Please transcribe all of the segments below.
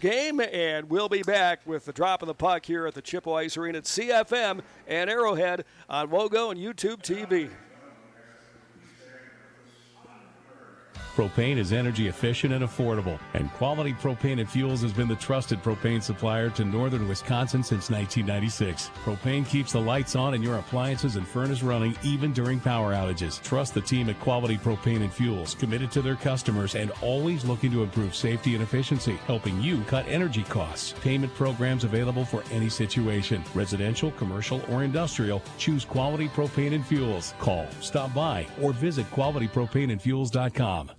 game, and we'll be back with the drop of the puck here at the Chippewa Ice Arena at CFM and Arrowhead on WOGO and YouTube TV. Propane is energy efficient and affordable, and Quality Propane and Fuels has been the trusted propane supplier to northern Wisconsin since 1996. Propane keeps the lights on and your appliances and furnace running even during power outages. Trust the team at Quality Propane and Fuels, committed to their customers and always looking to improve safety and efficiency, helping you cut energy costs. Payment programs available for any situation. Residential, commercial, or industrial, choose Quality Propane and Fuels. Call, stop by, or visit qualitypropaneandfuels.com.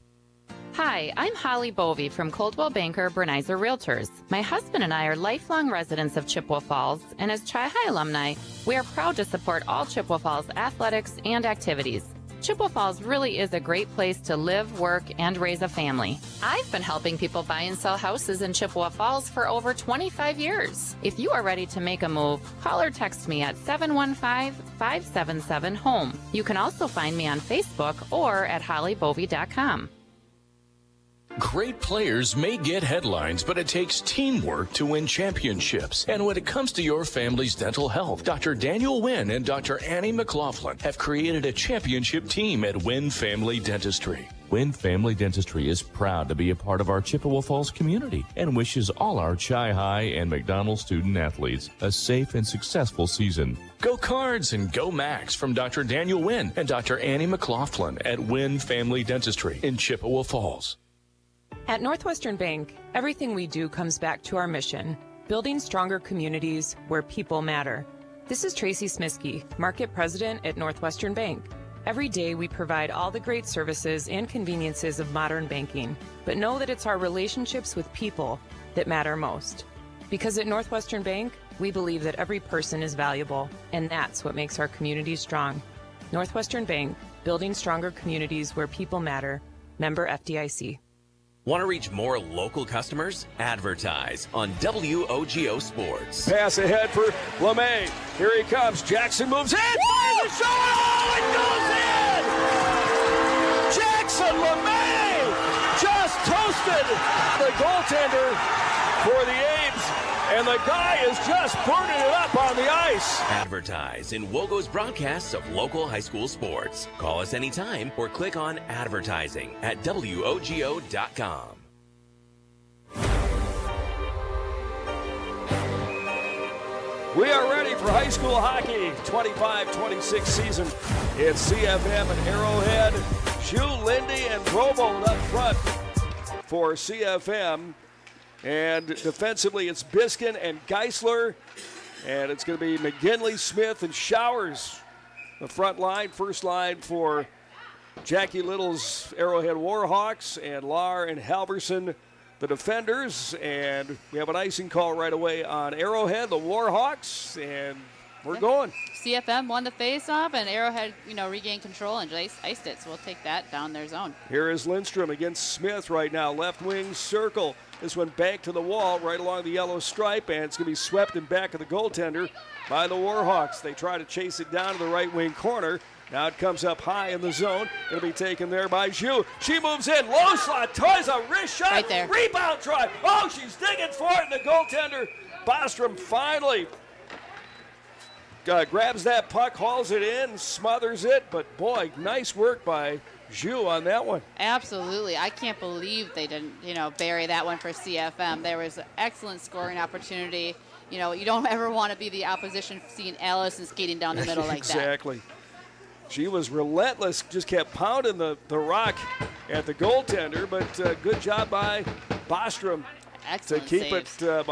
Hi, I'm Holly Bovey from Coldwell Banker Bernizer Realtors. My husband and I are lifelong residents of Chippewa Falls, and as Chi-Hi alumni, we are proud to support all Chippewa Falls athletics and activities. Chippewa Falls really is a great place to live, work, and raise a family. I've been helping people buy and sell houses in Chippewa Falls for over 25 years. If you are ready to make a move, call or text me at 715-577-HOME. You can also find me on Facebook or at hollybovey.com. Great players may get headlines, but it takes teamwork to win championships. And when it comes to your family's dental health, Dr. Daniel Wynn and Dr. Annie McLaughlin have created a championship team at Wynn Family Dentistry. Wynn Family Dentistry is proud to be a part of our Chippewa Falls community and wishes all our Chi-Hi and McDonald student athletes a safe and successful season. Go Cards and go Max from Dr. Daniel Wynn and Dr. Annie McLaughlin at Wynn Family Dentistry in Chippewa Falls. At Northwestern Bank, everything we do comes back to our mission, building stronger communities where people matter. This is Tracy Smiskey, Market President at Northwestern Bank. Every day we provide all the great services and conveniences of modern banking, but know that it's our relationships with people that matter most. Because at Northwestern Bank, we believe that every person is valuable, and that's what makes our community strong. Northwestern Bank, building stronger communities where people matter. Member FDIC. Want to reach more local customers? Advertise on WOGO Sports. Pass ahead for LeMay. Here he comes. Jackson moves in. Fires a shot. Oh, it goes in! Jackson LeMay just toasted the goaltender for the A's, and the guy is just burning it up on the ice. Advertise in WOGO's broadcasts of local high school sports. Call us anytime or click on advertising at WOGO.com. We are ready for high school hockey 25-26 season. It's CFM and Arrowhead. Shu, Lindy, and Brobold up front for CFM. And defensively, it's Biskin and Geisler. And it's going to be McGinley, Smith, and Showers. The front line, first line for Jackie Little's Arrowhead Warhawks, and Lahr and Halverson, the defenders. And we have an icing call right away on Arrowhead, the Warhawks, and we're going. CFM won the face-off, and Arrowhead, regained control and iced it. So we'll take that down their zone. Here is Lindstrom against Smith right now. Left wing circle. This one back to the wall right along the yellow stripe, and it's going to be swept in back of the goaltender by the Warhawks. They try to chase it down to the right wing corner. Now it comes up high in the zone. Going to be taken there by Zhu. She moves in. Low slot. Toys a wrist shot. Right there. Rebound try. Oh, she's digging for it. And the goaltender, Bostrom, finally grabs that puck, hauls it in, smothers it. But, boy, nice work by Zhu on that one. Absolutely. I can't believe they didn't, bury that one for CFM. There was an excellent scoring opportunity. You don't ever want to be the opposition seeing Allison skating down the middle like that. Exactly. She was relentless, just kept pounding the rock at the goaltender, but good job by Bostrom to keep saves. it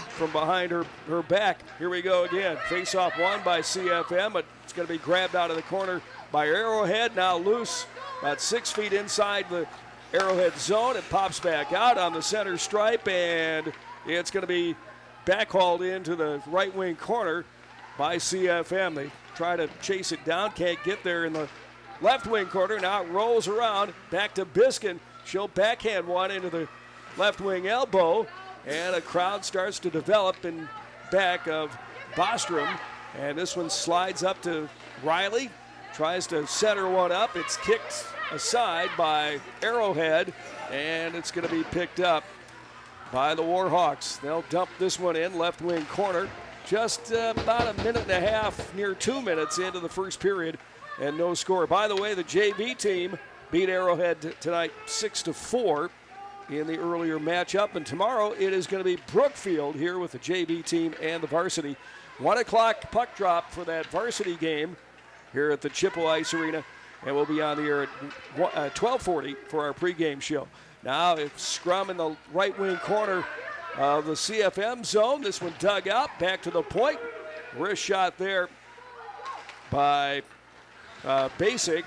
from behind her back. Here we go again. Face-off won by CFM, but it's going to be grabbed out of the corner by Arrowhead. Now loose about 6 feet inside the Arrowhead zone. It pops back out on the center stripe, and it's going to be backhauled into the right wing corner by CFM. They try to chase it down, can't get there in the left wing corner. Now it rolls around back to Biskin. She'll backhand one into the left wing elbow, and a crowd starts to develop in back of Bostrom. And this one slides up to Riley, tries to center one up. It's kicked aside by Arrowhead, and it's going to be picked up by the Warhawks. They'll dump this one in, left wing corner. Just about a minute and a half, near 2 minutes into the first period, and no score. By the way, the JV team beat Arrowhead tonight 6-4 in the earlier matchup. And tomorrow it is going to be Brookfield here with the JV team and the varsity. 1 o'clock puck drop for that varsity game here at the Chippewa Ice Arena. And we'll be on the air at 12:40 for our pregame show. Now it's scrum in the right wing corner of the CFM zone. This one dug out, back to the point. Wrist shot there by Basic.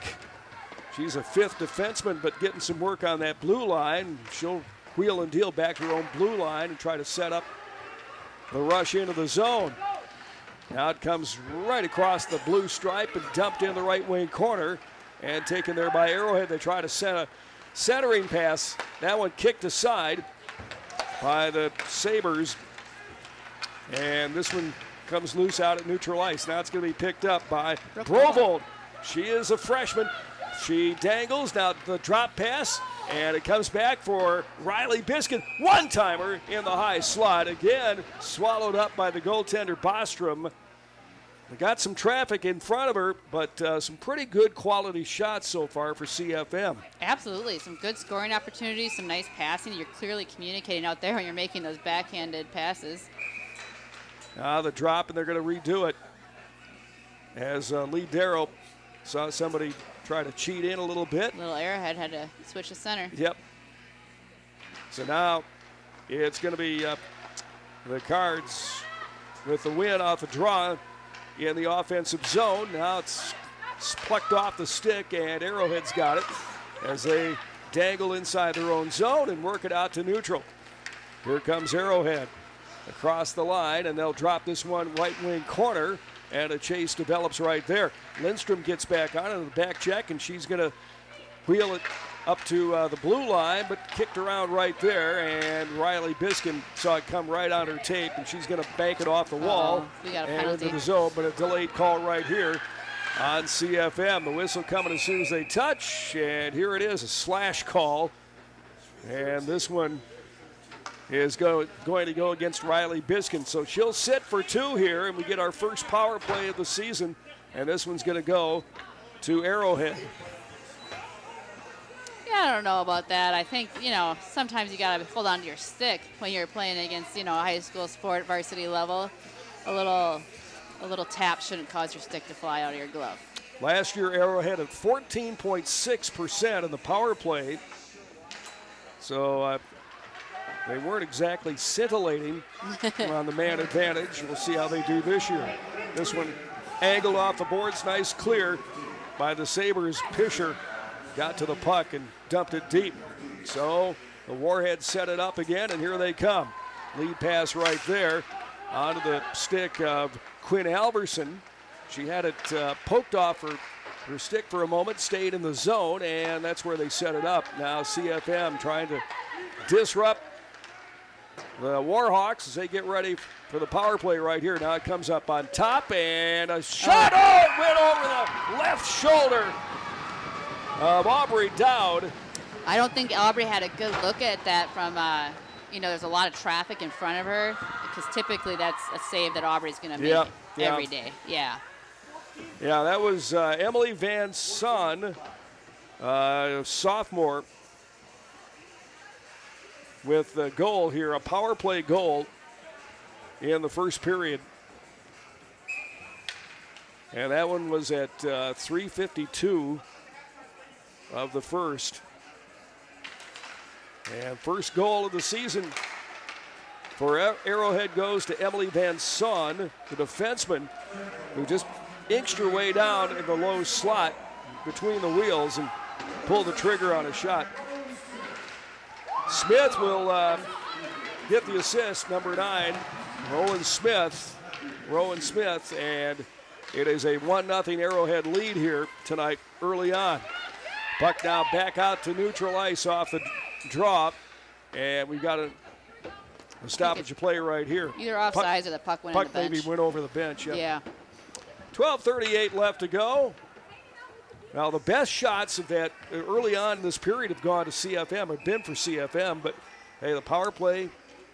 She's a fifth defenseman, but getting some work on that blue line. She'll wheel and deal back to her own blue line and try to set up the rush into the zone. Now it comes right across the blue stripe and dumped in the right wing corner and taken there by Arrowhead. They try to send a centering pass. That one kicked aside by the Sabres. And this one comes loose out at neutral ice. Now it's going to be picked up by Brovold. She is a freshman. She dangles. Now the drop pass, and it comes back for Riley Biskin. One-timer in the high slot. Again, swallowed up by the goaltender Bostrom. They got some traffic in front of her, but some pretty good quality shots so far for CFM. Absolutely. Some good scoring opportunities, some nice passing. You're clearly communicating out there when you're making those backhanded passes. Now the drop, and they're going to redo it as Lee Darrow saw somebody try to cheat in a little bit. Little Arrowhead had to switch to center. Yep. So now it's going to be the Cards with the win off the draw in the offensive zone. Now it's plucked off the stick, and Arrowhead's got it as they dangle inside their own zone and work it out to neutral. Here comes Arrowhead across the line, and they'll drop this one right wing corner, and a chase develops right there. Lindstrom gets back on it, the back check, and she's going to wheel it up to the blue line, but kicked around right there, and Riley Biskin saw it come right on her tape, and she's going to bank it off the wall and into the zone, but a delayed call right here on CFM. The whistle coming as soon as they touch, and here it is, a slash call, and this one is going to go against Riley Biskin. So she'll sit for 2 here, and we get our first power play of the season, and this one's going to go to Arrowhead. Yeah, I don't know about that. I think, sometimes you got to hold on to your stick when you're playing against, high school sport, varsity level. A little tap shouldn't cause your stick to fly out of your glove. Last year, Arrowhead at 14.6% in the power play. So they weren't exactly scintillating on the man advantage. We'll see how they do this year. This one angled off the boards, nice clear by the Sabres. Pisher got to the puck and dumped it deep. So the Warheads set it up again, and here they come. Lead pass right there onto the stick of Quinn Alverson. She had it poked off her stick for a moment, stayed in the zone, and that's where they set it up. Now CFM trying to disrupt the Warhawks as they get ready for the power play right here. Now it comes up on top, and a shot. Oh, it went over the left shoulder of Aubrey Dowd. I don't think Aubrey had a good look at that from, there's a lot of traffic in front of her, because typically that's a save that Aubrey's going to make every day. Yeah. Yeah, that was Emily Van Son, sophomore, with the goal here, a power play goal in the first period. And that one was at 3:52 of the first. And first goal of the season for Arrowhead goes to Emily Van Son, the defenseman, who just inched her way down in the low slot between the wheels and pulled the trigger on a shot. Smith will get the assist, number 9, Rowan Smith, and it is a 1-0 Arrowhead lead here tonight early on. Puck now back out to neutral ice off the drop, and we've got a stoppage of play right here. Either offsides or the puck went on the bench. Puck maybe went over the bench. Yeah. 12:38 left to go. Now the best shots of that early on in this period have gone to CFM, have been for CFM, but hey, the power play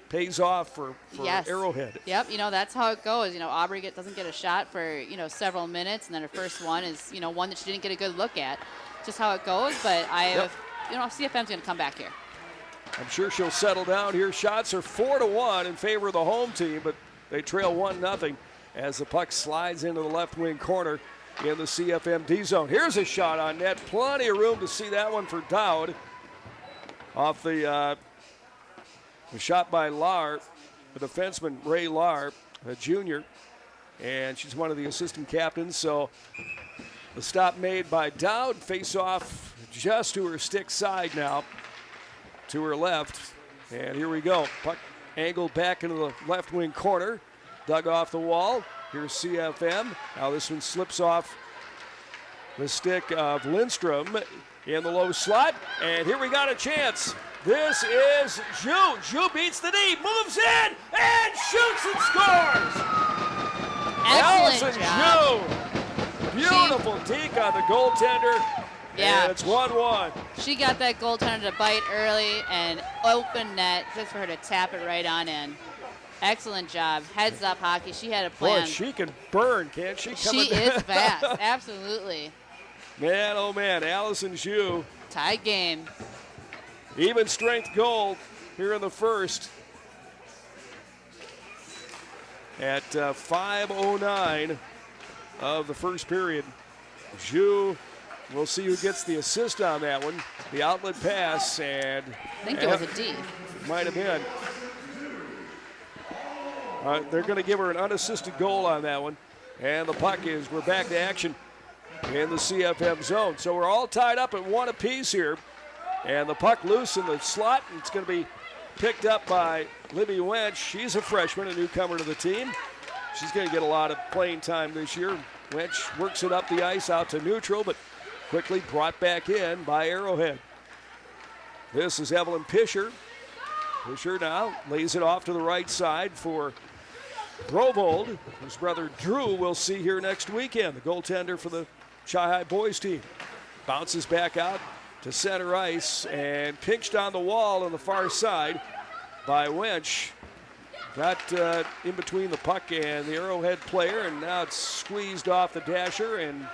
pays off for Yes. Arrowhead. Yep, that's how it goes. Aubrey doesn't get a shot for, several minutes, and then her first one is, one that she didn't get a good look at. Just how it goes, but CFM's going to come back here. I'm sure she'll settle down here. Shots are 4-1 in favor of the home team, but they trail 1-0 as the puck slides into the left wing corner in the CFM D zone. Here's a shot on net. Plenty of room to see that one for Dowd. Off the shot by Lahr, the defenseman Ray Lahr, a junior, and she's one of the assistant captains. So the stop made by Dowd. Face off just to her stick side now, to her left. And here we go. Puck angled back into the left wing corner. Dug off the wall. Here's CFM. Now this one slips off the stick of Lindstrom in the low slot. And here we got a chance. This is Zhu. Zhu beats the D, moves in, and shoots and scores. Excellent Allison job. Zhu. Beautiful deke on the goaltender. Yeah. And it's 1-1. She got that goaltender to bite early and open net just for her to tap it right on in. Excellent job. Heads up hockey. She had a plan. Boy, she can burn, can't she? She is fast. Absolutely. Man, oh man, Allison Zhu. Tied game. Even strength goal here in the first at 5:09 of the first period. Zhu, we'll see who gets the assist on that one. The outlet pass, and I think it was a D. Might have been. They're going to give her an unassisted goal on that one. And the puck we're back to action in the CFM zone. So we're all tied up at 1 apiece here. And the puck loose in the slot. It's going to be picked up by Libby Wench. She's a freshman, a newcomer to the team. She's going to get a lot of playing time this year. Wench works it up the ice out to neutral, but quickly brought back in by Arrowhead. This is Evelyn Pischer. Pischer now lays it off to the right side for Brovold, whose brother Drew we'll see here next weekend, the goaltender for the Chi-Hi boys team. Bounces back out to center ice and pinched on the wall on the far side by Wench. Got in between the puck and the Arrowhead player, and now it's squeezed off the dasher and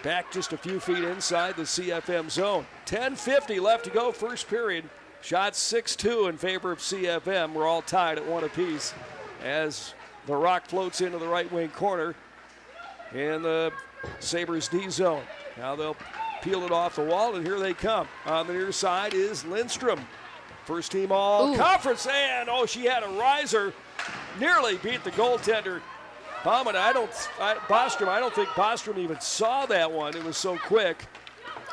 back just a few feet inside the CFM zone. 10:50 left to go, first period. Shots 6-2 in favor of CFM. We're all tied at 1 apiece as the rock floats into the right wing corner in the Sabres D zone. Now they'll peel it off the wall, and here they come. On the near side is Lindstrom. First team all conference, and she had a riser. Nearly beat the goaltender. Baumann, Bostrom, I don't think Bostrom even saw that one. It was so quick.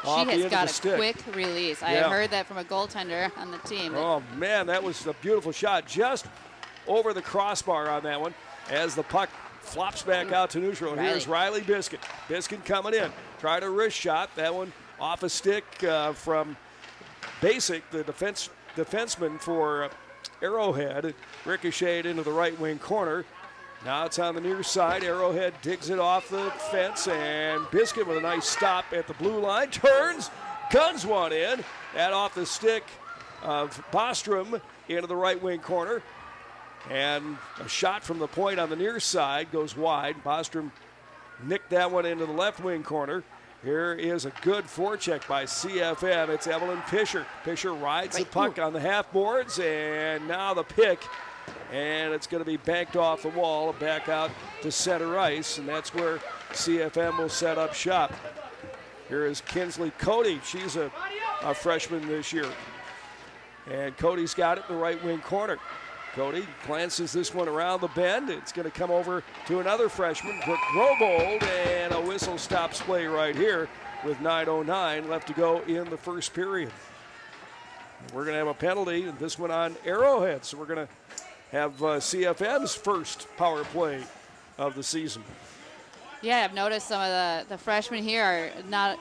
She has got a quick release. I heard that from a goaltender on the team. Oh, man, that was a beautiful shot. Just over the crossbar on that one as the puck flops back out to neutral. And here's Riley Biscuit. Biscuit coming in. Tried a wrist shot. That one off a stick from Basic, the defenseman for Arrowhead. Ricocheted into the right wing corner. Now it's on the near side. Arrowhead digs it off the fence, and Biscuit with a nice stop at the blue line. Turns, guns one in. That off the stick of Bostrom into the right wing corner. And a shot from the point on the near side goes wide. Bostrom nicked that one into the left wing corner. Here is a good forecheck by CFM. It's Evelyn Pischer. Pischer rides the puck on the half boards, and now the pick. And it's going to be banked off the wall and back out to center ice, and that's where CFM will set up shop. Here is Kinsley Cody. She's a freshman this year. And Cody's got it in the right wing corner. Cody glances this one around the bend. It's going to come over to another freshman, Brooke Grobold, and a whistle stops play right here with 9:09 left to go in the first period. We're going to have a penalty, and this one on Arrowhead, so we're going to have CFM's first power play of the season. Yeah, I've noticed some of the freshmen here are not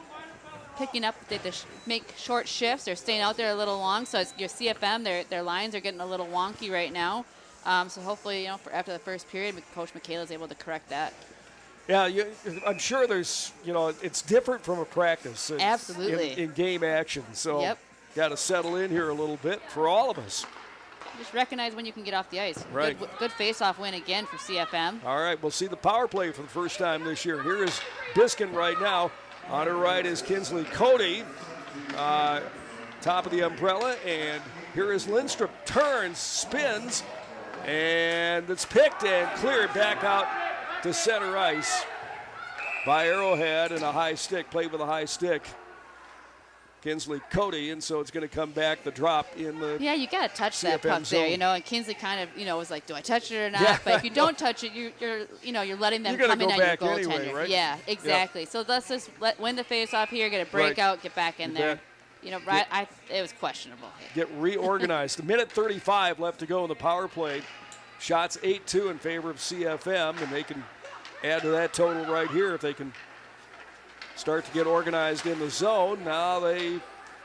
picking up. They make short shifts. They're staying out there a little long. So it's your CFM, their lines are getting a little wonky right now. So hopefully, after the first period, Coach Michaela is able to correct that. Yeah, I'm sure there's, it's different from a practice. Absolutely. In game action. So got to settle in here a little bit for all of us. just recognize when you can get off the ice. Right. Good face-off win again for CFM. All right, we'll see the power play for the first time this year. Here is Biskin right now. On her right is Kinsley Cody, top of the umbrella, and here is Lindstrom. Turns, spins, and it's picked and cleared back out to center ice by Arrowhead, and a high stick, played with a high stick. Kinsley Cody, and so it's going to come back, the drop in the Yeah, you got to touch that CFM puck there, zone. and Kinsley kind of, was like, do I touch it or not? Yeah, But if you don't touch it, you're letting them You're come gonna in go on your back goaltender. anyway, right? Yeah, exactly. Yep. So let's just win the face-off here, get a breakout, get back in You there. bet. It was questionable. get reorganized. A minute 35 left to go in the power play. Shots 8-2 in favor of CFM, and they can add to that total right here if they can start to get organized in the zone. Now they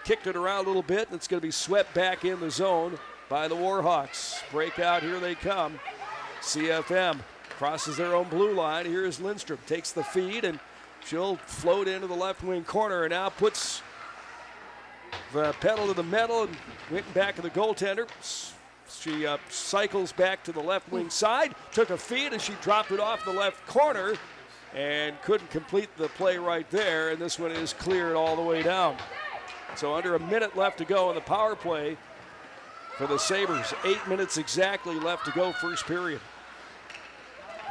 kicked it around a little bit, and it's going to be swept back in the zone by the Warhawks. Breakout, here they come. CFM crosses their own blue line. Here's Lindstrom, takes the feed, and she'll float into the left wing corner, and now puts the pedal to the metal and went back to the goaltender. She cycles back to the left wing side, took a feed, and she dropped it off the left corner and couldn't complete the play right there, and this one is cleared all the way down. So under a minute left to go in the power play for the Sabres. 8 minutes exactly left to go first period.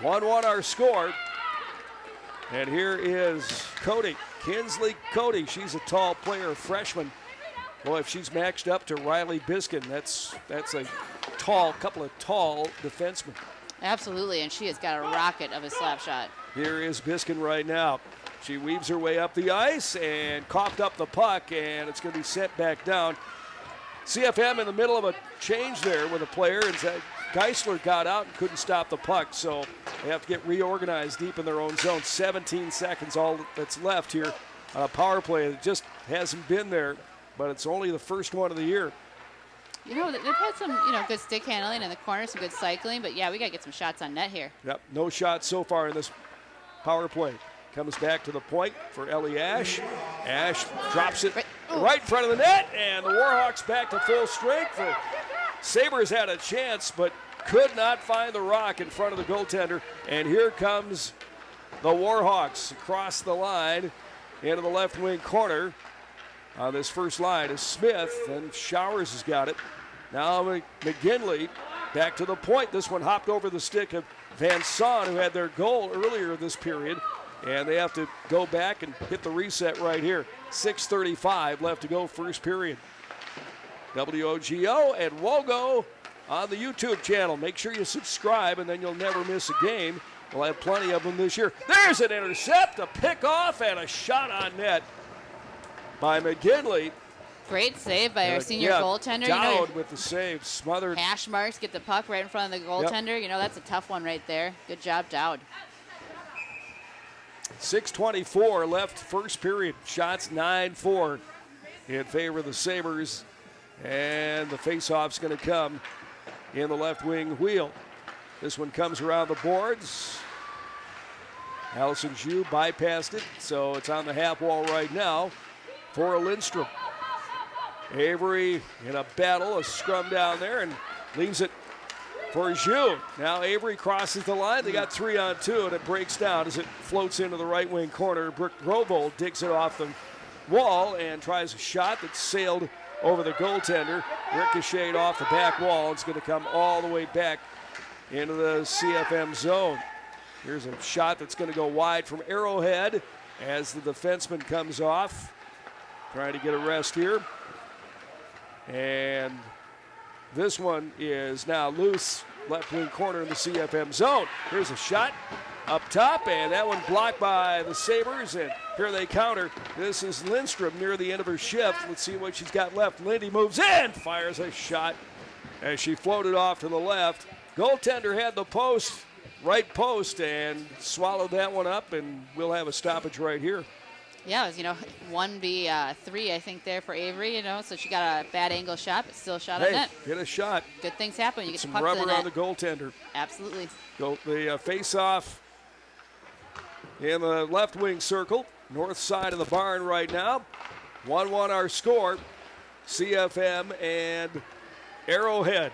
1-1 our score. And here is Cody, Kinsley Cody. She's a tall player, a freshman. Boy, if she's matched up to Riley Biskin, that's a couple of tall defensemen. Absolutely, and she has got a rocket of a slap shot. Here is Biskin right now. She weaves her way up the ice and coughed up the puck, and it's going to be sent back down. CFM in the middle of a change there with a player, and Geisler got out and couldn't stop the puck, so they have to get reorganized deep in their own zone. 17 seconds all that's left here on a power play. It just hasn't been there, but it's only the first one of the year. They've had some, good stick handling in the corner, some good cycling, but yeah, we got to get some shots on net here. Yep, no shots so far in this power play. Comes back to the point for Ellie Ash. Ash drops it right in front of the net, and the Warhawks back to full strength. The Sabres had a chance, but could not find the rock in front of the goaltender. And here comes the Warhawks across the line into the left wing corner. On this first line is Smith, and Showers has got it. Now McGinley back to the point. This one hopped over the stick of Van Son, who had their goal earlier this period. And they have to go back and hit the reset right here. 6:35 left to go first period. WOGO and WOGO on the YouTube channel. Make sure you subscribe, and then you'll never miss a game. We'll have plenty of them this year. There's an intercept, a pick-off, and a shot on net by McGinley. Great save by our senior goaltender. Dowd with the save, smothered. Hash marks, get the puck right in front of the goaltender. Yep. That's a tough one right there. Good job, Dowd. 6:24 left first period. Shots 9-4 in favor of the Sabres. And the faceoff's going to come in the left wing wheel. This one comes around the boards. Allison Zhu bypassed it, so it's on the half wall right now for Lindstrom. Avery in a battle, a scrum down there, and leaves it for Zhu. Now Avery crosses the line. They got 3-on-2, and it breaks down as it floats into the right wing corner. Brooke Rovold digs it off the wall and tries a shot that sailed over the goaltender, ricocheted off the back wall. It's going to come all the way back into the CFM zone. Here's a shot that's going to go wide from Arrowhead as the defenseman comes off, trying to get a rest here. And this one is now loose, left wing corner in the CFM zone. Here's a shot up top, and that one blocked by the Sabres, and here they counter. This is Lindstrom near the end of her shift. Let's see what she's got left. Lindy moves in, fires a shot as she floated off to the left. Goaltender had the post, right post, and swallowed that one up, and we'll have a stoppage right here. Yeah, it was, 1v3, I think, there for Avery, so she got a bad angle shot, but still shot on net. Hit a shot. Good things happen. You get some the puck to the rubber net. on the goaltender. Absolutely. The face-off in the left wing circle, north side of the barn right now. 1-1 our score. CFM and Arrowhead.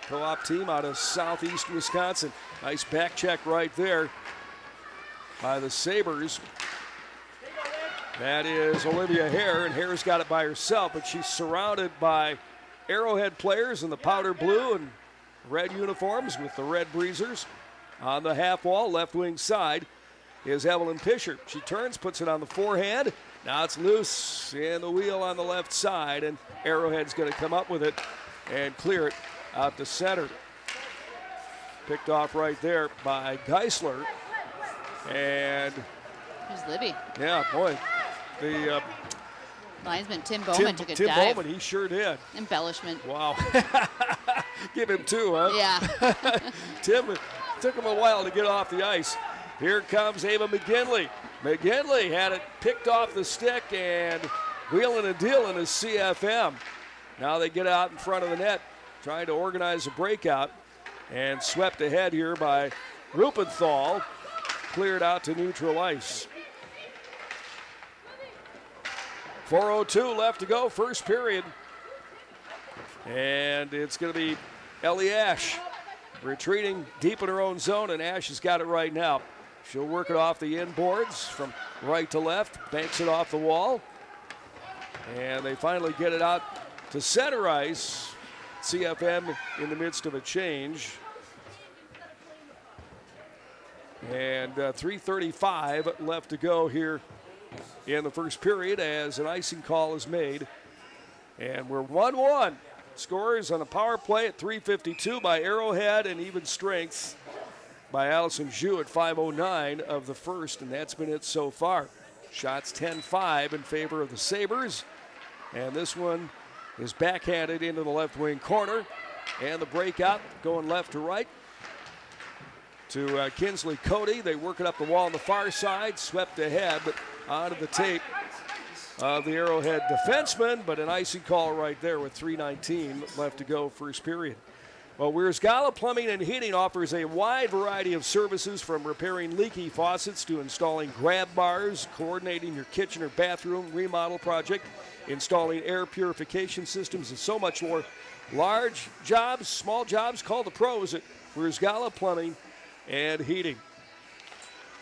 co-op team out of southeast Wisconsin. Nice back check right there by the Sabres. That is Olivia Hare, and Hare's got it by herself, but she's surrounded by Arrowhead players in the powder blue and red uniforms with the red breezers. On the half wall, left wing side, is Evelyn Pischer. She turns, puts it on the forehand. Now it's loose in the wheel on the left side, and Arrowhead's going to come up with it and clear it out to center. Picked off right there by Geisler. And Here's Libby. yeah, boy, the Linesman Tim Bowman took a Tim dive. Bowman, he sure did. Embellishment. Wow. Give him two, huh? Yeah. Tim, took him a while to get off the ice. Here comes Ava McGinley. McGinley had it picked off the stick and wheeling and dealing is CFM. Now they get out in front of the net, trying to organize a breakout, and swept ahead here by Rupenthal. Cleared out to neutral ice. 4:02 left to go, first period. And it's going to be Ellie Ash retreating deep in her own zone, and Ash has got it right now. She'll work it off the inboards from right to left, banks it off the wall. And they finally get it out to center ice. CFM in the midst of a change. And 3:35 left to go here in the first period as an icing call is made. And we're 1-1. Scores on a power play at 3:52 by Arrowhead, and even strength by Allison Zhu at 5:09 of the first, and that's been it so far. Shots 10-5 in favor of the Sabres. And this one is backhanded into the left wing corner. And the breakout going left to right to Kinsley Cody. They work it up the wall on the far side, swept ahead, but onto the tape of the Arrowhead defenseman, but an icing call right there with 3:19 left to go first period. Well, Wiersgala Plumbing and Heating offers a wide variety of services from repairing leaky faucets to installing grab bars, coordinating your kitchen or bathroom remodel project, installing air purification systems, and so much more. Large jobs, small jobs, call the pros at Wiersgala Plumbing and Heating.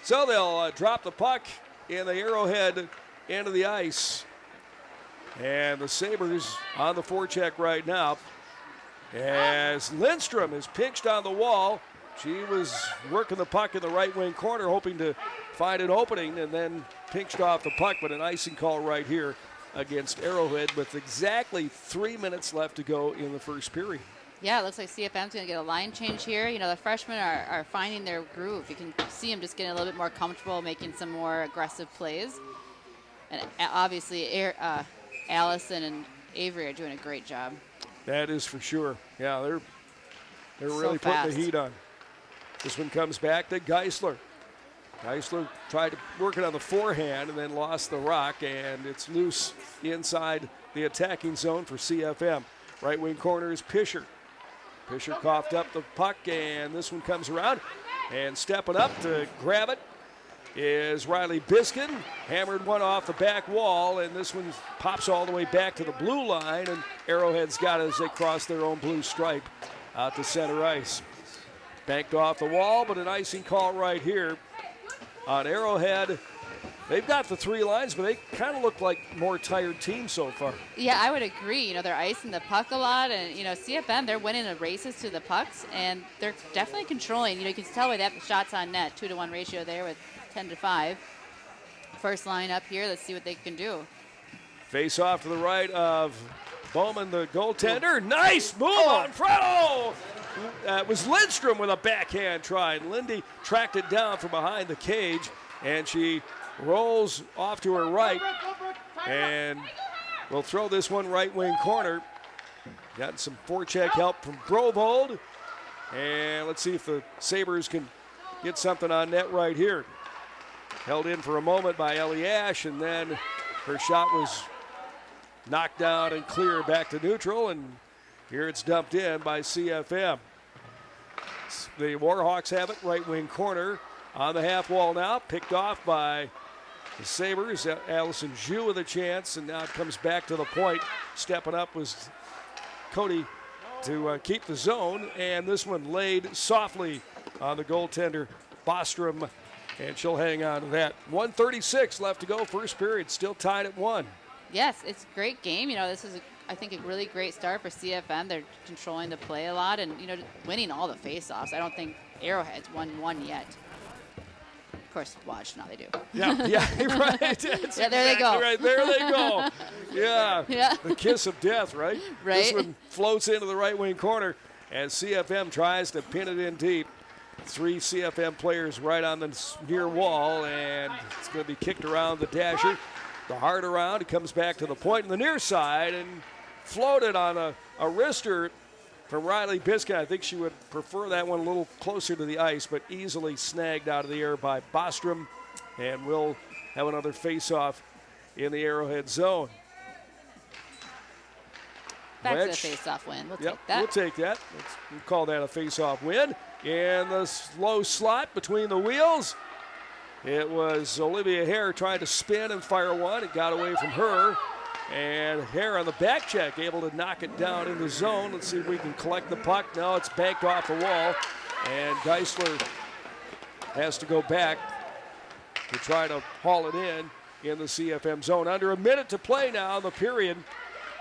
So they'll drop the puck in the Arrowhead end of the ice. And the Sabres on the forecheck right now. As Lindstrom is pinched on the wall. She was working the puck in the right wing corner, hoping to find an opening, and then pinched off the puck, but an icing call right here against Arrowhead with exactly 3 minutes left to go in the first period. Yeah, it looks like CFM's going to get a line change here. You know, the freshmen are finding their groove. You can see them just getting a little bit more comfortable, making some more aggressive plays. And obviously, Allison and Avery are doing a great job. That is for sure. Yeah, they're So really putting fast. the heat on. This one comes back to Geisler. Geisler tried to work it on the forehand and then lost the rock, and it's loose inside the attacking zone for CFM. Right wing corner is Pischer. Pischer coughed up the puck, and this one comes around. And stepping up to grab it is Riley Biskin. Hammered one off the back wall, and this one pops all the way back to the blue line, and Arrowhead's got it as they cross their own blue stripe out to center ice. Banked off the wall, but an icing call right here on Arrowhead. They've got the three lines, but they kind of look like more tired team so far. Yeah, I would agree. You know, they're icing the puck a lot, and, you know, CFM, they're winning the races to the pucks, and they're definitely controlling. You know, you can tell by that shots on net, 2-to-1 ratio there with 10-5. First line up here, let's see what they can do. Face off to the right of Bowman, the goaltender. Nice move on Fredo! It was Lindstrom with a backhand try. And Lindy tracked it down from behind the cage, and she rolls off to her right. And we'll throw this one right wing corner. Got some forecheck help from Brovold. And let's see if the Sabres can get something on net right here. Held in for a moment by Ellie Ash, and then her shot was knocked down and cleared back to neutral, and here it's dumped in by CFM. The Warhawks have it, right wing corner on the half wall now, picked off by the Sabres. Allison Zhu with a chance, and now it comes back to the point. Stepping up was Cody to keep the zone, and this one laid softly on the goaltender, Bostrom, and she'll hang on to that. 1:36 left to go, first period, still tied at 1. Yes, it's a great game. This is, I think, a really great start for CFM. They're controlling the play a lot and, winning all the faceoffs. I don't think Arrowhead's won one yet. Of course, watch, now they do. Yeah, right. That's yeah, there they go. Right, there they go. Yeah, Yeah. The kiss of death, right? Right. This one floats into the right wing corner as CFM tries to pin it in deep. 3 CFM players right on the near wall, and it's going to be kicked around the dasher. The hard around, it comes back to the point in the near side and floated on a wrister from Riley Biskin. I think she would prefer that one a little closer to the ice, but easily snagged out of the air by Bostrom, and we'll have another face-off in the Arrowhead zone. Back to the face-off win. We'll take that. We'll take that. We'll call that a face-off win. In the slow slot between the wheels, it was Olivia Hare trying to spin and fire one. It got away from her. And Hare on the back check, able to knock it down in the zone. Let's see if we can collect the puck. Now it's banked off the wall. And Geisler has to go back to try to haul it in the CFM zone. Under a minute to play now in the period.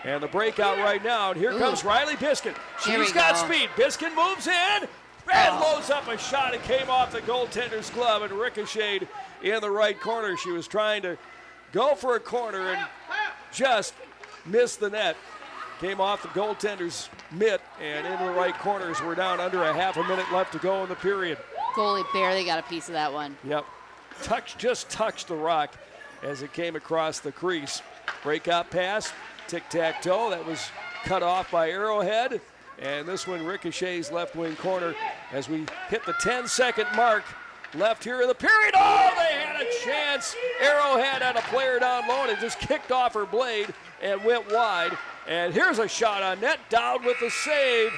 And the breakout right now. And here comes Riley Biskin. She's got speed. Biskin moves in. And loads up a shot. It came off the goaltender's glove and ricocheted in the right corner. She was trying to go for a corner and just missed the net. Came off the goaltender's mitt and into the right corners. We're down under a half a minute left to go in the period. Goalie barely got a piece of that one. Yep. Just touched the rock as it came across the crease. Breakout pass, tic-tac-toe. That was cut off by Arrowhead. And this one ricochets left wing corner as we hit the 10-second mark left here in the period. Oh, they had a chance. Arrowhead had a player down low and it just kicked off her blade and went wide. And here's a shot on net. Dowd with the save.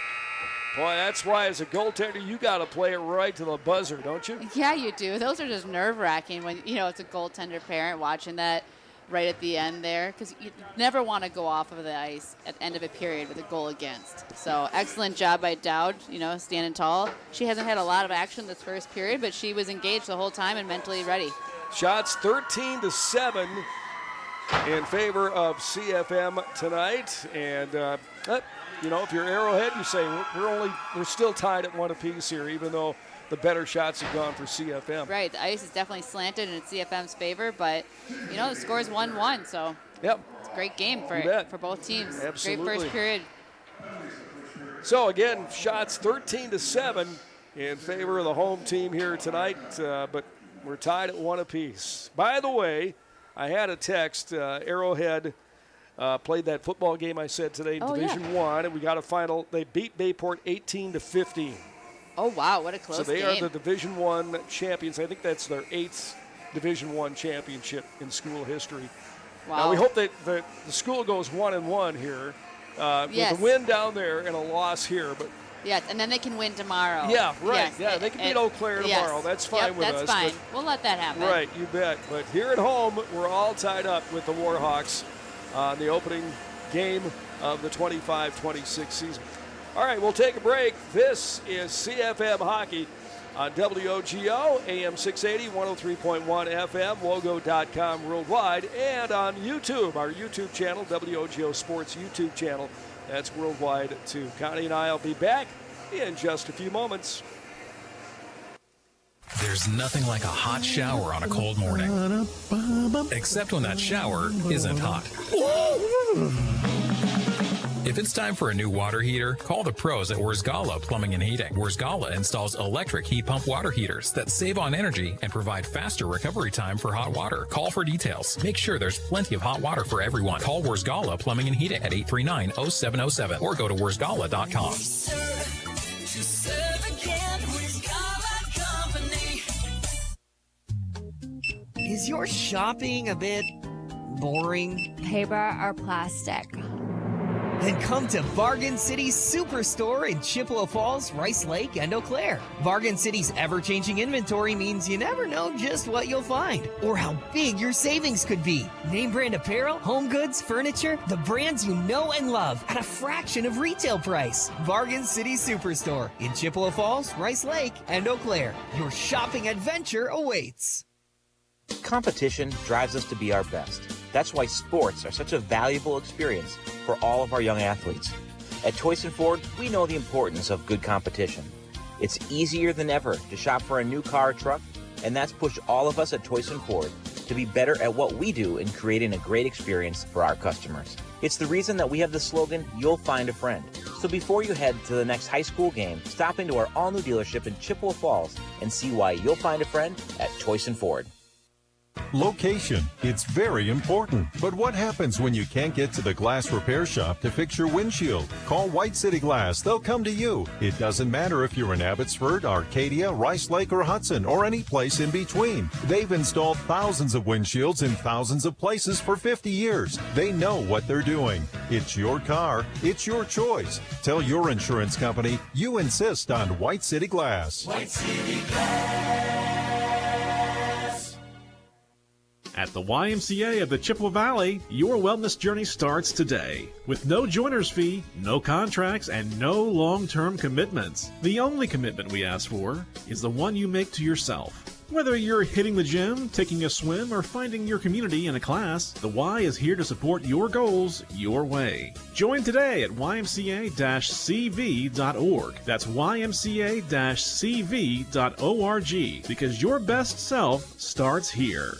Boy, that's why as a goaltender you got to play it right to the buzzer, don't you? Yeah, you do. Those are just nerve-wracking when, it's a goaltender parent watching that right at the end there, because you never want to go off of the ice at the end of a period with a goal against. So excellent job by Dowd, standing tall. She hasn't had a lot of action this first period, but she was engaged the whole time and mentally ready. Shots 13-7 in favor of CFM tonight. And, if you're Arrowhead, you say we're still tied at 1 apiece here, even though the better shots have gone for CFM. Right, the ice is definitely slanted in CFM's favor, but, the score is 1-1, so yep. It's a great game for both teams. Absolutely. Great first period. So, again, shots 13-7 in favor of the home team here tonight, but we're tied at 1 apiece. By the way, I had a text, Arrowhead played that football game I said today in Division 1, and we got a final. They beat Bayport 18-15. Oh, wow, what a close game. So they are the Division I champions. I think that's their 8th Division I championship in school history. Wow. Now, we hope that the school goes 1-1 here with a win down there and a loss here. But yes, and then they can win tomorrow. Yeah, right. Yes, they can beat Eau Claire tomorrow. Yes. That's fine with us. That's fine. We'll let that happen. Right, you bet. But here at home, we're all tied up with the Warhawks on the opening game of the 25-26 season. All right, we'll take a break. This is CFM Hockey on WOGO, AM 680, 103.1 FM, WOGO.com worldwide, and on YouTube, our YouTube channel, WOGO Sports YouTube channel. That's worldwide, too. Connie and I will be back in just a few moments. There's nothing like a hot shower on a cold morning. Except when that shower isn't hot. If it's time for a new water heater, call the pros at Wurzgala Plumbing and Heating. Wurzgala installs electric heat pump water heaters that save on energy and provide faster recovery time for hot water. Call for details. Make sure there's plenty of hot water for everyone. Call Wurzgala Plumbing and Heating at 839-0707 or go to wurzgala.com. Is your shopping a bit boring? Paper or plastic? Then come to Bargain City's Superstore in Chippewa Falls, Rice Lake, and Eau Claire. Bargain City's ever-changing inventory means you never know just what you'll find or how big your savings could be. Name brand apparel, home goods, furniture, the brands you know and love at a fraction of retail price. Bargain City Superstore in Chippewa Falls, Rice Lake, and Eau Claire. Your shopping adventure awaits. Competition drives us to be our best. That's why sports are such a valuable experience for all of our young athletes. At Toyson Ford, we know the importance of good competition. It's easier than ever to shop for a new car or truck, and that's pushed all of us at Toyson Ford to be better at what we do in creating a great experience for our customers. It's the reason that we have the slogan, "You'll find a friend." So before you head to the next high school game, stop into our all-new dealership in Chippewa Falls and see why you'll find a friend at Toyson Ford. Location. It's very important. But what happens when you can't get to the glass repair shop to fix your windshield? Call White City Glass. They'll come to you. It doesn't matter if you're in Abbotsford, Arcadia, Rice Lake, or Hudson, or any place in between. They've installed thousands of windshields in thousands of places for 50 years. They know what they're doing. It's your car. It's your choice. Tell your insurance company you insist on White City Glass. White City Glass. At the YMCA of the Chippewa Valley, your wellness journey starts today. With no joiner's fee, no contracts, and no long-term commitments. The only commitment we ask for is the one you make to yourself. Whether you're hitting the gym, taking a swim, or finding your community in a class, the Y is here to support your goals your way. Join today at ymca-cv.org. That's ymca-cv.org, because your best self starts here.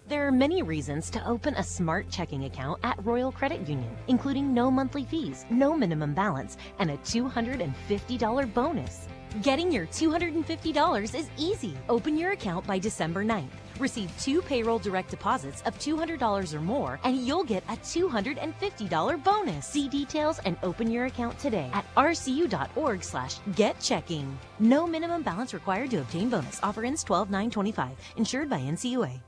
There are many reasons to open a smart checking account at Royal Credit Union, including no monthly fees, no minimum balance, and a $250 bonus. Getting your $250 is easy. Open your account by December 9th. Receive 2 payroll direct deposits of $200 or more, and you'll get a $250 bonus. See details and open your account today at rcu.org/getchecking. No minimum balance required to obtain bonus. Offer ends 12/9/25. Insured by NCUA.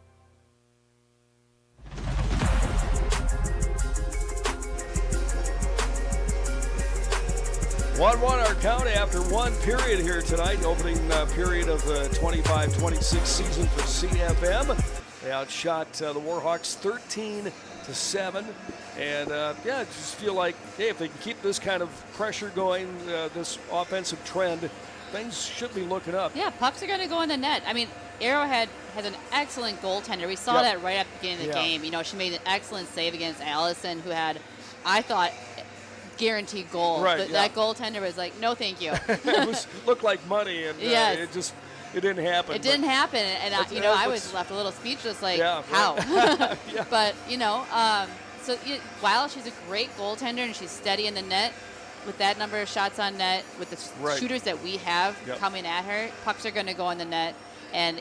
1-1 our count after one period here tonight, the opening period of the 25-26 season for CFM. They outshot the Warhawks 13-7. And, I just feel like, hey, if they can keep this kind of pressure going, this offensive trend, things should be looking up. Yeah, pucks are going to go in the net. I mean, Arrowhead has an excellent goaltender. We saw that right at the beginning of the game. You know, she made an excellent save against Allison, who had, I thought, guaranteed goal. Right, that goaltender was like, no, thank you. It looked like money, and it didn't happen. It didn't happen, and I was left a little speechless, like, how? Yeah. But while she's a great goaltender and she's steady in the net, with that number of shots on net, with the shooters that we have coming at her, pucks are going to go in the net, and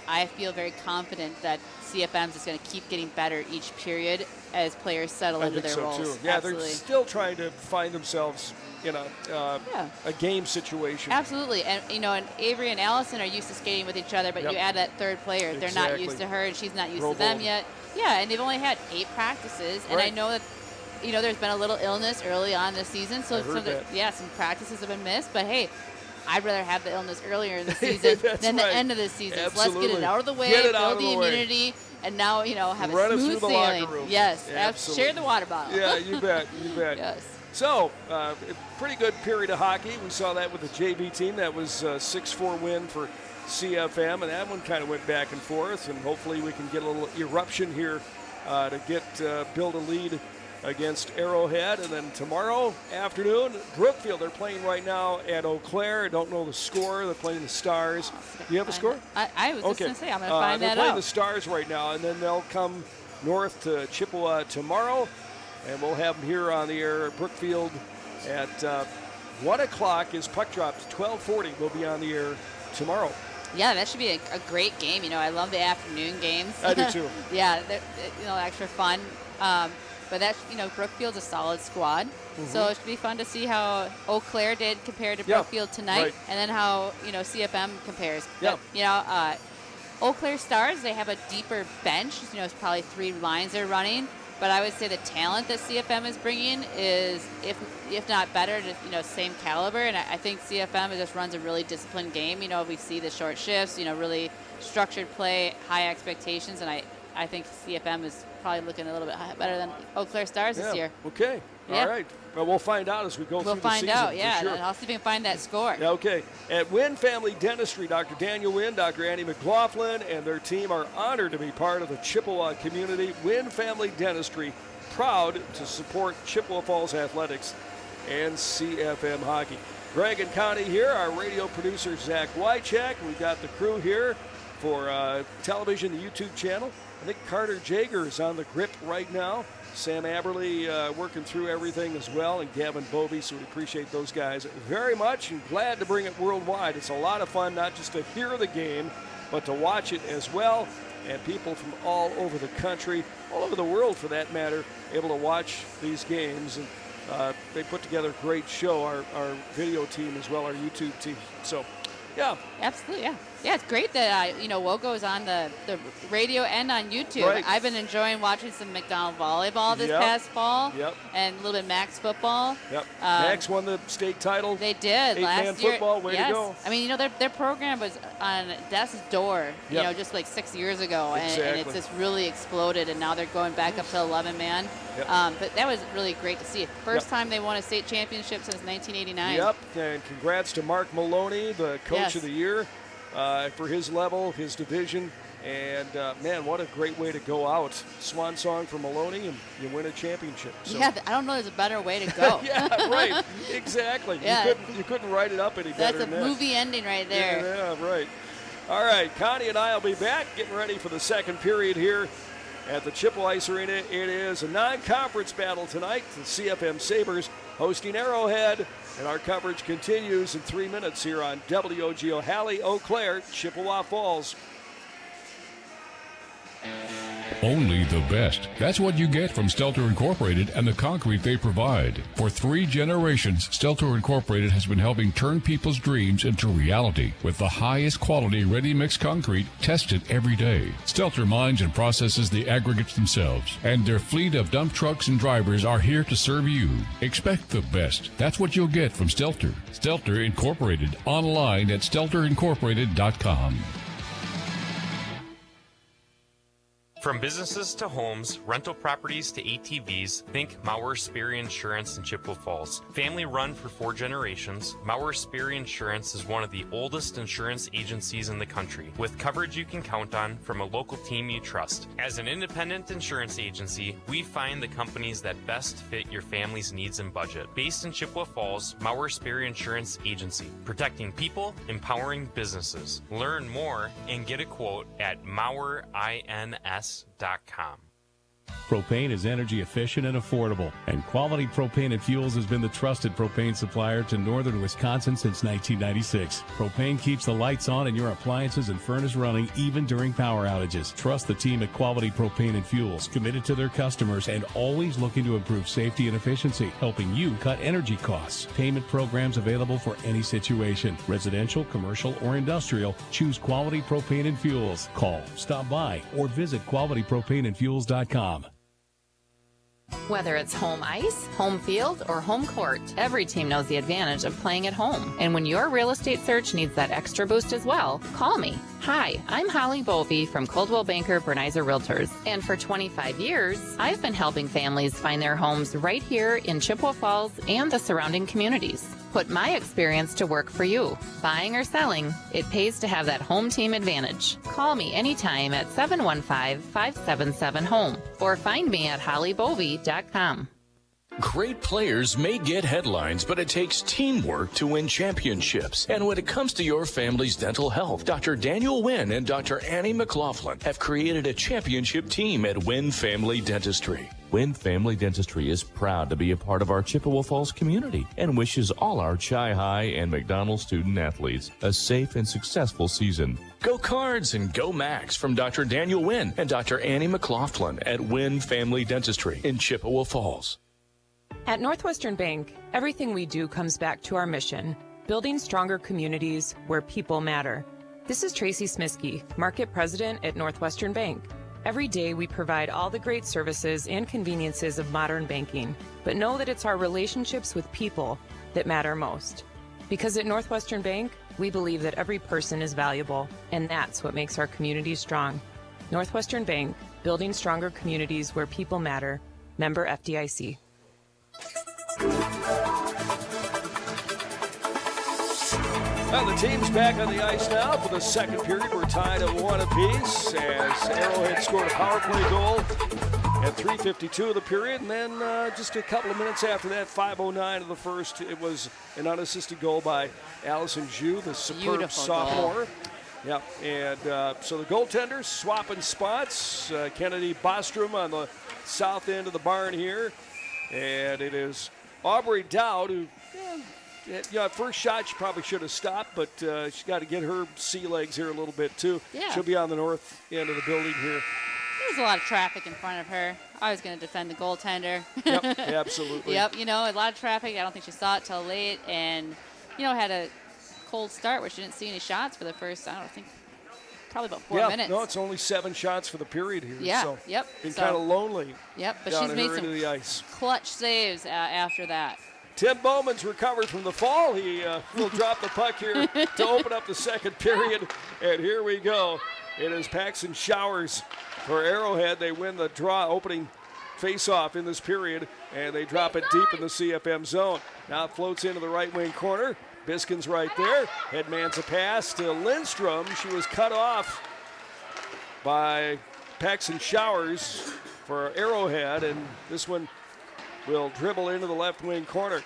I feel very confident that CFM is going to keep getting better each period as players settle into their roles. Too. Yeah, Absolutely. They're still trying to find themselves in a game situation. Absolutely, and and Avery and Allison are used to skating with each other, but you add that third player, Exactly. they're not used to her, and she's not used to them yet. Yeah, and they've only had 8 practices, and I know that there's been a little illness early on this season, so some practices have been missed. But hey, I'd rather have the illness earlier in the season than the end of the season. Absolutely. So let's get it out of the way, build the immunity, and now have Run a us smooth through the sailing. locker room. Yes, Absolutely. share the water bottle. Yeah, you bet, you bet. Yes. So, pretty good period of hockey. We saw that with the JV team. That was a 6-4 win for CFM, and that one kind of went back and forth, and hopefully we can get a little eruption here to build a lead against Arrowhead. And then tomorrow afternoon, Brookfield, they're playing right now at Eau Claire. I don't know the score. They're playing the Stars. Do you have a score? I was just going to say, I'm going to find that out. They're playing the Stars right now, and then they'll come north to Chippewa tomorrow, and we'll have them here on the air at Brookfield at 1 o'clock is puck drops. 12:40 we'll be on the air tomorrow. Yeah, that should be a great game. I love the afternoon games. I do too. Yeah, extra fun. But that's, Brookfield's a solid squad. Mm-hmm. So it should be fun to see how Eau Claire did compared to Brookfield tonight, and then how, CFM compares. Yeah. But, Eau Claire Stars, they have a deeper bench. It's probably 3 lines they're running. but I would say the talent that CFM is bringing is, if not better, just, same caliber. And I think CFM just runs a really disciplined game. We see the short shifts, really structured play, high expectations, and I think CFM is probably looking a little bit better than Eau Claire Stars this year. Okay. All right. Well, we'll find out as we go through the season. We'll find out, yeah. Sure. I'll see if we can find that score. Yeah, okay. At Wynn Family Dentistry, Dr. Daniel Wynn, Dr. Annie McLaughlin, and their team are honored to be part of the Chippewa community. Wynn Family Dentistry, proud to support Chippewa Falls athletics and CFM hockey. Greg and Connie here, our radio producer Zach Wycheck. We've got the crew here for television, the YouTube channel. I think Carter Jager is on the grip right now. Sam Aberley working through everything as well, and Gavin Bovey, so we appreciate those guys very much and glad to bring it worldwide. It's a lot of fun not just to hear the game, but to watch it as well, and people from all over the country, all over the world for that matter, able to watch these games. And they put together a great show, our video team as well, our YouTube team. So, yeah. Absolutely, yeah. Yeah, it's great that, WOGO is on the radio and on YouTube. Right. I've been enjoying watching some McDonald volleyball this past fall. Yep. And a little bit Max football. Yep. Max won the state title. They did last year. Football, way to go. I mean, their program was on death's door, just like 6 years ago. Exactly. And it's just really exploded, and now they're going back up to 11-man. Yep. But that was really great to see. First time they won a state championship since 1989. Yep, and congrats to Mark Maloney, the coach of the year, for his level, his division. And, man, what a great way to go out. Swan song for Maloney, and you win a championship. So. Yeah, I don't know there's a better way to go. Yeah, right. Exactly. Yeah. You couldn't write it up any better than that. That's a movie ending right there. Yeah, right. All right, Connie and I will be back getting ready for the second period here at the Chippewa Ice Arena. It is a non-conference battle tonight. The CFM Sabres hosting Arrowhead, and our coverage continues in 3 minutes here on WOGO Halley, Eau Claire, Chippewa Falls. Only the best. That's what you get from Stelter Incorporated and the concrete they provide. For 3 generations, Stelter Incorporated has been helping turn people's dreams into reality with the highest quality ready-mix concrete tested every day. Stelter mines and processes the aggregates themselves, and their fleet of dump trucks and drivers are here to serve you. Expect the best. That's what you'll get from Stelter. Stelter Incorporated, online at stelterincorporated.com. From businesses to homes, rental properties to ATVs, think Mauer Sperry Insurance in Chippewa Falls. Family run for 4 generations, Mauer Sperry Insurance is one of the oldest insurance agencies in the country, with coverage you can count on from a local team you trust. As an independent insurance agency, we find the companies that best fit your family's needs and budget. Based in Chippewa Falls, Mauer Sperry Insurance Agency, protecting people, empowering businesses. Learn more and get a quote at MauerINS.com. Propane is energy efficient and affordable, and Quality Propane and Fuels has been the trusted propane supplier to northern Wisconsin since 1996. Propane keeps the lights on and your appliances and furnace running even during power outages. Trust the team at Quality Propane and Fuels, committed to their customers and always looking to improve safety and efficiency, helping you cut energy costs. Payment programs available for any situation, residential, commercial, or industrial. Choose Quality Propane and Fuels. Call, stop by, or visit qualitypropaneandfuels.com. Whether it's home ice, home field, or home court, every team knows the advantage of playing at home. And when your real estate search needs that extra boost as well, call me. Hi, I'm Holly Bovey from Coldwell Banker Bernizer Realtors. And for 25 years, I've been helping families find their homes right here in Chippewa Falls and the surrounding communities. Put my experience to work for you. Buying or selling, it pays to have that home team advantage. Call me anytime at 715-577-HOME or find me at hollybovey.com. Great players may get headlines, but it takes teamwork to win championships. And when it comes to your family's dental health, Dr. Daniel Wynn and Dr. Annie McLaughlin have created a championship team at Wynn Family Dentistry. Wynn Family Dentistry is proud to be a part of our Chippewa Falls community and wishes all our Chi High and McDonald student athletes a safe and successful season. Go Cards and Go Max from Dr. Daniel Wynn and Dr. Annie McLaughlin at Wynn Family Dentistry in Chippewa Falls. At Northwestern Bank, everything we do comes back to our mission, building stronger communities where people matter. This is Tracy Smiskey, Market President at Northwestern Bank. Every day we provide all the great services and conveniences of modern banking, but know that it's our relationships with people that matter most. Because at Northwestern Bank, we believe that every person is valuable, and that's what makes our community strong. Northwestern Bank, building stronger communities where people matter. Member FDIC. Well, the team's back on the ice now for the second period. We're tied at 1 apiece as Arrowhead scored a power play goal at 3:52 of the period. And then just a couple of minutes after that, 5:09 of the first, it was an unassisted goal by Allison Zhu, the superb Beautiful sophomore. goal. Yep, and so the goaltenders swapping spots. Kennedy Bostrom on the south end of the barn here. And it is Aubrey Dowd who... first shot she probably should have stopped, but she's got to get her sea legs here a little bit too. Yeah. She'll be on the north end of the building here. There's a lot of traffic in front of her. I was going to defend the goaltender. Yep, absolutely. Yep, a lot of traffic. I don't think she saw it till late, and had a cold start where she didn't see any shots for the first, I don't think, probably about 4 minutes. No, it's only 7 shots for the period here. Yeah, so yep. Been kind of lonely. Yep, but down she's made into the some ice. clutch saves after that. Tim Bowman's recovered from the fall. He will drop the puck here to open up the second period. And here we go. It is Paxton Showers for Arrowhead. They win the draw opening face-off in this period, and they drop it deep in the CFM zone. Now it floats into the right wing corner. Biskin's right there. Headman's a pass to Lindstrom. She was cut off by Paxton Showers for Arrowhead, and this one will dribble into the left wing corner.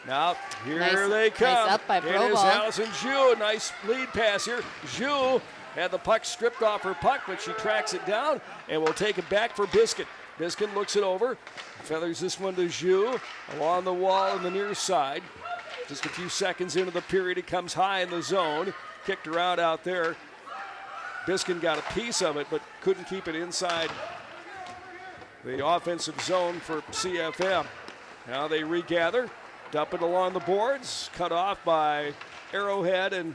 Now, here they come. Nice up by It is Brobel. Allison Zhu. Nice lead pass here. Zhu had the puck stripped off her puck, but she tracks it down and will take it back for Biskin. Biskin looks it over, feathers this one to Zhu along the wall on the near side. Just a few seconds into the period, it comes high in the zone. Kicked around out there. Biskin got a piece of it, but couldn't keep it inside the offensive zone for CFM. Now they regather, dump it along the boards, cut off by Arrowhead, and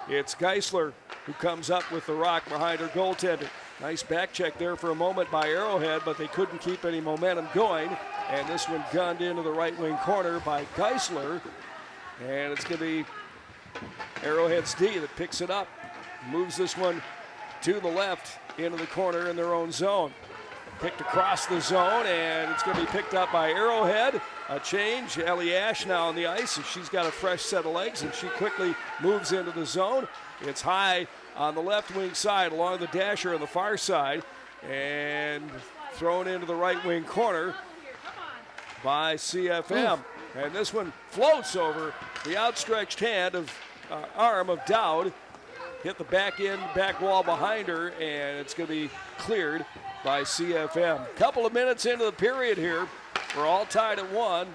it's Geisler who comes up with the rock behind her goaltender. Nice back check there for a moment by Arrowhead, but they couldn't keep any momentum going. And this one gunned into the right wing corner by Geisler. And it's going to be Arrowhead's D that picks it up, moves this one to the left into the corner in their own zone. Picked across the zone, and it's going to be picked up by Arrowhead. A change. Ellie Ash now on the ice, and she's got a fresh set of legs, and she quickly moves into the zone. It's high on the left wing side along the dasher on the far side, and thrown into the right wing corner by CFM. And this one floats over the outstretched hand of arm of Dowd. Hit the back wall behind her, and it's going to be cleared by CFM. Couple of minutes into the period here. We're all tied at 1,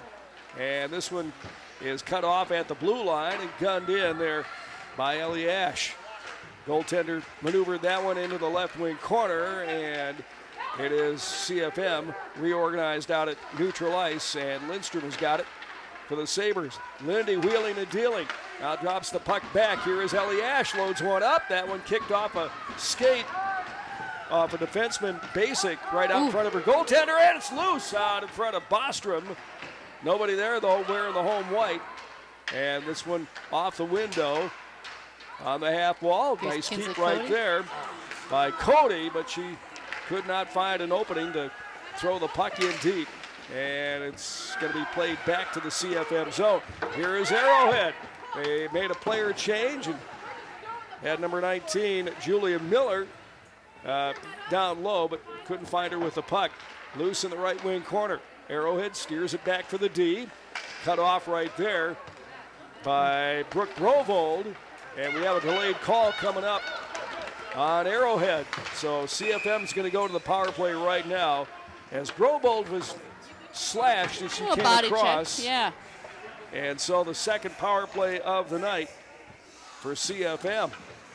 and this one is cut off at the blue line and gunned in there by Ellie Ash. Goaltender maneuvered that one into the left wing corner, and it is CFM reorganized out at neutral ice, and Lindstrom has got it for the Sabres. Lindy wheeling and dealing. Now drops the puck back. Here is Ellie Ash, loads one up. That one kicked off a skate off a defenseman basic right out in front of her goaltender, and it's loose out in front of Bostrom. Nobody there, though, wearing the home white. And this one off the window on the half wall. Nice keep right there by Cody, but she could not find an opening to throw the puck in deep. And it's going to be played back to the CFM zone. Here is Arrowhead. They made a player change and had number 19, Julia Miller, down low, but couldn't find her with the puck. Loose in the right wing corner. Arrowhead steers it back for the D. Cut off right there by Brooke Brovold. And we have a delayed call coming up on Arrowhead. So CFM's going to go to the power play right now as Brovold was slashed as she came across. Check. Yeah. And so the second power play of the night for CFM.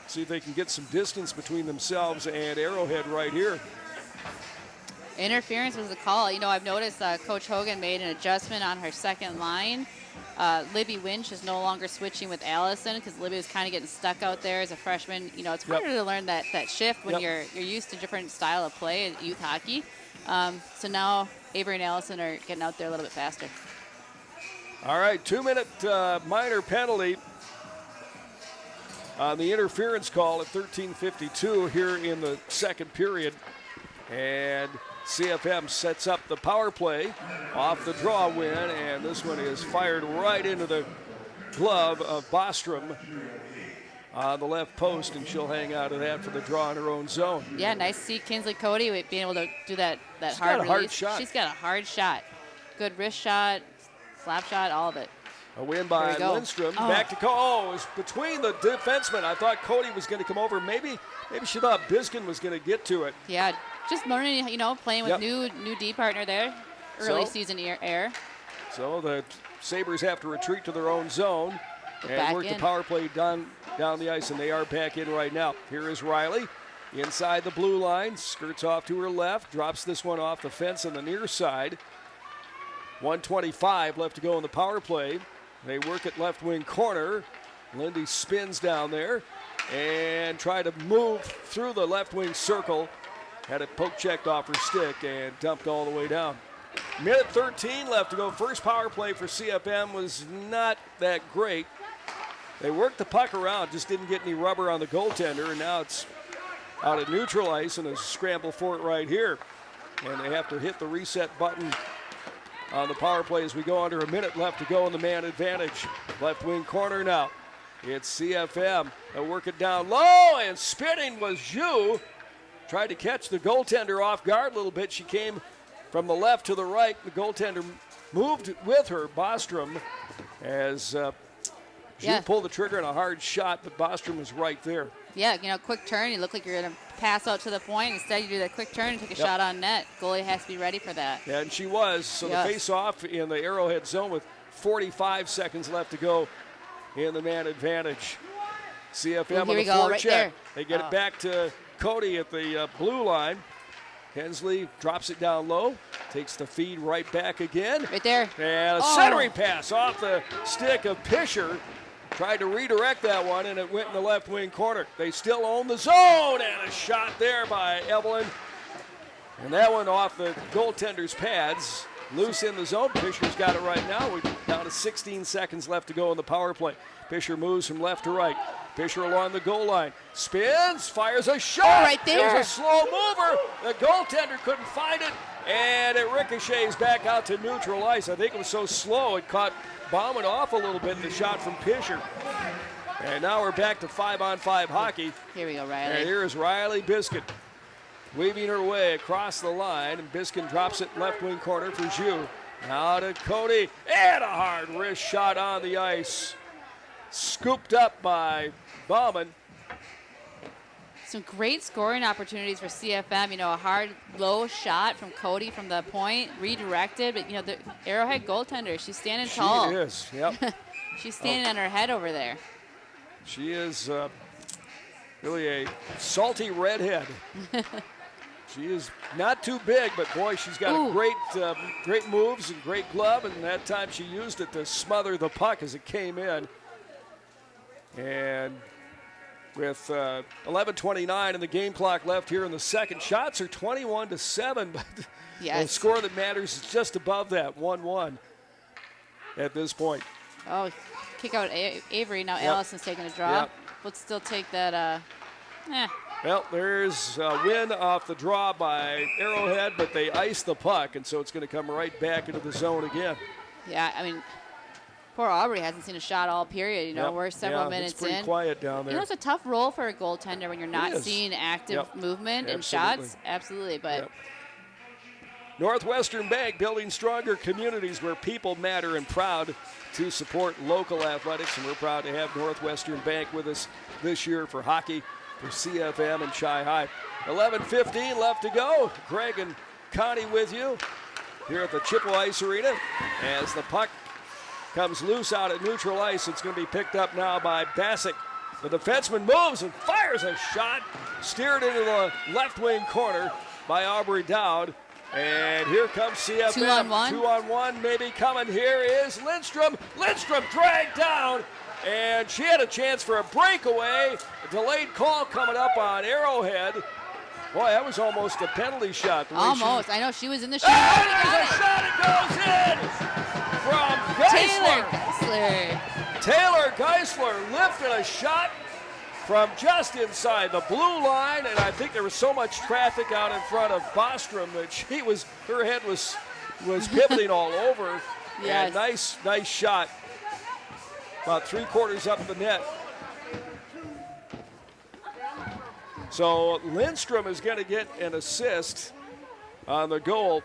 See if they can get some distance between themselves and Arrowhead right here. Interference was the call. I've noticed Coach Hogan made an adjustment on her second line, Libby Winch is no longer switching with Allison because Libby was kind of getting stuck out there as a freshman. You know, it's harder to learn that shift when you're used to different style of play in youth hockey. So now Avery and Allison are getting out there a little bit faster. All right, 2-minute minor penalty on the interference call at 13:52 here in the second period. And CFM sets up the power play off the draw win, and this one is fired right into the glove of Bostrom on the left post, and she'll hang out of that for the draw in her own zone. Yeah, nice to see Kinsley Cody being able to do that She's hard got a release. hard shot. She's got a hard shot. Good wrist shot, slap shot, all of it. A win by Lindstrom. Back to Cody. It was between the defensemen. I thought Cody was going to come over. Maybe she thought Biskin was going to get to it. Yeah, just learning, playing with new D partner there. Early season air. So the Sabres have to retreat to their own zone and work the power play down the ice, and they are back in right now. Here is Riley inside the blue line, skirts off to her left, drops this one off the fence on the near side. 1:25 left to go in the power play. They work at left wing corner. Lindy spins down there and try to move through the left wing circle. Had it poke checked off her stick and dumped all the way down. Minute 13 left to go. First power play for CFM was not that great. They worked the puck around, just didn't get any rubber on the goaltender, and now it's out at neutral ice and a scramble for it right here. And they have to hit the reset button on the power play as we go under a minute left to go in the man advantage. Left wing corner now. It's CFM. They'll work it down low, and spinning was Zhu. Tried to catch the goaltender off guard a little bit. She came from the left to the right. The goaltender moved with her, Bostrom, as Zhu pulled the trigger in a hard shot, but Bostrom was right there. Yeah, quick turn. You look like you're going to pass out to the point. Instead, you do that quick turn and take a shot on net. Goalie has to be ready for that. Yeah, and she was. So the face-off in the Arrowhead zone with 45 seconds left to go in the man advantage. CFM on the forecheck. They get it back to Cody at the blue line. Hensley drops it down low, takes the feed right back again. Right there. And a centering pass off the stick of Pisher. Tried to redirect that one, and it went in the left wing corner. They still own the zone, and a shot there by Evelyn. And that one off the goaltender's pads. Loose in the zone. Pisher's got it right now. We're down to 16 seconds left to go in the power play. Pisher moves from left to right. Pisher along the goal line. Spins, fires a shot. Oh, right there. It was a slow mover. The goaltender couldn't find it, and it ricochets back out to neutral ice. I think it was so slow it caught Bauman off a little bit, the shot from Pisher. And now we're back to 5-on-5 hockey. Here we go, Riley. And here is Riley Biskin weaving her way across the line, and Biskin drops it left wing corner for Zhu. Now to Cody, and a hard wrist shot on the ice. Scooped up by Bauman. Some great scoring opportunities for CFM. A hard, low shot from Cody from the point, redirected. But, the Arrowhead goaltender, she's standing tall. She is, yep. She's standing on her head over there. She is really a salty redhead. She is not too big, but boy, she's got a great moves and great glove, and that time she used it to smother the puck as it came in. And with 11:29 and the game clock left here in the second, shots are 21-7, but the score that matters is just above that, 1-1 at this point. Oh, kick out Avery. Now Allison's taking a draw. Yep. Let's still take that. Well, there's a win off the draw by Arrowhead, but they ice the puck, and so it's going to come right back into the zone again. Yeah, I mean, poor Aubrey hasn't seen a shot all period. We're several minutes it's pretty in. Quiet down there. It's a tough role for a goaltender when you're not seeing active movement and shots. Absolutely, but. Northwestern Bank, building stronger communities where people matter, and proud to support local athletics. And we're proud to have Northwestern Bank with us this year for hockey for CFM and Chi-High. 11:15 left to go. Greg and Connie with you here at the Chippewa Ice Arena as the puck comes loose out at neutral ice. It's going to be picked up now by Bassick. The defenseman moves and fires a shot, steered into the left wing corner by Aubrey Dowd. And here comes CFM. 2-on-1. 2-on-1 maybe coming. Here is Lindstrom. Lindstrom dragged down. And she had a chance for a breakaway. A delayed call coming up on Arrowhead. Boy, that was almost a penalty shot. Almost. I know she was in the shot. And there's a shot. It goes in from Geisler. Taylor Geisler lifted a shot from just inside the blue line, and I think there was so much traffic out in front of Bostrom that her head was pivoting all over. Yes. And nice shot. About 3/4 up the net. So Lindstrom is going to get an assist on the goal.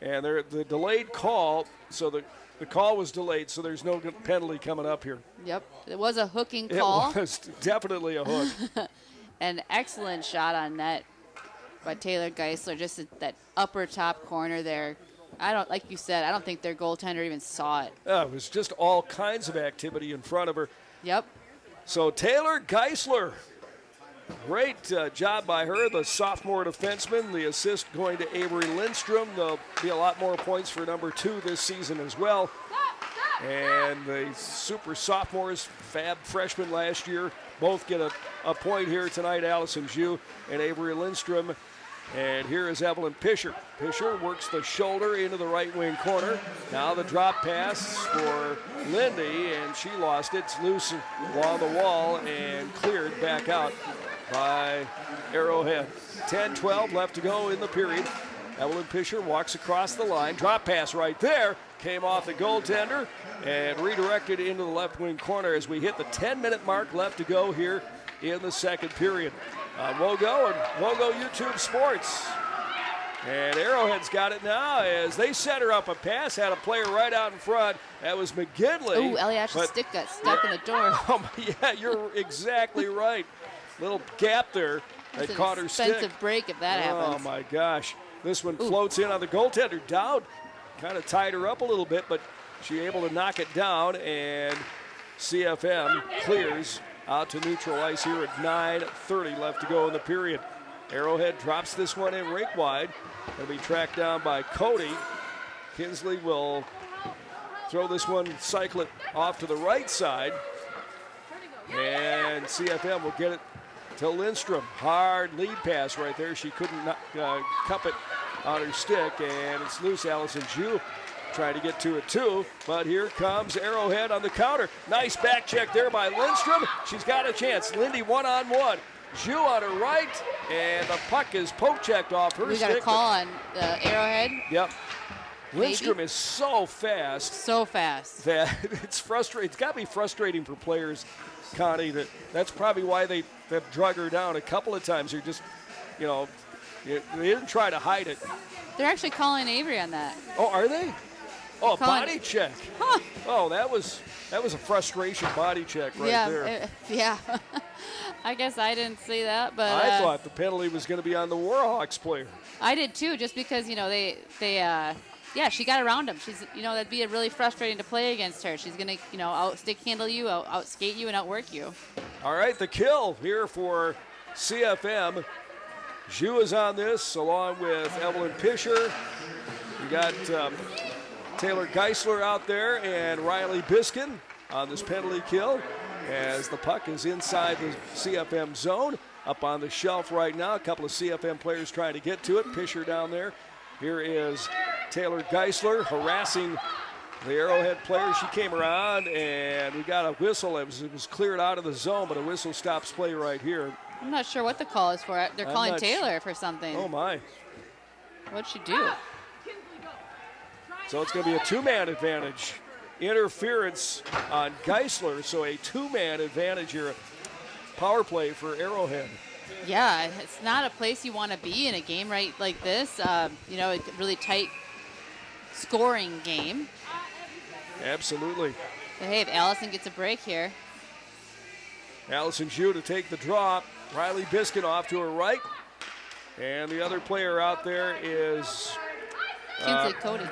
And the delayed call, so the call was delayed, so there's no penalty coming up here. Yep, it was a hooking call. It was definitely a hook. An excellent shot on net by Taylor Geisler, just at that upper top corner there. Like you said, I don't think their goaltender even saw it. It was just all kinds of activity in front of her. Yep. So Taylor Geisler, great job by her, the sophomore defenseman. The assist going to Avery Lindstrom. There'll be a lot more points for number 2 this season as well. And the super sophomores, fab freshmen last year, both get a point here tonight, Allison Zhu and Avery Lindstrom. And here is Evelyn Pischer. Pischer works the shoulder into the right wing corner. Now the drop pass for Lindy, and she lost it. It's loose along the wall and cleared back out by Arrowhead. 10-12 left to go in the period. Evelyn Pischer walks across the line. Drop pass right there. Came off the goaltender and redirected into the left wing corner as we hit the 10-minute mark left to go here in the second period. WOGO and WOGO YouTube Sports. And Arrowhead's got it now as they set her up a pass, had a player right out in front. That was McGinley. Ooh, Eliash's stick got stuck in the door. Yeah, you're exactly right. Little gap there that caught her stick. Expensive break if that happens. Oh, my gosh. This one floats in on the goaltender. Dowd kind of tied her up a little bit, but she able to knock it down, and CFM clears out to neutral ice here at 9:30 left to go in the period. Arrowhead drops this one in rink wide. It'll be tracked down by Cody. Kinsley will throw this one, cycle it off to the right side. And CFM will get it to Lindstrom. Hard lead pass right there. She couldn't cup it on her stick, and it's loose. Allison Zhu trying to get to it too, but here comes Arrowhead on the counter. Nice back check there by Lindstrom. She's got a chance. Lindy one-on-one. Zhu on her right, and the puck is poke-checked off her stick. We got a call on Arrowhead. Yep. Lindstrom is so fast. So fast. That it's frustrating. It's got to be frustrating for players, Connie. That's probably why they've drug her down a couple of times. You're just, they didn't try to hide it. They're actually calling Avery on that. Oh, are they? Oh, body check. Huh. Oh, that was a frustration body check right there. Yeah. I guess I didn't see that, but I thought the penalty was going to be on the Warhawks player. I did too, just because she got around him. She's that'd be really frustrating to play against her. She's gonna out stick handle you, out skate you, and outwork you. All right, the kill here for CFM. Zhu is on this along with Evelyn Pischer. We got Taylor Geisler out there and Riley Biskin on this penalty kill as the puck is inside the CFM zone. Up on the shelf right now, a couple of CFM players trying to get to it. Pischer down there. Here is Taylor Geisler harassing the Arrowhead player. She came around and we got a whistle. It was cleared out of the zone, but a whistle stops play right here. I'm not sure what the call is for. They're calling Taylor for something. Oh, my. What'd she do? So it's going to be a two-man advantage. Interference on Geisler, so a two-man advantage here. Power play for Arrowhead. Yeah, it's not a place you want to be in a game right like this. A really tight scoring game. Absolutely. But hey, if Allison gets a break here. Allison Zhu to take the drop. Riley Biskin off to her right. And the other player out there is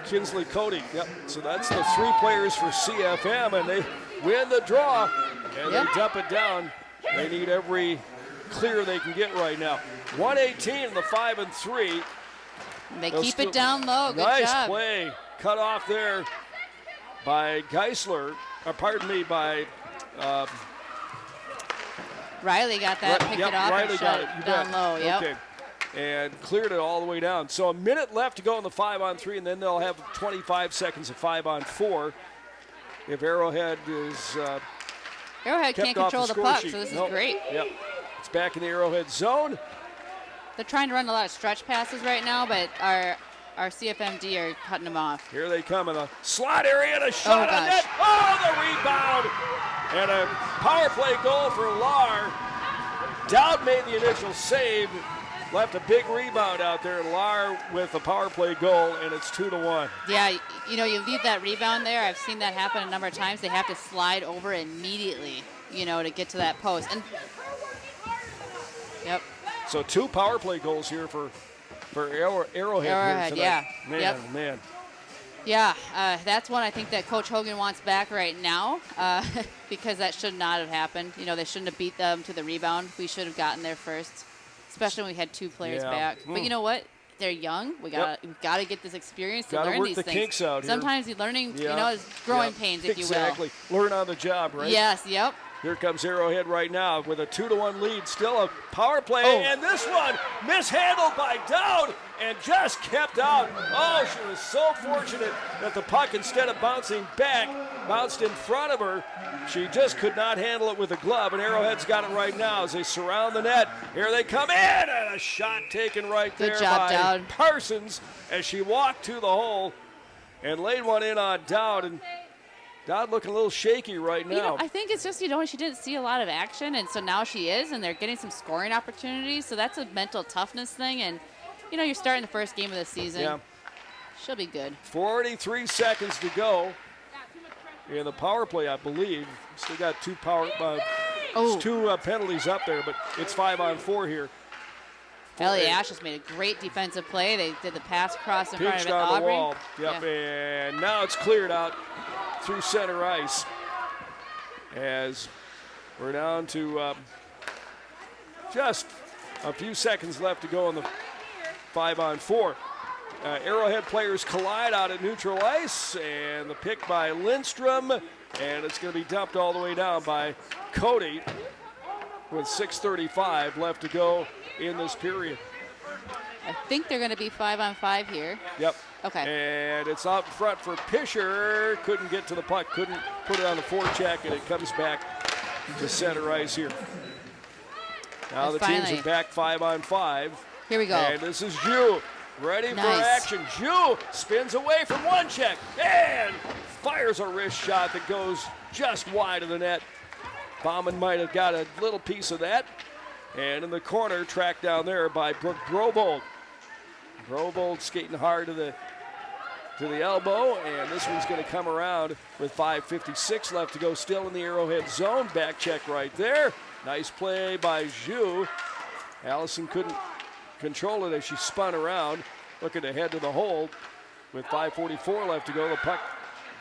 Kinsley Cody. Yep. So that's the three players for CFM, and they win the draw. And they dump it down. They need every clear they can get right now. 118 in the 5-3. They keep it down low. Good nice job. Play. Cut off there by Geisler. By Riley got that, picked it off, Riley and got shot it. down low. Yep. Okay. And cleared it all the way down. So a minute left to go in the 5-on-3, and then they'll have 25 seconds of 5-on-4. If Arrowhead is Arrowhead can't control the puck, so this is great. Yep. It's back in the Arrowhead zone. They're trying to run a lot of stretch passes right now, but our CFMD are cutting them off. Here they come in the slot area, and a shot on net. Oh, the rebound! And a power play goal for Lahr. Dowd made the initial save, left a big rebound out there. Lahr with a power play goal, and it's 2-1. Yeah, you leave that rebound there. I've seen that happen a number of times. They have to slide over immediately, to get to that post. And yep. So 2 power play goals here for Arrowhead here tonight. Yeah. Man. Yeah, that's one I think that Coach Hogan wants back right now because that should not have happened. They shouldn't have beat them to the rebound. We should have gotten there first, especially when we had 2 players back. But you know what? They're young. We got to get this experience to learn these things. Kinks out Sometimes here. Learning, is growing pains, if you will. Exactly. Learn on the job, right? Yes, yep. Here comes Arrowhead right now with a 2-1 lead. Still a power play, and this one mishandled by Dowd and just kept out. Oh, she was so fortunate that the puck, instead of bouncing back, bounced in front of her. She just could not handle it with a glove, and Arrowhead's got it right now as they surround the net. Here they come in, and a shot taken right there by Dowd. Parsons as she walked to the hole and laid one in on Dowd. And Dowd looking a little shaky right now. I think it's just, she didn't see a lot of action, and so now she is, and they're getting some scoring opportunities. So that's a mental toughness thing, and, you're starting the first game of the season. Yeah. She'll be good. 43 seconds to go in the power play, I believe. Still got 2 penalties up there, but it's 5-on-4 here. Ellie Ash just made a great defensive play. They did the pass cross in front of it. On Aubrey. the wall. Yep, and now it's cleared out through center ice as we're down to just a few seconds left to go in the 5-on-4. Arrowhead players collide out at neutral ice, and the pick by Lindstrom, and it's going to be dumped all the way down by Cody with 6:35 left to go in this period. I think they're going to be 5-on-5 here. Yep. Okay. And it's out in front for Pisher. Couldn't get to the puck. Couldn't put it on the forecheck, and it comes back to center ice here. Now the teams are back 5-on-5. Here we go. And this is Ju ready for action. Ju spins away from one check and fires a wrist shot that goes just wide of the net. Bauman might have got a little piece of that. And in the corner, tracked down there by Brooke Brobold. Brobold skating hard to the elbow, and this one's going to come around with 5:56 left to go, still in the Arrowhead zone. Back check right there. Nice play by Ju. Allison couldn't control it as she spun around, looking to head to the hole with 5:44 left to go. The puck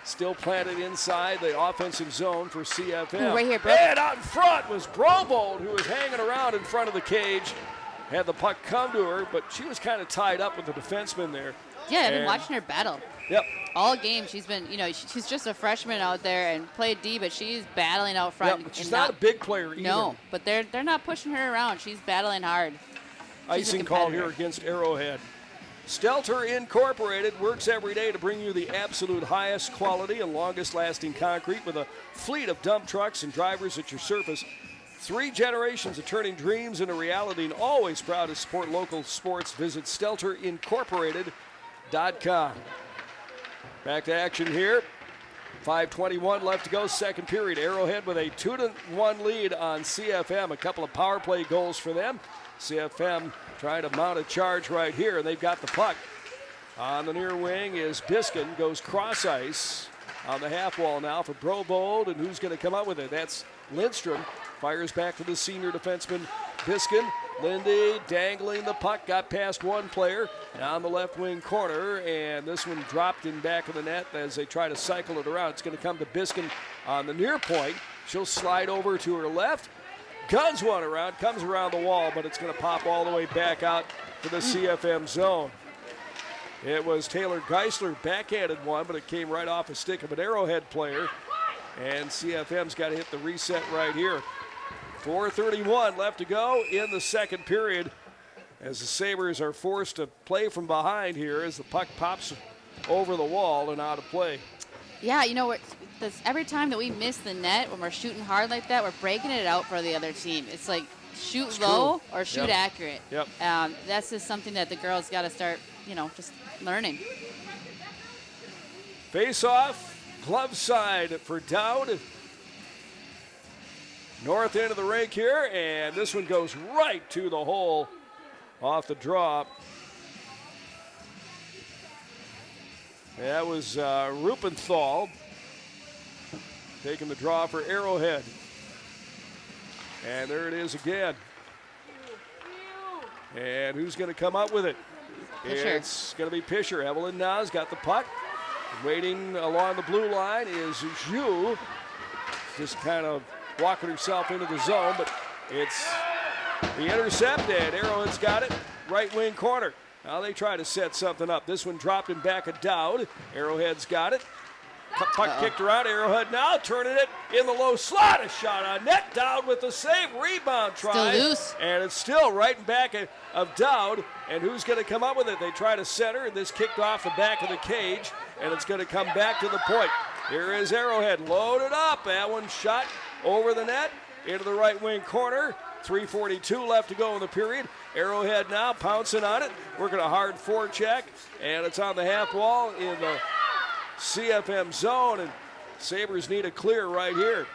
still planted inside the offensive zone for CFM. Ooh, right here, Brooke. And out in front was Brobold, who was hanging around in front of the cage. Had the puck come to her, but she was kind of tied up with the defenseman there. Yeah, I've been watching her battle. Yep. All game she's been, she's just a freshman out there and played D, but she's battling out front. Yep, she's not a big player either. No, but they're not pushing her around. She's battling hard. Icing call here against Arrowhead. Stelter Incorporated works every day to bring you the absolute highest quality and longest lasting concrete with a fleet of dump trucks and drivers at your service. 3 generations of turning dreams into reality, and always proud to support local sports. Visit StelterIncorporated.com. Back to action here. 5:21 left to go, second period. Arrowhead with a 2-1 lead on CFM. A couple of power play goals for them. CFM trying to mount a charge right here, and they've got the puck. On the near wing is Biskin, goes cross ice on the half wall now for Brobold, and who's going to come up with it? That's Lindstrom. Fires back to the senior defenseman, Biskin. Lindy dangling the puck, got past one player down the left wing corner, and this one dropped in back of the net as they try to cycle it around. It's going to come to Biskin on the near point. She'll slide over to her left, guns one around, comes around the wall, but it's going to pop all the way back out to the CFM zone. It was Taylor Geisler backhanded one, but it came right off a stick of an Arrowhead player. And CFM's got to hit the reset right here. 4:31 left to go in the second period as the Sabres are forced to play from behind here as the puck pops over the wall and out of play. Yeah, you know, every time that we miss the net when we're shooting hard like that, we're breaking it out for the other team. It's like shoot low or shoot accurate. Yep. That's just something that the girls got to start, just learning. Face off, glove side for Dowd. North end of the rink here, and this one goes right to the hole off the drop. That was Rupenthal taking the draw for Arrowhead. And there it is again. And who's going to come up with it? Pisher. It's going to be Pisher. Evelyn now's got the puck. Waiting along the blue line is Zhu. Just kind of walking herself into the zone, but it's the intercept, and Arrowhead's got it. Right wing corner. Now they try to set something up. This one dropped in back of Dowd. Arrowhead's got it. Puck kicked around. Arrowhead now turning it in the low slot. A shot on net. Dowd with the save. Rebound try. Still loose. And it's still right in back of Dowd. And who's going to come up with it? They try to center, and this kicked off the back of the cage, and it's going to come back to the point. Here is Arrowhead loaded up. That one shot over the net into the right wing corner. 3:42 left to go in the period. Arrowhead now pouncing on it, working a hard forecheck, and it's on the half wall in the CFM zone, and Sabres need a clear right here.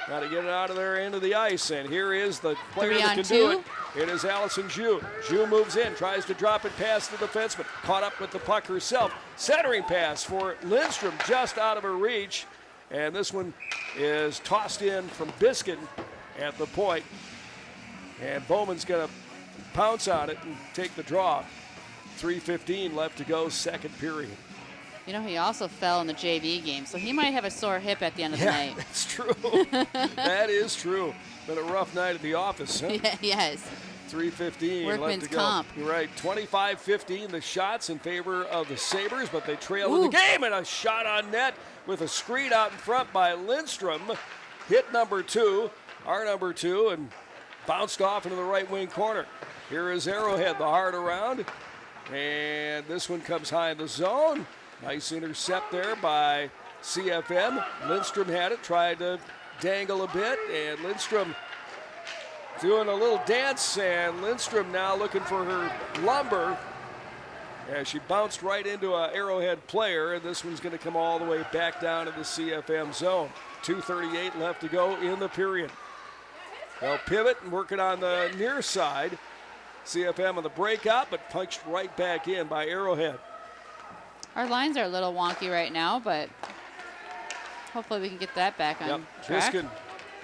Got to get it out of their end of the ice, and here is the player that can do it. It is Allison Zhu. Zhu moves in, tries to drop it past the defenseman, caught up with the puck herself. Centering pass for Lindstrom, just out of her reach, and this one is tossed in from Biskin at the point. And Bowman's going to pounce on it and take the draw. 3:15 left to go, second period. He also fell in the JV game, so he might have a sore hip at the end of the night. That's true. That is true. Been a rough night at the office, huh? Yeah, yes. 3:15 left Workman's to go. comp. You're right. 25-15 the shots in favor of the Sabres, but they trail in the game, and a shot on net with a screen out in front by Lindstrom. Hit number 2, our number 2, and bounced off into the right wing corner. Here is Arrowhead, the hard around. And this one comes high in the zone. Nice intercept there by CFM. Lindstrom had it, tried to dangle a bit, and Lindstrom doing a little dance, and Lindstrom now looking for her lumber. As she bounced right into an Arrowhead player, and this one's going to come all the way back down to the CFM zone. 2:38 left to go in the period. They'll pivot and work it on the near side. CFM on the breakout, but punched right back in by Arrowhead. Our lines are a little wonky right now, but hopefully we can get that back on track. Biskin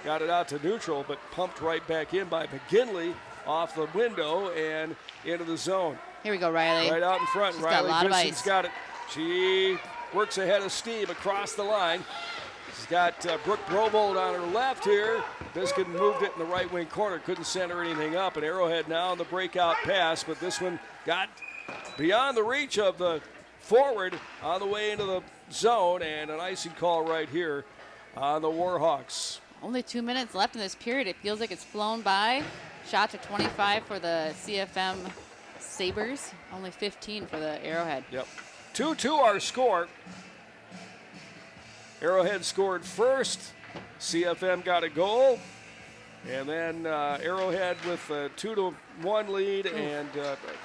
got it out to neutral, but pumped right back in by McGinley off the window and into the zone. Here we go, Riley. Right out in front. She's Riley got a lot of Biskin's ice. got it. She works ahead of steam across the line. She's got Brooke Brobold on her left here. Biskin moved it in the right wing corner. Couldn't center anything up. And Arrowhead now on the breakout pass, but this one got beyond the reach of the forward on the way into the zone, and an icing call right here on the Warhawks. Only 2 minutes left in this period. It feels like it's flown by. Shot to 25 for the CFM Sabres. Only 15 for the Arrowhead. Yep. 2-2 our score. Arrowhead scored first. CFM got a goal. And then Arrowhead with a 2-1 lead, and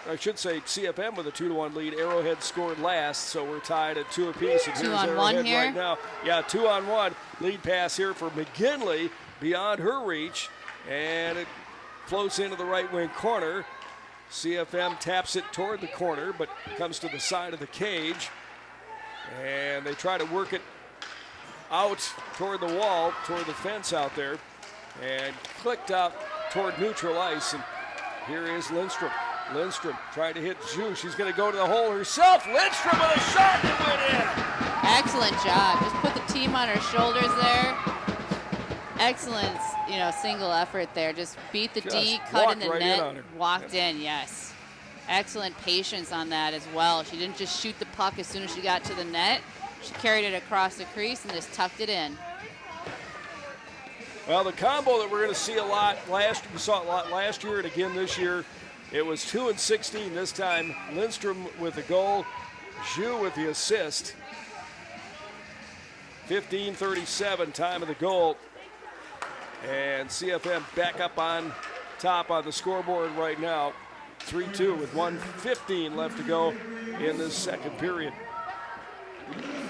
I should say CFM with a 2-1 lead. Arrowhead scored last, so we're tied at 2 apiece. And 2 here's on Arrowhead 1 here? right now. Yeah, 2-on-1. Lead pass here for McGinley beyond her reach, and it floats into the right wing corner. CFM taps it toward the corner, but comes to the side of the cage, and they try to work it out toward the wall, toward the fence out there, and clicked out toward neutral ice. And here is Lindstrom. Lindstrom trying to hit Zhu. She's going to go to the hole herself. Lindstrom with a shot that went in. Excellent job. Just put the team on her shoulders there. Excellent, single effort there. Just beat the D, cut in the right net, in on her. walked in, yes. excellent patience on that as well. She didn't just shoot the puck as soon as she got to the net. She carried it across the crease and just tucked it in. Well, the combo that we're going to see a lot we saw a lot last year and again this year. It was 2 and 16 this time. Lindstrom with the goal, Zhu with the assist. 15:37 time of the goal. And CFM back up on top on the scoreboard right now. 3-2 with 1:15 left to go in this second period.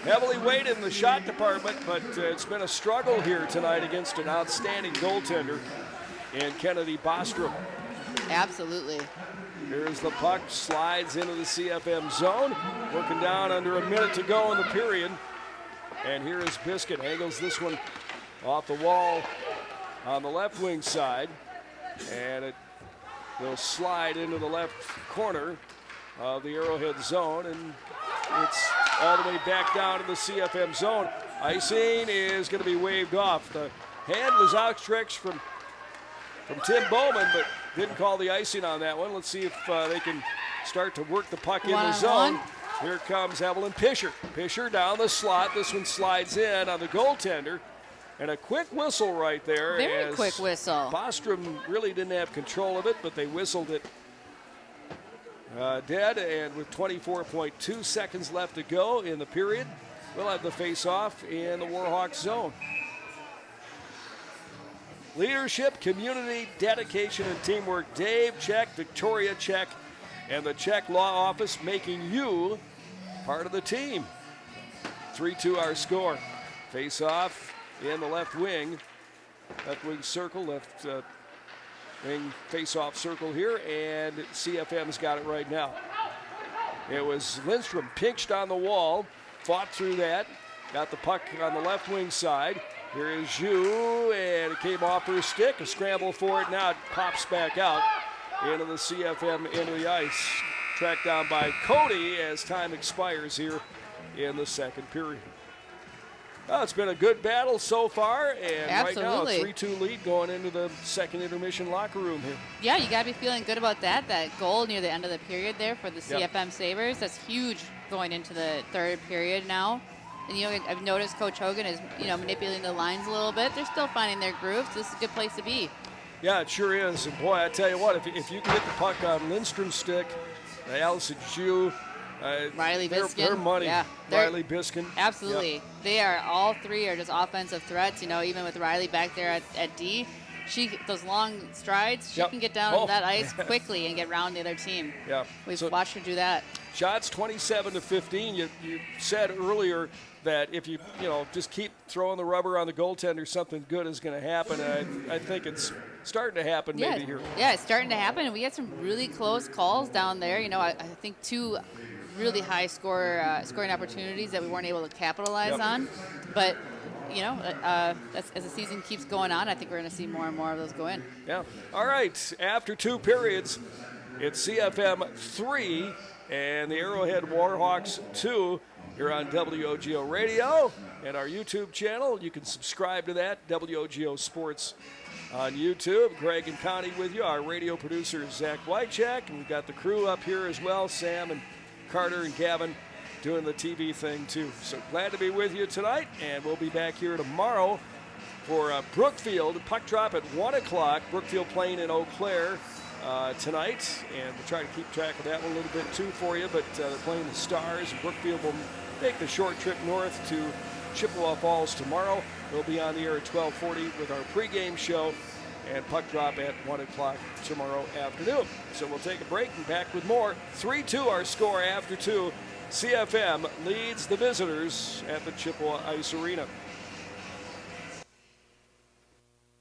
Heavily weighted in the shot department, but it's been a struggle here tonight against an outstanding goaltender in Kennedy Bostrom. Absolutely. Here's the puck, slides into the CFM zone, working down under a minute to go in the period. And here is Biscuit, angles this one off the wall on the left wing side, and it will slide into the left corner of the Arrowhead zone, and it's all the way back down to the CFM zone. Icing is going to be waved off. The hand was outstretched from Tim Bowman, but didn't call the icing on that one. Let's see if they can start to work the puck in the zone. Here comes Evelyn Pisher. Pisher down the slot. This one slides in on the goaltender. And a quick whistle right there. Very quick whistle. Bostrom really didn't have control of it, but they whistled it dead. And with 24.2 seconds left to go in the period, we'll have the face-off in the Warhawks zone. Leadership, community, dedication, and teamwork. Dave check, Victoria check, and the Czech Law Office making you part of the team. 3-2 our score. Face-off in the left wing circle, left wing face-off circle here, and CFM's got it right now. It was Lindstrom pinched on the wall, fought through that, got the puck on the left wing side. Here is Zhu, and it came off her stick, a scramble for it, now it pops back out into the CFM into the ice. Tracked down by Cody as time expires here in the second period. Well, it's been a good battle so far, and Absolutely. Right now a 3-2 lead going into the second intermission locker room here. Yeah, you got to be feeling good about that. That goal near the end of the period there for the CFM Sabres, that's huge going into the third period now. And, I've noticed Coach Hogan is, manipulating the lines a little bit. They're still finding their grooves. This is a good place to be. Yeah, it sure is. And, boy, I tell you what, if you can get the puck on Lindstrom's stick, Allison Zhu, Riley Biskin. Their money. Yeah, Riley Biskin. Absolutely. Yep. They are, all three are just offensive threats, even with Riley back there at D. Those long strides, she can get down that ice quickly and get around the other team. Yeah. We've watched her do that. Shots 27-15. You said earlier that if you just keep throwing the rubber on the goaltender, something good is going to happen. And I think it's starting to happen maybe here. Yeah, it's starting to happen. And we had some really close calls down there. I think two really high scoring opportunities that we weren't able to capitalize on. But as the season keeps going on, I think we're going to see more and more of those go in. Yeah. All right. After two periods, it's CFM 3 and the Arrowhead Warhawks 2 here on WOGO Radio and our YouTube channel. You can subscribe to that, WOGO Sports on YouTube. Greg and Connie with you. Our radio producer is Zach Wycheck, and we've got the crew up here as well, Sam and Carter and Gavin doing the TV thing too. So glad to be with you tonight, and we'll be back here tomorrow for Brookfield. Puck drop at 1 o'clock. Brookfield playing in Eau Claire tonight, and we'll try to keep track of that one a little bit too for you, but they're playing the Stars, and Brookfield will make the short trip north to Chippewa Falls tomorrow. We'll be on the air at 12:40 with our pregame show, and puck drop at 1 o'clock tomorrow afternoon. So we'll take a break and back with more. 3-2 our score after 2. CFM leads the visitors at the Chippewa Ice Arena.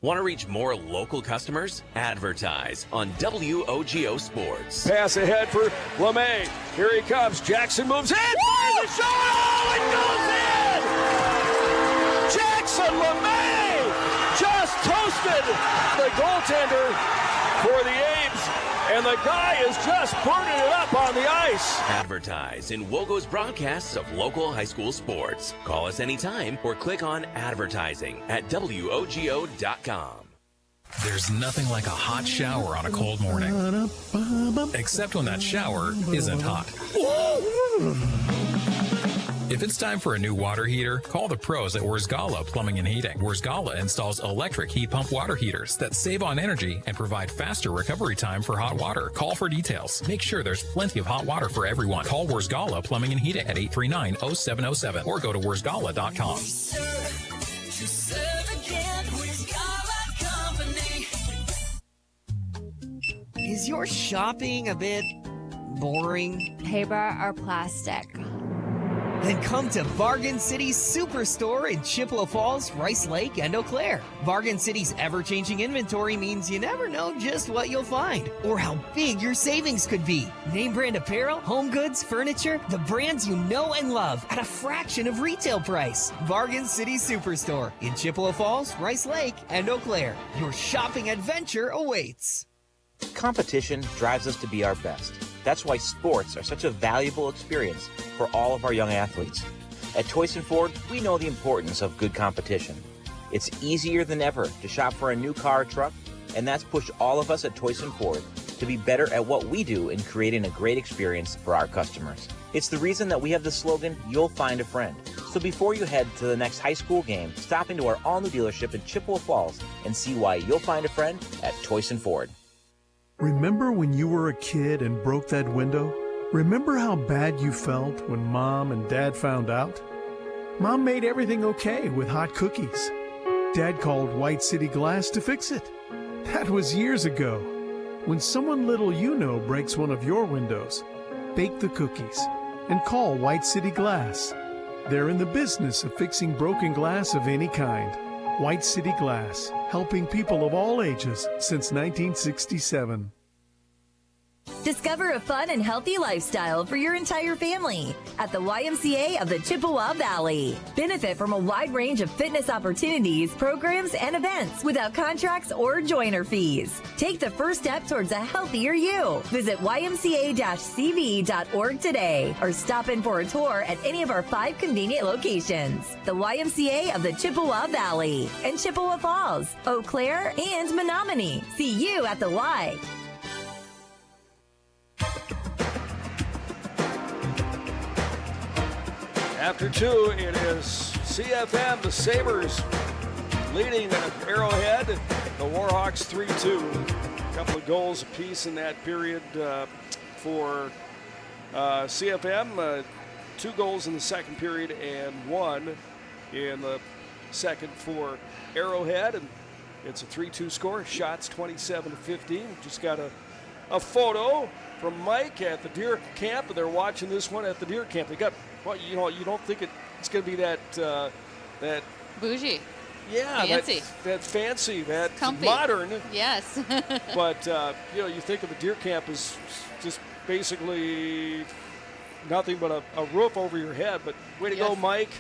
Want to reach more local customers? Advertise on WOGO Sports. Pass ahead for LeMay. Here he comes. Jackson moves in. Fires a shot. Oh, it goes in! Jackson LeMay just toasted the goaltender for the Abes, and the guy is just burning it up on the ice. Advertise in WOGO's broadcasts of local high school sports. Call us anytime or click on advertising at WOGO.com. There's nothing like a hot shower on a cold morning. Except when that shower isn't hot. If it's time for a new water heater, call the pros at Wurzgala Plumbing and Heating. Wurzgala installs electric heat pump water heaters that save on energy and provide faster recovery time for hot water. Call for details. Make sure there's plenty of hot water for everyone. Call Wurzgala Plumbing and Heating at 839-0707 or go to wurzgala.com. Is your shopping a bit boring? Paper or plastic? Then come to Bargain City's Superstore in Chippewa Falls, Rice Lake, and Eau Claire. Bargain City's ever-changing inventory means you never know just what you'll find or how big your savings could be. Name brand apparel, home goods, furniture, the brands you know and love at a fraction of retail price. Bargain City Superstore in Chippewa Falls, Rice Lake, and Eau Claire. Your shopping adventure awaits. Competition drives us to be our best. That's why sports are such a valuable experience for all of our young athletes. At Toyson Ford, we know the importance of good competition. It's easier than ever to shop for a new car or truck, and that's pushed all of us at Toyson Ford to be better at what we do in creating a great experience for our customers. It's the reason that we have the slogan, "You'll find a friend." So before you head to the next high school game, stop into our all-new dealership in Chippewa Falls and see why you'll find a friend at Toyson Ford. Remember when you were a kid and broke that window? Remember how bad you felt when Mom and Dad found out? Mom made everything okay with hot cookies. Dad called White City Glass to fix it. That was years ago. When someone little you know breaks one of your windows, bake the cookies and call White City Glass. They're in the business of fixing broken glass of any kind. White City Glass, helping people of all ages since 1967. Discover a fun and healthy lifestyle for your entire family at the YMCA of the Chippewa Valley. Benefit from a wide range of fitness opportunities, programs, and events without contracts or joiner fees. Take the first step towards a healthier you. Visit ymca-cv.org today or stop in for a tour at any of our 5 convenient locations. The YMCA of the Chippewa Valley and Chippewa Falls, Eau Claire, and Menomonie. See you at the Y. After 2, it is CFM, the Sabres, leading Arrowhead, the Warhawks 3-2. A couple of goals apiece in that period for CFM. 2 goals in the second period and 1 in the second for Arrowhead. And it's a 3-2 score. Shots 27-15. Just got a photo from Mike at the deer camp, and they're watching this one at the deer camp. They got, well, you know, you don't think it's going to be that bougie. Yeah, fancy. That fancy, that comfy. Modern. Yes. But you think of the deer camp as just basically nothing but a roof over your head. But way to go, Mike!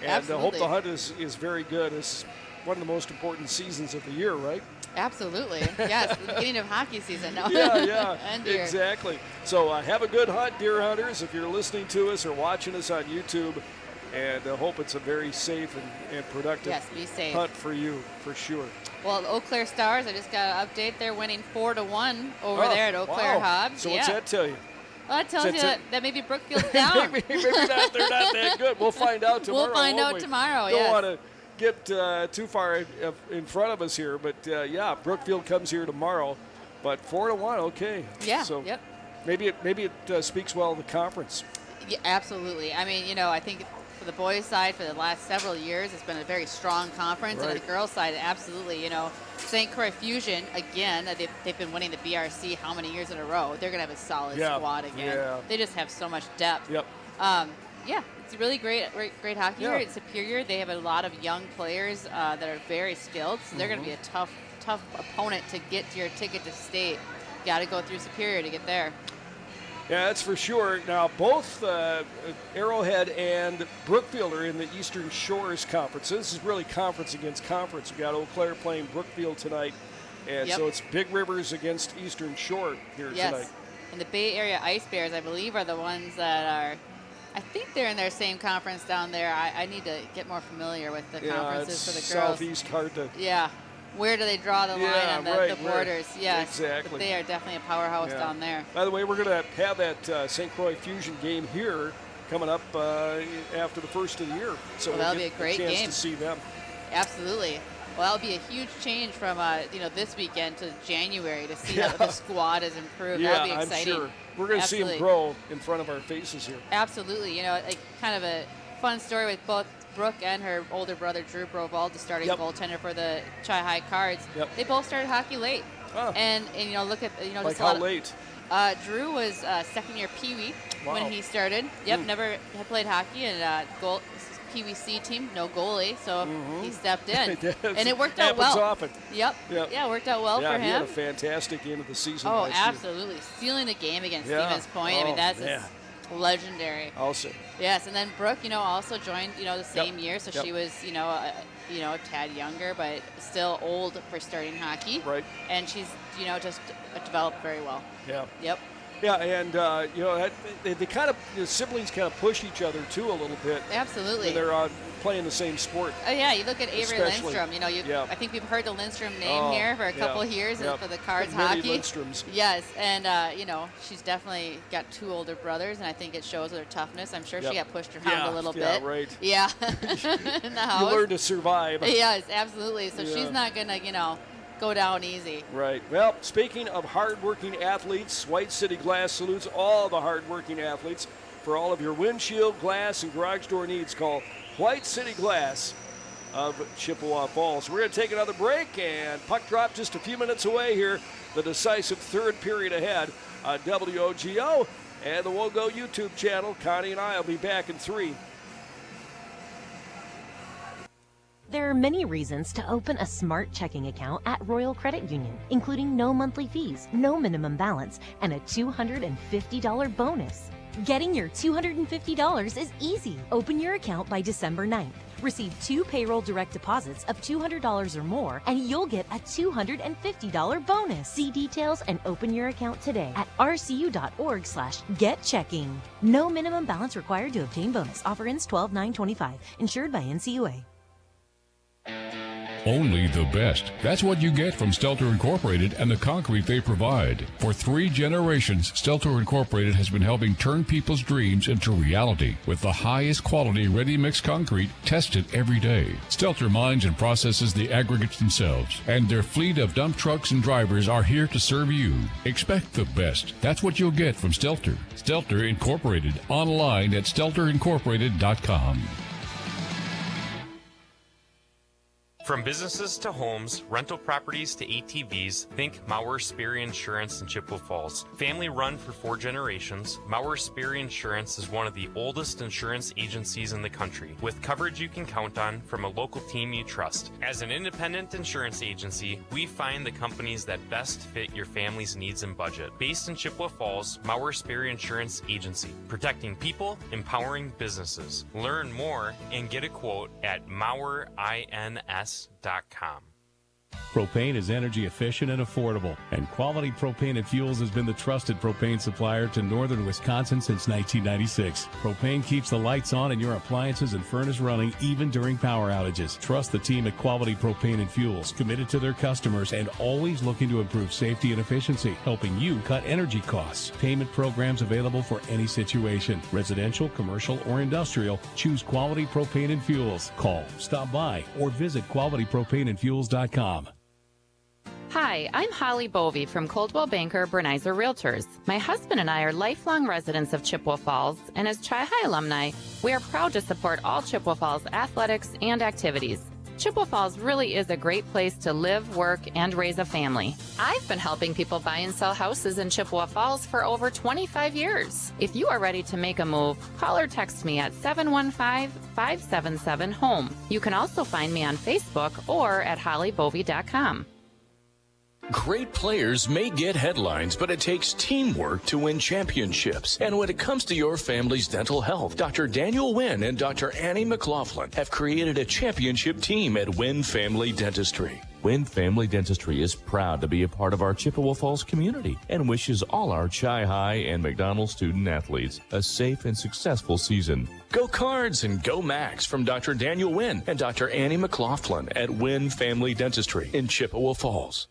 And I hope the hunt is very good. It's one of the most important seasons of the year, right? Absolutely. Yes, the beginning of hockey season. No. Yeah, And deer. exactly. So have a good hunt, deer hunters, if you're listening to us or watching us on YouTube. And I hope it's a very safe and productive be safe. hunt for you, for sure. Well, the Eau Claire Stars, I just got an update. They're winning 4-1 over there at Eau Claire Hobbs. So what's that tell you? Well, that tells you that maybe Brookfield's down. maybe they're not that good. We'll find out tomorrow. We'll find out tomorrow, Don't want to get too far in front of us here. But, Brookfield comes here tomorrow. But 4-1, okay. Yeah, so yep. Maybe it speaks well of the conference. Yeah, absolutely. I mean, I think for the boys' side, for the last several years, it's been a very strong conference. Right. And the girls' side, absolutely. St. Croix Fusion, again, they've been winning the BRC how many years in a row? They're going to have a solid squad again. Yeah. They just have so much depth. Yep. It's a really great hockey here at Superior. They have a lot of young players that are very skilled, so they're going to be a tough opponent to get your ticket to state. Got to go through Superior to get there. Yeah, that's for sure. Now, both Arrowhead and Brookfield are in the Eastern Shores Conference. So this is really conference against conference. We've got Eau Claire playing Brookfield tonight, and so it's Big Rivers against Eastern Shore here tonight. And the Bay Area Ice Bears, I believe, are the ones that are – I think they're in their same conference down there. I need to get more familiar with the conferences for the girls. Southeast, hard to where do they draw the line on the borders. Yes, exactly. But they are definitely a powerhouse down there. By the way, we're going to have that St. Croix Fusion game here coming up after the first of the year. So that'll be a great chance game to see them. Absolutely. Well, that'll be a huge change from this weekend to January to see how the squad has improved. Yeah, that'll be exciting. I'm sure. We're going to see them grow in front of our faces here. Absolutely. Like kind of a fun story with both Brooke and her older brother Drew Brovald, the starting goaltender for the Chi-High Cards. They both started hockey late. Oh. And look at like just how late? Drew was second year Pee Wee when he started. Never had played hockey, and Pee Wee C team, no goalie, so he stepped in, and it worked out well. Often. Yep. Yeah, it worked out well for him. He had a fantastic game of the season. Oh, absolutely, stealing the game against Stevens Point. I mean, that's legendary. Also. Yes, and then Brooke, also joined, the same year, so she was, a tad younger, but still old for starting hockey. Right. And she's, just developed very well. Yeah. Yep. Yeah, and they kind of, the siblings kind of push each other too a little bit. Absolutely. When they're playing the same sport. Oh yeah, you look at Avery Lindstrom. I think we've heard the Lindstrom name here for a couple of years for the Cards hockey. Lindstroms. Yes, and she's definitely got two older brothers, and I think it shows her toughness. I'm sure she got pushed around a little bit. Yeah, right. Yeah. In the house. You learn to survive. Yes, absolutely. So she's not gonna, go down easy. Right. Well, speaking of hardworking athletes, White City Glass salutes all the hardworking athletes. For all of your windshield, glass, and garage door needs, call White City Glass of Chippewa Falls. We're going to take another break, and puck drop just a few minutes away here. The decisive third period ahead on WOGO and the WOGO YouTube channel. Connie and I will be back in 3. There are many reasons to open a smart checking account at Royal Credit Union, including no monthly fees, no minimum balance, and a $250 bonus. Getting your $250 is easy. Open your account by December 9th. Receive 2 payroll direct deposits of $200 or more, and you'll get a $250 bonus. See details and open your account today at rcu.org/getchecking. No minimum balance required to obtain bonus. Offer ends 12/9/25. Insured by NCUA. Only the best. That's what you get from Stelter Incorporated and the concrete they provide. For 3 generations, Stelter Incorporated has been helping turn people's dreams into reality with the highest quality ready-mix concrete tested every day. Stelter mines and processes the aggregates themselves, and their fleet of dump trucks and drivers are here to serve you. Expect the best. That's what you'll get from Stelter. Stelter Incorporated, online at stelterincorporated.com. From businesses to homes, rental properties to ATVs, think Mauer Sperry Insurance in Chippewa Falls. Family run for 4 generations, Mauer Sperry Insurance is one of the oldest insurance agencies in the country, with coverage you can count on from a local team you trust. As an independent insurance agency, we find the companies that best fit your family's needs and budget. Based in Chippewa Falls, Mauer Sperry Insurance Agency, protecting people, empowering businesses. Learn more and get a quote at MauerINS.com. Propane is energy efficient and affordable, and Quality Propane and Fuels has been the trusted propane supplier to northern Wisconsin since 1996. Propane keeps the lights on in your appliances and furnace running even during power outages. Trust the team at Quality Propane and Fuels, committed to their customers and always looking to improve safety and efficiency, helping you cut energy costs. Payment programs available for any situation, residential, commercial, or industrial. Choose Quality Propane and Fuels. Call, stop by, or visit qualitypropaneandfuels.com. Hi, I'm Holly Bovey from Coldwell Banker Bernizer Realtors. My husband and I are lifelong residents of Chippewa Falls, and as Chi-High alumni, we are proud to support all Chippewa Falls athletics and activities. Chippewa Falls really is a great place to live, work, and raise a family. I've been helping people buy and sell houses in Chippewa Falls for over 25 years. If you are ready to make a move, call or text me at 715-577-HOME. You can also find me on Facebook or at hollybovey.com. Great players may get headlines, but it takes teamwork to win championships. And when it comes to your family's dental health, Dr. Daniel Wynn and Dr. Annie McLaughlin have created a championship team at Wynn Family Dentistry. Wynn Family Dentistry is proud to be a part of our Chippewa Falls community and wishes all our Chi High and McDonald student athletes a safe and successful season. Go Cards and go Max from Dr. Daniel Wynn and Dr. Annie McLaughlin at Wynn Family Dentistry in Chippewa Falls.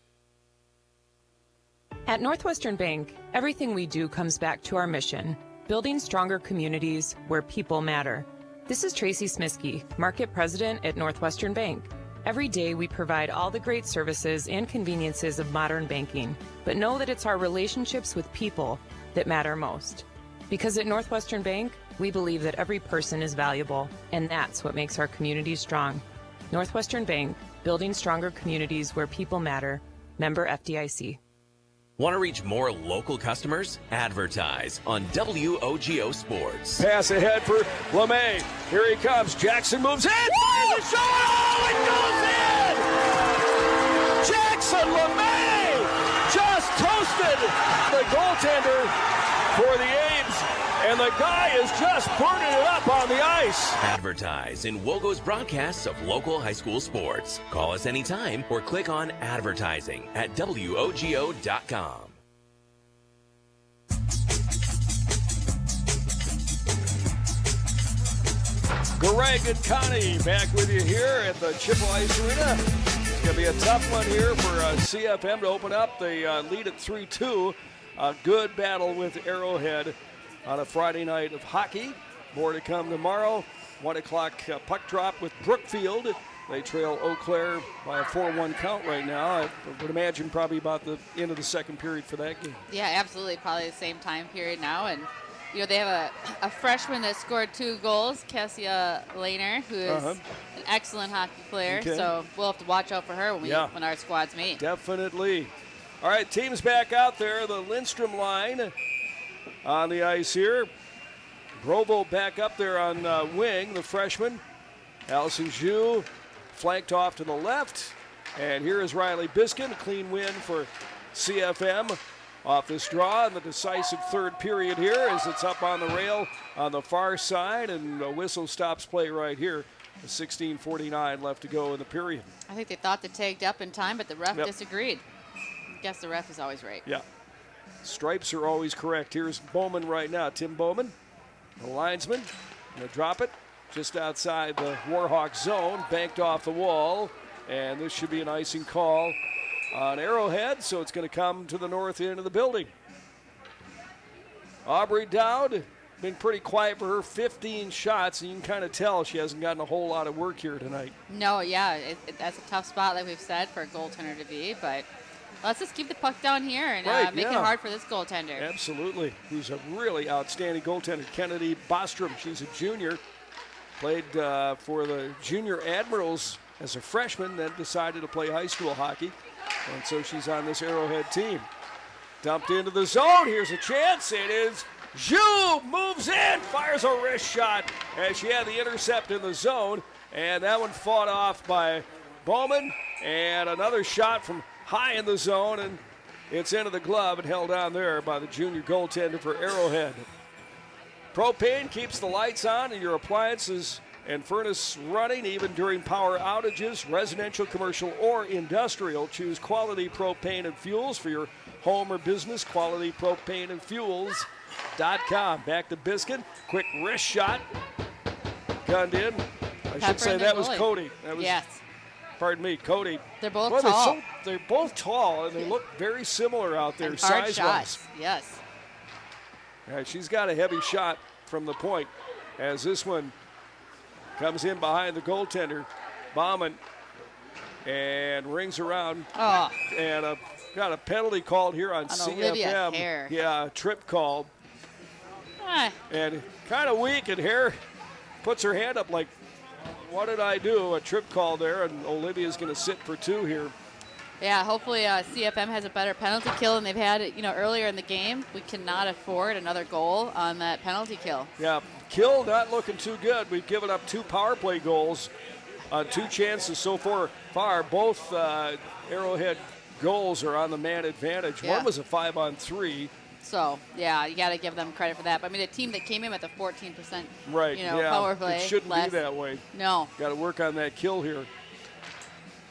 At Northwestern Bank, everything we do comes back to our mission, building stronger communities where people matter. This is Tracy Smiskey, Market President at Northwestern Bank. Every day we provide all the great services and conveniences of modern banking, but know that it's our relationships with people that matter most. Because at Northwestern Bank, we believe that every person is valuable, and that's what makes our communities strong. Northwestern Bank, building stronger communities where people matter. Member FDIC. Want to reach more local customers? Advertise on WOGO Sports. Pass ahead for LeMay. Here he comes. Jackson moves in. Fires a shot. Oh, it goes in! Jackson LeMay just toasted the goaltender for the A's, and the guy is just burning it up on the ice. Advertise in WOGO's broadcasts of local high school sports. Call us anytime or click on advertising at WOGO.com. Greg and Connie back with you here at the Chippewa Ice Arena. It's going to be a tough one here for CFM to open up. They lead at 3-2. A good battle with Arrowhead on a Friday night of hockey. More to come tomorrow. 1 o'clock puck drop with Brookfield. They trail Eau Claire by a 4-1 count right now. I would imagine probably about the end of the second period for that game. Yeah, absolutely. Probably the same time period now. And, you know, they have a freshman that scored 2 goals, Cassia Lehner, who is an excellent hockey player. Okay. So we'll have to watch out for her when our squads meet. Definitely. All right, teams back out there. The Lindstrom line on the ice here. Brovo back up there on wing, the freshman. Allison Zhu flanked off to the left. And here is Riley Biskin, a clean win for CFM off this draw in the decisive third period here as it's up on the rail on the far side, and a whistle stops play right here. 16:49 left to go in the period. I think they thought they tagged up in time, but the ref disagreed. I guess the ref is always right. Yeah. Stripes are always correct. Here's Bowman right now. Tim Bowman, the linesman. Going to drop it just outside the Warhawk zone, banked off the wall, and this should be an icing call on Arrowhead, so it's going to come to the north end of the building. Aubrey Dowd, been pretty quiet for her 15 shots, and you can kind of tell she hasn't gotten a whole lot of work here tonight. No, yeah, that's a tough spot, like we've said, for a goaltender to be, but let's just keep the puck down here and make it hard for this goaltender. Absolutely. Who's a really outstanding goaltender. Kennedy Bostrom, she's a junior. Played for the Junior Admirals as a freshman, then decided to play high school hockey. And so she's on this Arrowhead team. Dumped into the zone. Here's a chance. It is Zhu moves in, fires a wrist shot as she had the intercept in the zone. And that one fought off by Bowman. And another shot from high in the zone, and it's into the glove and held down there by the junior goaltender for Arrowhead. Propane keeps the lights on and your appliances and furnace running even during power outages, residential, commercial, or industrial. Choose quality propane and fuels for your home or business. Quality propane and fuels.com. Back to Biskin. Quick wrist shot. Gunned in. I should say that was Cody. That was, pardon me, Cody. They're both tall. They're both tall, and they look very similar out there size-wise. Yes. All right, she's got a heavy shot from the point as this one comes in behind the goaltender, Bauman, and rings around. Oh. And got a penalty called here on CFM. Hare. Yeah, a trip called. And kind of weak, and Hare puts her hand up like, what did I do? A trip call there, and Olivia's going to sit for 2 here. Yeah, hopefully CFM has a better penalty kill than they've had earlier in the game. We cannot afford another goal on that penalty kill. Yeah, kill not looking too good. We've given up 2 power play goals on 2 chances so far. Both Arrowhead goals are on the man advantage. Yeah. One was a 5-on-3. So, yeah, you got to give them credit for that. But, I mean, a team that came in with a 14% right, power play. It shouldn't be that way. No. Got to work on that kill here.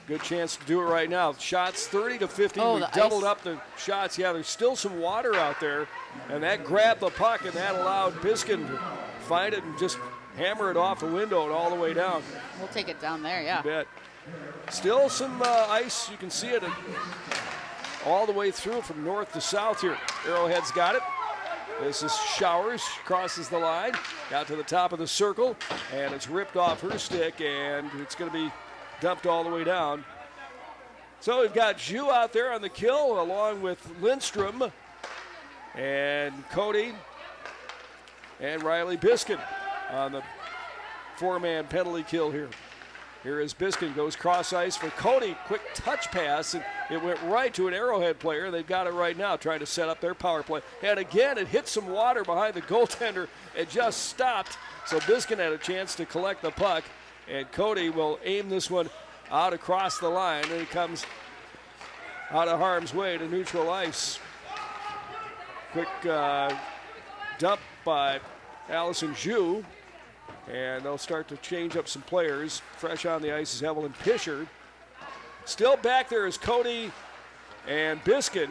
Good chance to do it right now. Shots 30 to 50. Oh, we doubled up the shots. Yeah, there's still some water out there, and that grabbed the puck, and that allowed Biskin to find it and just hammer it off the window and all the way down. We'll take it down there, yeah. You bet. Still some ice. You can see it all the way through from north to south here. Arrowhead's got it. This is Showers, crosses the line, got to the top of the circle, and it's ripped off her stick, and it's going to be dumped all the way down. So we've got Zhu out there on the kill, along with Lindstrom and Cody and Riley Biskin on the four-man penalty kill here. Here is Biskin, goes cross ice for Cody. Quick touch pass, and it went right to an Arrowhead player. They've got it right now, trying to set up their power play. And again, it hit some water behind the goaltender. It just stopped. So Biskin had a chance to collect the puck, and Cody will aim this one out across the line, and he comes out of harm's way to neutral ice. Quick dump by Allison Zhu. And they'll start to change up some players. Fresh on the ice is Evelyn Pisher. Still back there is Cody and Biskin.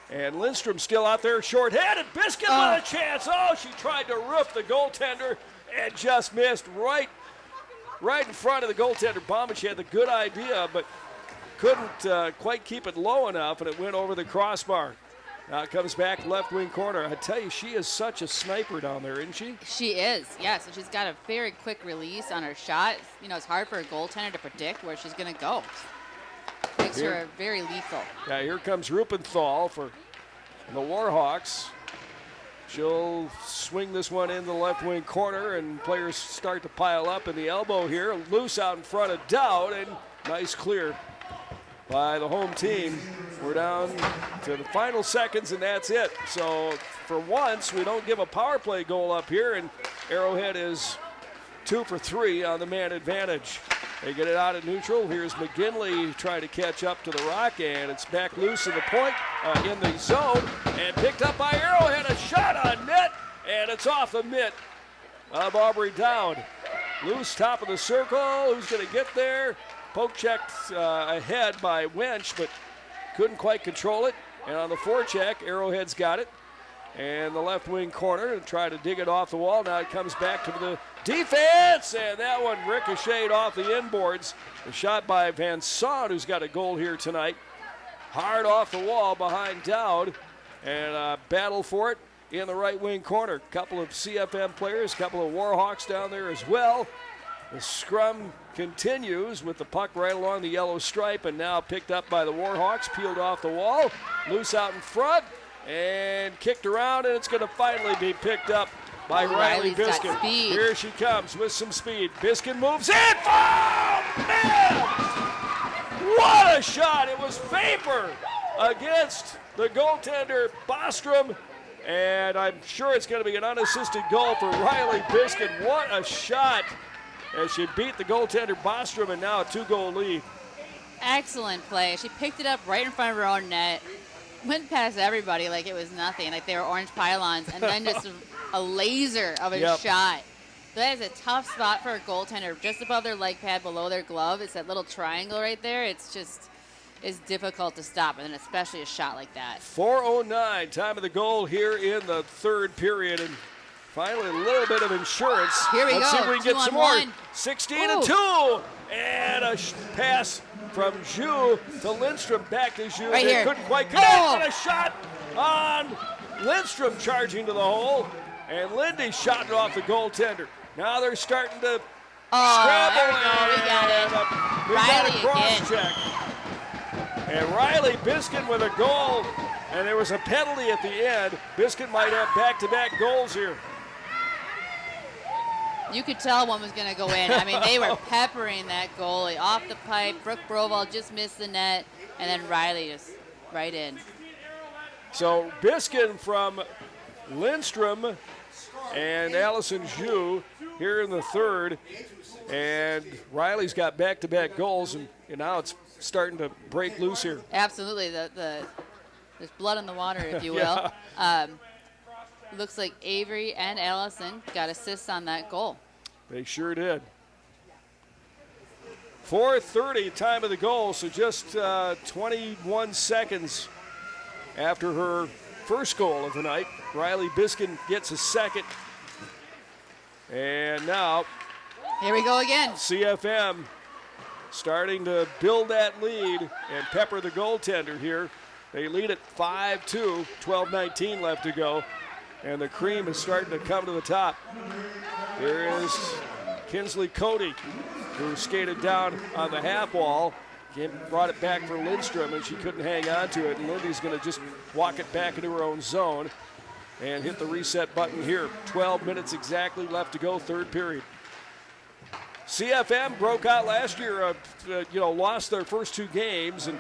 And Lindstrom still out there short-handed. Biskin with a chance. Oh, she tried to roof the goaltender and just missed right in front of the goaltender. Bombich had the good idea, but couldn't quite keep it low enough, and it went over the crossbar. Now it comes back left wing corner. I tell you, she is such a sniper down there, isn't she? She is, yes. And she's got a very quick release on her shot. You know, it's hard for a goaltender to predict where she's going to go. Makes her very lethal. Yeah, here comes Rupenthal for the Warhawks. She'll swing this one in the left wing corner, and players start to pile up in the elbow here. Loose out in front of Dowd, and nice clear by the home team. We're down to the final seconds, and that's it. So for once, we don't give a power play goal up here, and Arrowhead is 2 for 3 on the man advantage. They get it out at neutral. Here's McGinley trying to catch up to the rock, and it's back loose in the point, in the zone, and picked up by Arrowhead. A shot on net, and it's off the mitt of Aubrey Dowd. Loose top of the circle. Who's going to get there? Poke checked ahead by Wench, but couldn't quite control it. And on the forecheck, Arrowhead's got it. And the left wing corner and try to dig it off the wall. Now it comes back to the defense, and that one ricocheted off the inboards. A shot by Van Saun, who's got a goal here tonight. Hard off the wall behind Dowd, and battle for it in the right wing corner. Couple of CFM players, couple of Warhawks down there as well. The scrum continues with the puck right along the yellow stripe, and now picked up by the Warhawks, peeled off the wall, loose out in front, and kicked around, and it's going to finally be picked up by Riley Biskin. Here she comes with some speed. Biskin moves in. Oh, man! What a shot! It was vapor against the goaltender, Bostrom, and I'm sure it's going to be an unassisted goal for Riley Biskin. What a shot! As she beat the goaltender Bostrom, and now a 2-goal lead. Excellent play. She picked it up right in front of her own net, went past everybody like it was nothing, like they were orange pylons, and then just a laser of a shot. That is a tough spot for a goaltender, just above their leg pad, below their glove. It's that little triangle right there. It's just is difficult to stop, and then especially a shot like that. 4:09, time of the goal here in the third period, and finally a little bit of insurance. Here we Let's go. see if we can get some more. 16-2, and a pass from Zhu to Lindstrom. Back to Zhu. Right they here. couldn't quite connect, but a shot on Lindstrom charging to the hole, and Lindy shot it off the goaltender. Now they're starting to scramble. There we go. We got it. We got a Riley cross again. check. And Riley Biskin with a goal, and there was a penalty at the end. Biskin might have back-to-back goals here. You could tell one was going to go in. I mean, they were peppering that goalie off the pipe. Brooke Broval just missed the net, and then Riley just right in. So Biskin from Lindstrom and Allison Zhu here in the third. And Riley's got back-to-back goals, and now it's starting to break loose here. Absolutely. There's blood in the water, if you will. Looks like Avery and Allison got assists on that goal. They sure did. 4:30 time of the goal, so just 21 seconds after her first goal of the night. Riley Biskin gets a second. And now, here we go again. CFM starting to build that lead and pepper the goaltender here. They lead at 5-2, 12:19 left to go. And the cream is starting to come to the top. Here is Kinsley Cody, who skated down on the half wall, brought it back for Lindstrom, and she couldn't hang on to it. And Lindy's going to just walk it back into her own zone and hit the reset button here. 12 minutes exactly left to go, third period. CFM broke out last year, lost their first 2 games and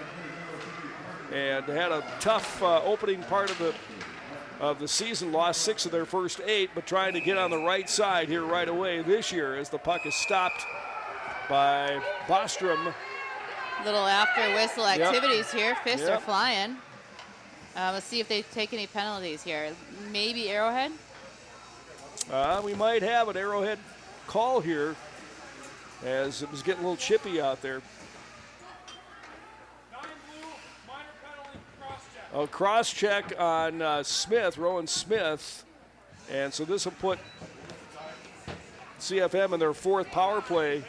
had a tough opening part of the season, lost 6 of their first 8, but trying to get on the right side here right away this year as the puck is stopped by Bostrom. Little after whistle activities here. Fists are flying. Let's see if they take any penalties here. Maybe Arrowhead? We might have an Arrowhead call here as it was getting a little chippy out there. A cross check on Smith, Rowan Smith. And so this will put CFM in their 4th power play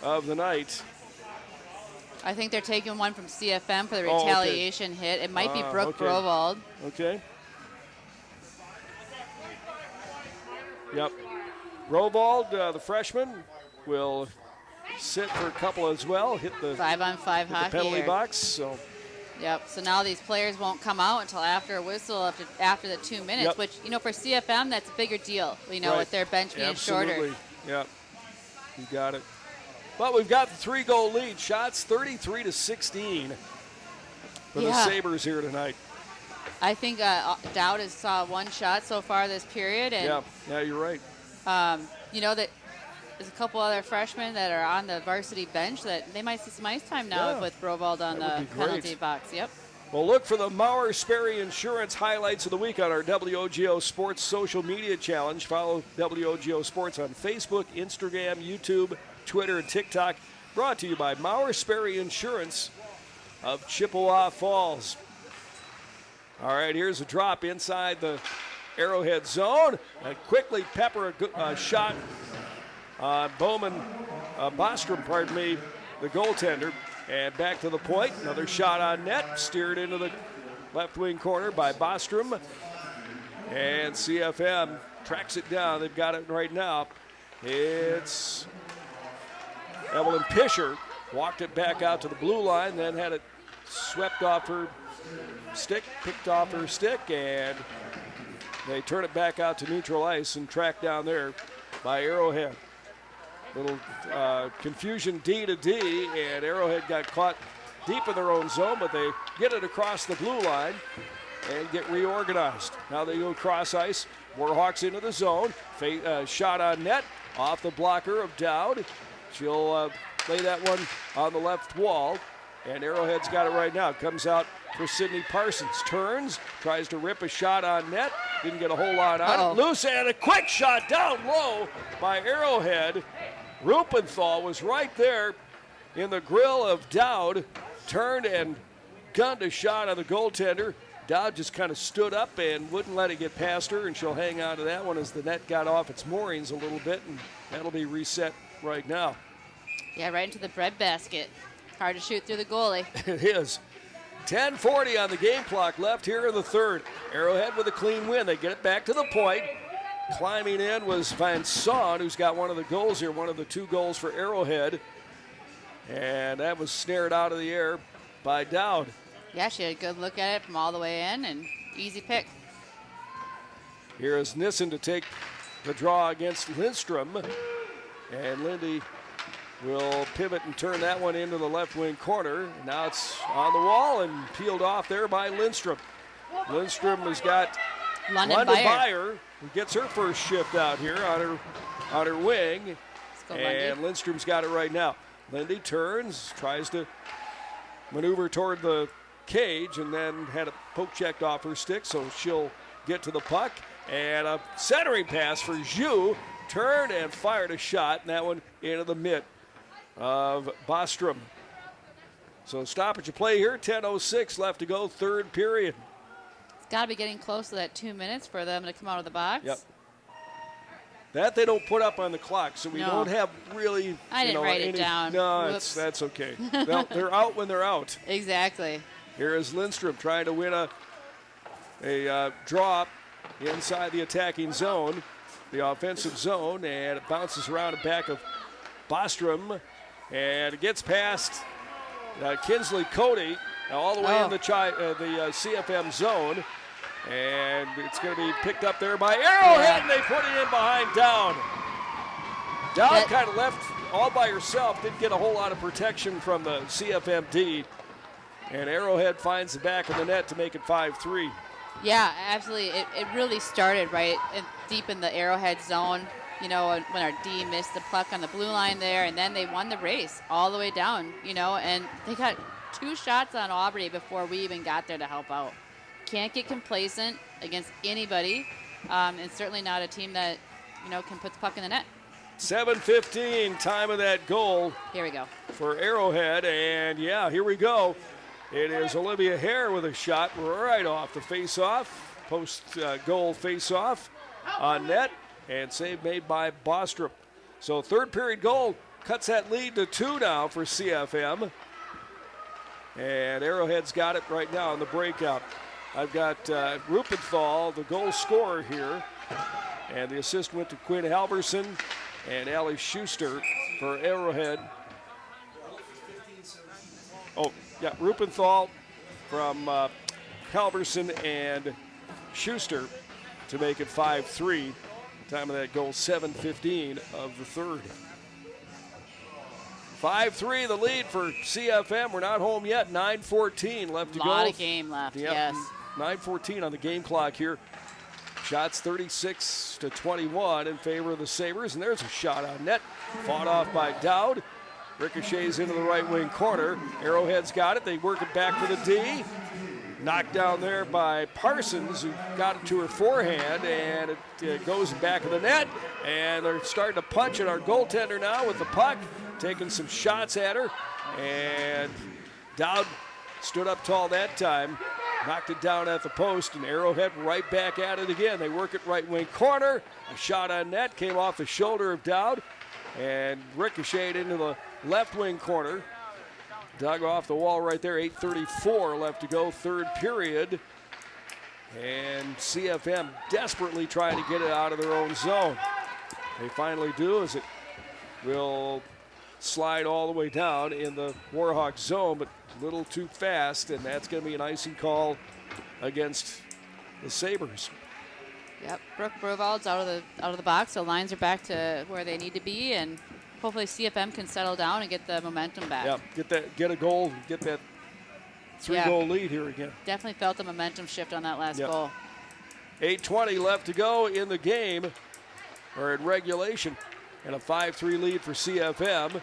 of the night. I think they're taking one from CFM for the retaliation hit. It might be Brooke Grovald. Okay. Yep. Grovald, the freshman, will sit for a couple as well. Hit the 5-on-5 hockey penalty here. box. So. Yep. So now these players won't come out until after a whistle after the 2 minutes, which for CFM that's a bigger deal. With their bench being shorter. Yep. You got it. But we've got the 3-goal lead. Shots 33-16 for the Sabres here tonight. I think Dowd has saw 1 shot so far this period. And, yeah, you're right. That there's a couple other freshmen that are on the varsity bench that they might see some ice time now with Grovald on the penalty box. Yep. Well, look for the Maurer Sperry Insurance highlights of the week on our WOGO Sports social media challenge. Follow WOGO Sports on Facebook, Instagram, YouTube, Twitter, and TikTok. Brought to you by Maurer Sperry Insurance of Chippewa Falls. All right, here's a drop inside the Arrowhead zone. And quickly pepper a shot on Bostrom, the goaltender. And back to the point. Another shot on net. Steered into the left wing corner by Bostrom. And CFM tracks it down. They've got it right now. It's Evelyn Pisher. Walked it back out to the blue line, then had it swept off her stick, picked off her stick, and they turn it back out to neutral ice and track down there by Arrowhead. Little confusion D to D, and Arrowhead got caught deep in their own zone, but they get it across the blue line and get reorganized. Now they go cross ice. Warhawks into the zone. Shot on net off the blocker of Dowd. She'll lay that one on the left wall, and Arrowhead's got it right now. Comes out for Sydney Parsons. Turns, tries to rip a shot on net. Didn't get a whole lot on it. Loose, and a quick shot down low by Arrowhead. Rupenthal was right there in the grill of Dowd. Turned and gunned a shot on the goaltender. Dowd just kind of stood up and wouldn't let it get past her, and she'll hang on to that one as the net got off its moorings a little bit, and that'll be reset right now. Yeah, right into the breadbasket. Hard to shoot through the goalie. It is. 10:40 on the game clock left here in the third. Arrowhead with a clean win. They get it back to the point. Climbing in was Van Son, who's got one of the goals here, one of the 2 goals for Arrowhead. And that was snared out of the air by Dowd. Yeah, she had a good look at it from all the way in, and easy pick. Here is Nissen to take the draw against Lindstrom. And Lindy will pivot and turn that one into the left wing corner. Now it's on the wall and peeled off there by Lindstrom. Lindstrom has got London Beyer, who gets her first shift out here on her wing. And Lindstrom's got it right now. Lindy turns, tries to maneuver toward the cage, and then had a poke checked off her stick, so she'll get to the puck. And a centering pass for Zhu. Turned and fired a shot, and that one into the mitt of Bostrom. So stoppage of play here, 10:06 left to go, third period. It's got to be getting close to that 2 minutes for them to come out of the box. Yep. That they don't put up on the clock, so we don't have really. I didn't write it down. No, that's okay. They're out when they're out. Exactly. Here is Lindstrom trying to win a drop inside the attacking zone, the offensive zone, and it bounces around the back of Bostrom, and it gets past Kinsley Cody all the way in the CFM zone. And it's going to be picked up there by Arrowhead, and they put it in behind Dowd. Dowd kind of left all by herself, didn't get a whole lot of protection from the CFMD. And Arrowhead finds the back of the net to make it 5-3. Yeah, absolutely. It really started deep in the Arrowhead zone, when our D missed the puck on the blue line there, and then they won the race all the way down, and they got 2 shots on Aubrey before we even got there to help out. Can't get complacent against anybody, and certainly not a team that, can put the puck in the net. 7:15, time of that goal. Here we go. For Arrowhead, and here we go. It is Olivia Hare with a shot right off the face-off, post-goal face-off on net, and save made by Bostrom. So third period goal cuts that lead to 2 now for CFM. And Arrowhead's got it right now in the breakout. I've got Rupenthal, the goal scorer here, and the assist went to Quinn Halverson and Allie Schuster for Arrowhead. Rupenthal from Halverson and Schuster to make it 5-3. Time of that goal, 7:15 of the third. 5-3 the lead for CFM. We're not home yet. 9:14 left to go. A lot of game left, yes. 9:14 on the game clock here. Shots 36-21 in favor of the Sabres. And there's a shot on net. Fought off by Dowd. Ricochets into the right wing corner. Arrowhead's got it. They work it back for the D. Knocked down there by Parsons, who got it to her forehand, and it goes back of the net. And they're starting to punch at our goaltender now with the puck, taking some shots at her. And Dowd stood up tall that time, knocked it down at the post, and Arrowhead right back at it again. They work it right wing corner. A shot on net came off the shoulder of Dowd and ricocheted into the left wing corner. Dug off the wall right there. 8:34 left to go, third period. And CFM desperately trying to get it out of their own zone. They finally do, as it will slide all the way down in the Warhawk zone, but a little too fast, and that's going to be an icing call against the Sabres. Yep, Brooke Bruvald's out of the box, so lines are back to where they need to be, and hopefully CFM can settle down and get the momentum back. Yeah, get a goal, get that 3-goal lead here again. Definitely felt the momentum shift on that last goal. 8:20 left to go in the game, or in regulation, and a 5-3 lead for CFM.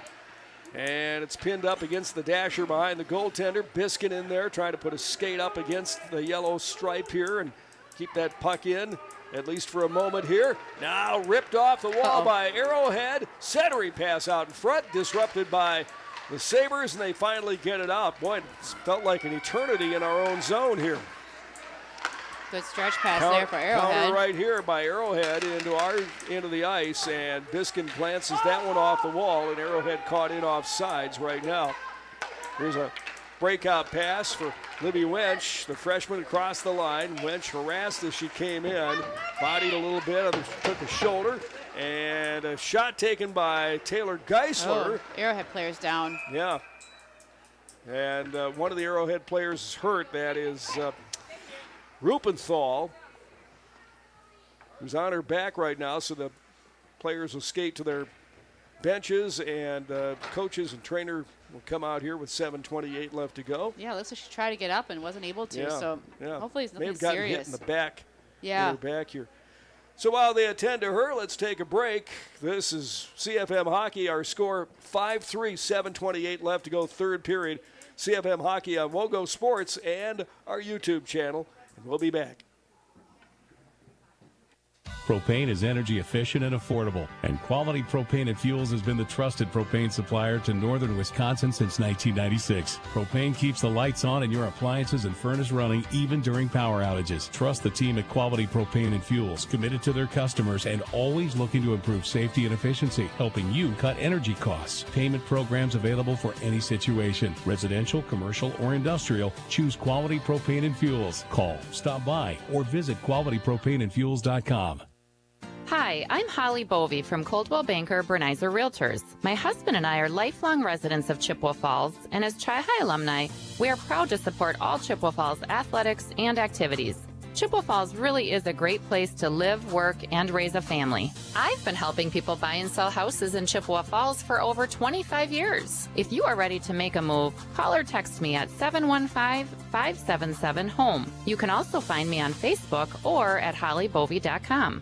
And it's pinned up against the dasher behind the goaltender. Biskin in there trying to put a skate up against the yellow stripe here and keep that puck in, at least for a moment here. Now ripped off the wall by Arrowhead. Centering pass out in front, disrupted by the Sabres, and they finally get it out. Boy, it felt like an eternity in our own zone here. Good stretch pass there for Arrowhead. Counter right here by Arrowhead into the ice, and Biskin glances that one off the wall, and Arrowhead caught in off sides right now. Here's a breakout pass for Libby Wench, the freshman across the line. Wench harassed as she came in, bodied a little bit, took a shoulder, and a shot taken by Taylor Geisler. Oh, Arrowhead players down. Yeah. And one of the Arrowhead players is hurt. That is Rupenthal, who's on her back right now, so the players will skate to their benches, and coaches and trainer will come out here with 7:28 left to go. Yeah, looks like she tried to get up and wasn't able to, so hopefully it's nothing May have gotten serious. hit in the back. Yeah. In her back here. So while they attend to her, let's take a break. This is CFM Hockey. Our score 5-3, 7:28 left to go, third period. CFM Hockey on WOGO Sports and our YouTube channel. And we'll be back. Propane is energy efficient and affordable, and Quality Propane and Fuels has been the trusted propane supplier to northern Wisconsin since 1996. Propane keeps the lights on in your appliances and furnace running even during power outages. Trust the team at Quality Propane and Fuels, committed to their customers and always looking to improve safety and efficiency, helping you cut energy costs. Payment programs available for any situation, residential, commercial, or industrial. Choose Quality Propane and Fuels. Call, stop by, or visit qualitypropaneandfuels.com. Hi, I'm Holly Bovey from Coldwell Banker Bernizer Realtors. My husband and I are lifelong residents of Chippewa Falls, and as Chi-High alumni, we are proud to support all Chippewa Falls athletics and activities. Chippewa Falls really is a great place to live, work, and raise a family. I've been helping people buy and sell houses in Chippewa Falls for over 25 years. If you are ready to make a move, call or text me at 715-577-HOME. You can also find me on Facebook or at hollybovey.com.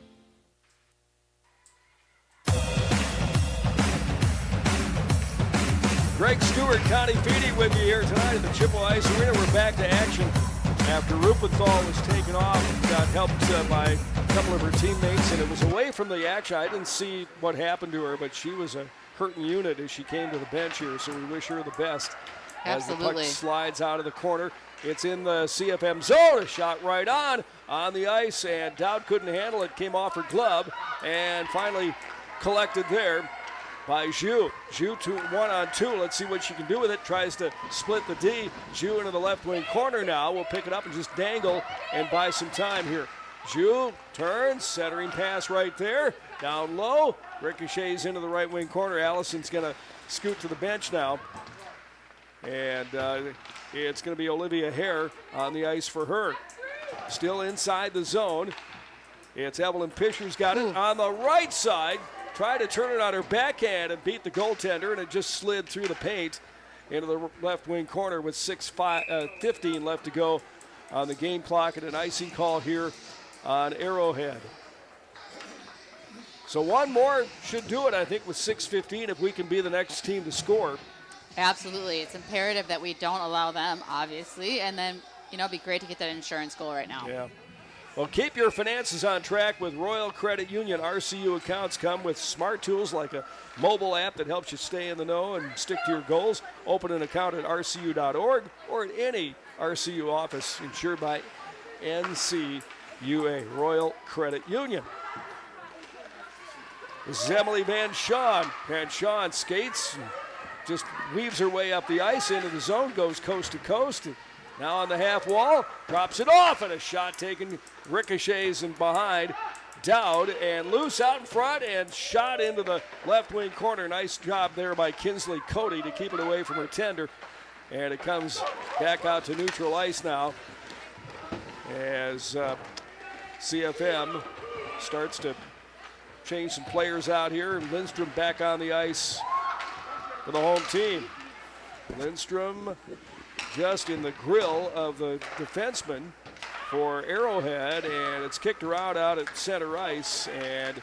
Greg Stewart, Connie Feedy with you here tonight at the Chippewa Ice Arena. We're back to action after Rupenthal was taken off and got helped by a couple of her teammates, and it was away from the action. I didn't see what happened to her, but she was a hurting unit as she came to the bench here, so we wish her the best. Absolutely. As the puck slides out of the corner. It's in the CFM zone. A shot right on the ice, and Dowd couldn't handle it. Came off her glove and finally collected there by Zhu. Zhu 1-on-2. Let's see what she can do with it. Tries to split the D. Zhu into the left wing corner now. We'll pick it up and just dangle and buy some time here. Zhu turns, centering pass right there. Down low. Ricochets into the right wing corner. Allison's going to scoot to the bench now. And it's going to be Olivia Hare on the ice for her. Still inside the zone. It's Evelyn Pischer's got it on the right side. Tried to turn it on her backhand and beat the goaltender, and it just slid through the paint into the left wing corner with 15 left to go on the game clock, and an icing call here on Arrowhead. So one more should do it, I think, with 6:15 if we can be the next team to score. Absolutely. It's imperative that we don't allow them, obviously, and then, it'd be great to get that insurance goal right now. Yeah. Well, keep your finances on track with Royal Credit Union. RCU accounts come with smart tools like a mobile app that helps you stay in the know and stick to your goals. Open an account at rcu.org or at any RCU office insured by NCUA, Royal Credit Union. This is Emily Van Shawn. Van Shawn skates and just weaves her way up the ice into the zone, goes coast to coast. Now on the half wall, drops it off, and a shot taken, ricochets and behind Dowd, and loose out in front and shot into the left wing corner. Nice job there by Kinsley Cody to keep it away from her tender. And it comes back out to neutral ice now as CFM starts to change some players out here. Lindstrom back on the ice for the home team. Lindstrom just in the grill of the defenseman for Arrowhead, and it's kicked around out at center ice, and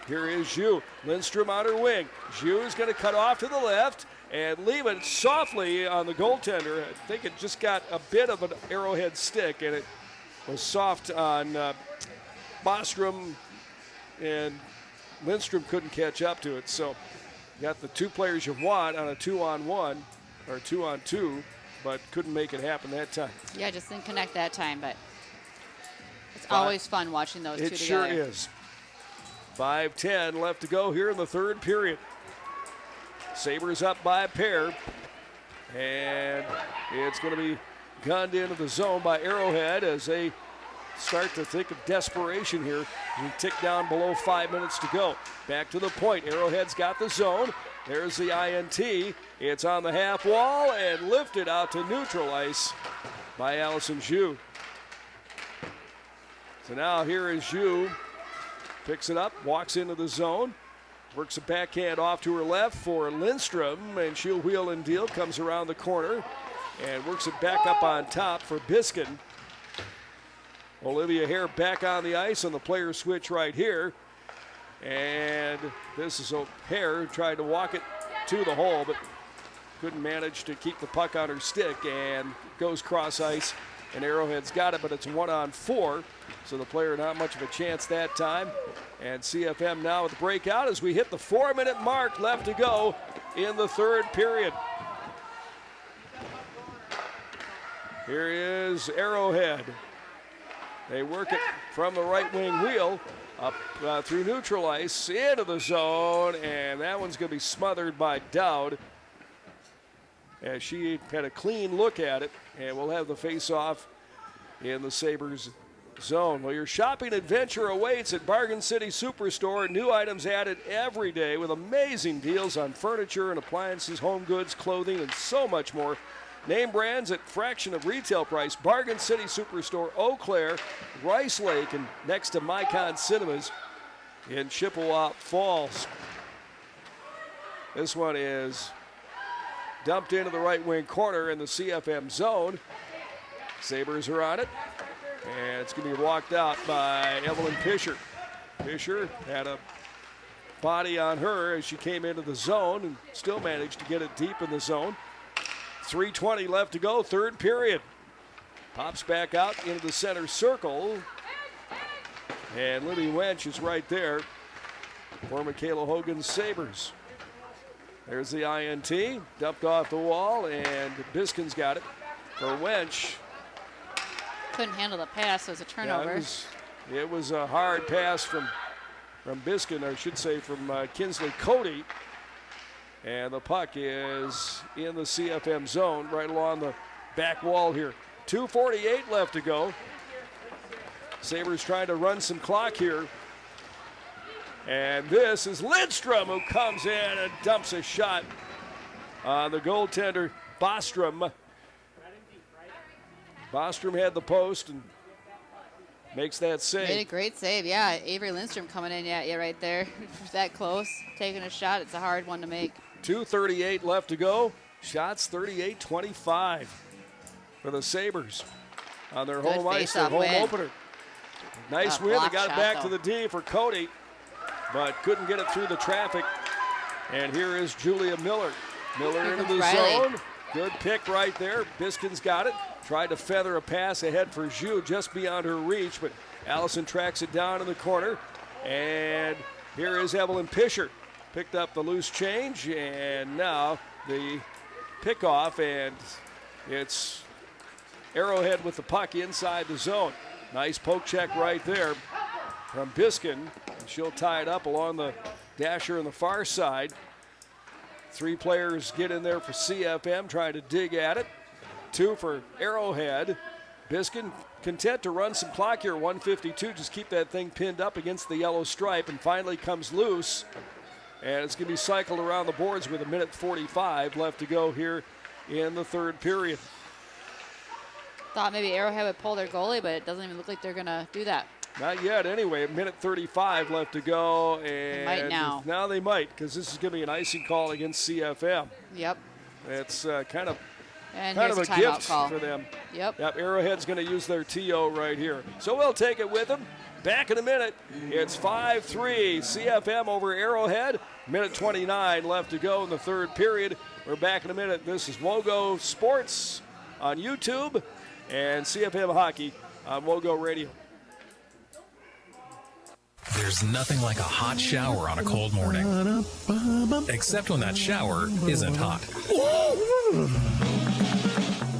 here is Zhu. Lindstrom on her wing. Zhu is going to cut off to the left and leave it softly on the goaltender. I think it just got a bit of an Arrowhead stick, and it was soft on Bostrom, and Lindstrom couldn't catch up to it. So you got the two players you want on a 2-on-1 or 2-on-2, but couldn't make it happen that time. Yeah, just didn't connect that time, but it's always fun watching those two together. It sure is. 5:10 left to go here in the third period. Sabres up by a pair, and it's going to be gunned into the zone by Arrowhead as they start to think of desperation here. We tick down below 5 minutes to go. Back to the point. Arrowhead's got the zone. There's the INT. It's on the half wall and lifted out to neutral ice by Allison Zhu. So now here is Zhu. Picks it up, walks into the zone, works a backhand off to her left for Lindstrom, and she'll wheel and deal, comes around the corner, and works it back up on top for Biskin. Olivia Hare back on the ice on the player switch right here. And this is Hare who tried to walk it to the hole, but couldn't manage to keep the puck on her stick, and goes cross ice and Arrowhead's got it, but it's 1-on-4. So the player not much of a chance that time. And CFM now with the breakout as we hit the 4-minute mark left to go in the third period. Here is Arrowhead. They work it from the right wing wheel up through neutral ice into the zone, and that one's going to be smothered by Dowd as she had a clean look at it, and we'll have the face-off in the Sabres zone. Well, your shopping adventure awaits at Bargain City Superstore. New items added every day with amazing deals on furniture and appliances, home goods, clothing, and so much more. Name brands at fraction of retail price. Bargain City Superstore, Eau Claire, Rice Lake, and next to Mycon Cinemas in Chippewa Falls. This one is dumped into the right wing corner in the CFM zone. Sabres are on it, and it's going to be walked out by Evelyn Pisher. Pisher had a body on her as she came into the zone and still managed to get it deep in the zone. 3:20 left to go, third period. Pops back out into the center circle. And Libby Wench is right there for Michaela Hogan's Sabres. There's the INT, dumped off the wall, and Biskin's got it for Wench. Couldn't handle the pass, so it was a turnover. Yeah, it was a hard pass from Biskin, or I should say from Kinsley Cody. And the puck is in the CFM zone right along the back wall here. 2:48 left to go. Sabres trying to run some clock here. And this is Lidstrom who comes in and dumps a shot on the goaltender, Bostrom. Bostrom had the post and makes that save. Made a great save, yeah. Avery Lindstrom coming in at you right there. That close, taking a shot. It's a hard one to make. 2:38 left to go. Shots 38-25 for the Sabres on their home ice, their home opener. Nice win. They got it back to the D for Cody, but couldn't get it through the traffic. And here is Julia Miller. Miller into the zone. Good pick right there. Biskin's got it. Tried to feather a pass ahead for Zhu just beyond her reach, but Allison tracks it down in the corner. And here is Evelyn Pisher. Picked up the loose change, and now the pickoff, and it's Arrowhead with the puck inside the zone. Nice poke check right there from Biskin. She'll tie it up along the dasher on the far side. Three players get in there for CFM, trying to dig at it. Two for Arrowhead. Biskin content to run some clock here, 1:52. Just keep that thing pinned up against the yellow stripe, and finally comes loose. And it's going to be cycled around the boards with 1:45 left to go here in the third period. Thought maybe Arrowhead would pull their goalie, but it doesn't even look like they're going to do that. Not yet, anyway. 1:35 left to go. And they might now. Now they might, because this is going to be an icing call against CFM. Yep. It's kind of a gift call for them. Yep. Arrowhead's going to use their TO right here. So we'll take it with them. Back in a minute. It's 5-3 CFM over Arrowhead. 1:29 left to go in the third period. We're back in a minute. This is WOGO Sports on YouTube and CFM Hockey on WOGO Radio. There's nothing like a hot shower on a cold morning. Except when that shower isn't hot.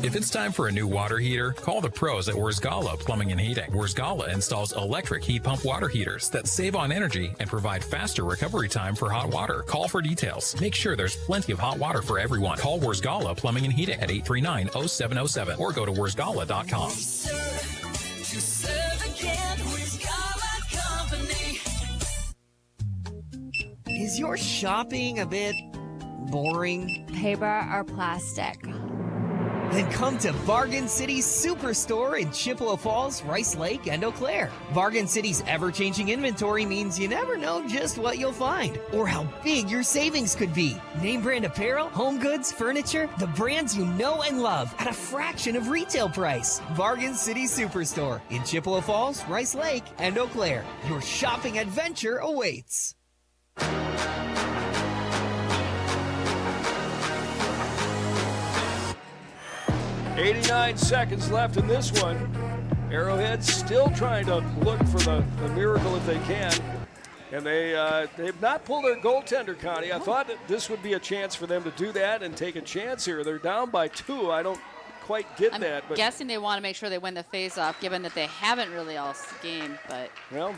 If it's time for a new water heater, call the pros at Wurzgala Plumbing and Heating. Wurzgala installs electric heat pump water heaters that save on energy and provide faster recovery time for hot water. Call for details. Make sure there's plenty of hot water for everyone. Call Wurzgala Plumbing and Heating at 839-0707 or go to wurzgala.com. Is your shopping a bit boring? Paper or plastic? Then come to Bargain City Superstore in Chippewa Falls, Rice Lake, and Eau Claire. Bargain City's ever-changing inventory means you never know just what you'll find or how big your savings could be. Name brand apparel, home goods, furniture, the brands you know and love at a fraction of retail price. Bargain City Superstore in Chippewa Falls, Rice Lake, and Eau Claire. Your shopping adventure awaits. 89 seconds left in this one. Arrowhead still trying to look for the miracle if they can. And they've not pulled their goaltender, Connie. I thought that this would be a chance for them to do that and take a chance here. They're down by 2. I don't quite get that. I'm guessing they want to make sure they win the face-off, given that they haven't really all game. But well,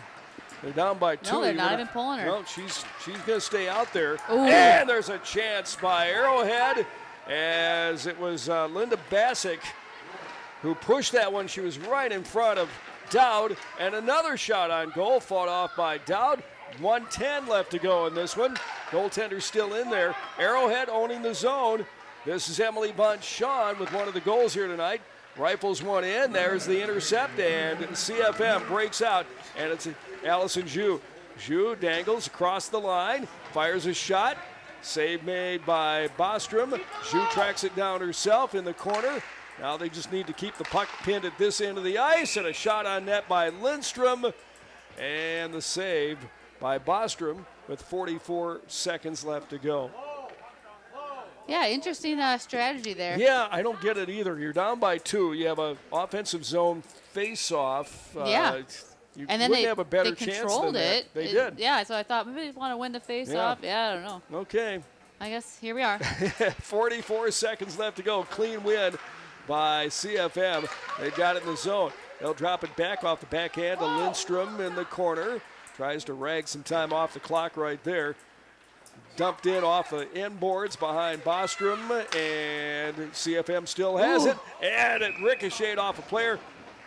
they're down by 2. No, they're not even pulling her. No, she's going to stay out there. Ooh. And there's a chance by Arrowhead, as it was Linda Bassick who pushed that one. She was right in front of Dowd, and another shot on goal fought off by Dowd. 1:10 left to go in this one. Goaltender still in there. Arrowhead owning the zone. This is Emily Bonchon with one of the goals here tonight. Rifles one in. There's the intercept, and CFM breaks out, and it's Allison Zhu. Zhu dangles across the line, fires a shot. Save made by Bostrom. Zhu tracks it down herself in the corner. Now they just need to keep the puck pinned at this end of the ice, and a shot on net by Lindstrom, and the save by Bostrom with 44 seconds left to go. Yeah, interesting strategy there. Yeah, I don't get it either. You're down by 2. You have an offensive zone face-off. Yeah. You and then wouldn't they have a better they chance controlled than it. That. They did. Yeah, so I thought maybe they want to win the face-off. Yeah, I don't know. Okay. I guess here we are. 44 seconds left to go. Clean win by CFM. They've got it in the zone. They'll drop it back off the backhand to Lindstrom in the corner. Tries to rag some time off the clock right there. Dumped in off the inboards behind Bostrom, and CFM still has it. And it ricocheted off a player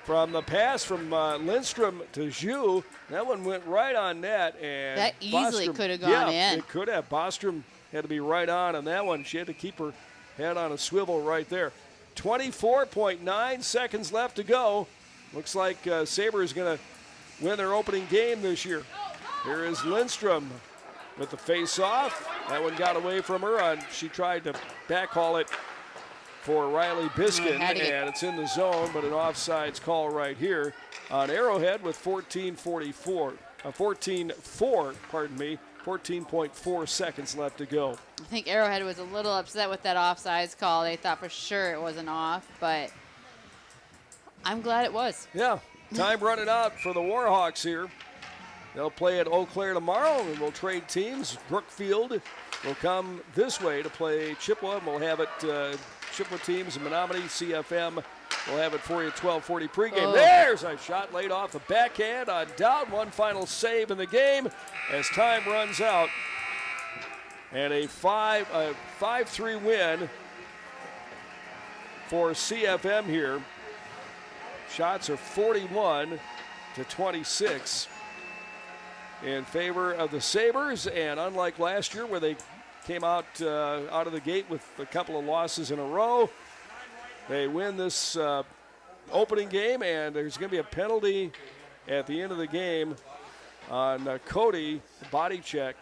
from the pass from Lindstrom to Zhu. That one went right on net. And that easily could have gone in. Yeah, it could have. Bostrom had to be right on that one. She had to keep her head on a swivel right there. 24.9 seconds left to go. Looks like Sabre is going to win their opening game this year. Here is Lindstrom with the face-off. That one got away from her. She tried to backhaul it for Riley Biskin, and it's in the zone, but an offsides call right here on Arrowhead with 14.4 seconds left to go. I think Arrowhead was a little upset with that offsides call. They thought for sure it wasn't off, but I'm glad it was. Yeah, time running out for the Warhawks here. They'll play at Eau Claire tomorrow, and we'll trade teams. Brookfield will come this way to play Chippewa, and we'll have it Chippewa teams and Menomonie. CFM will have it for you 12:40 pregame. There's a shot laid off the backhand on Dowd. One final save in the game as time runs out. And a 5-3 win for CFM here. Shots are 41-26 in favor of the Sabres, and unlike last year where they came out of the gate with a couple of losses in a row, they win this opening game, and there's going to be a penalty at the end of the game on Cody, body check.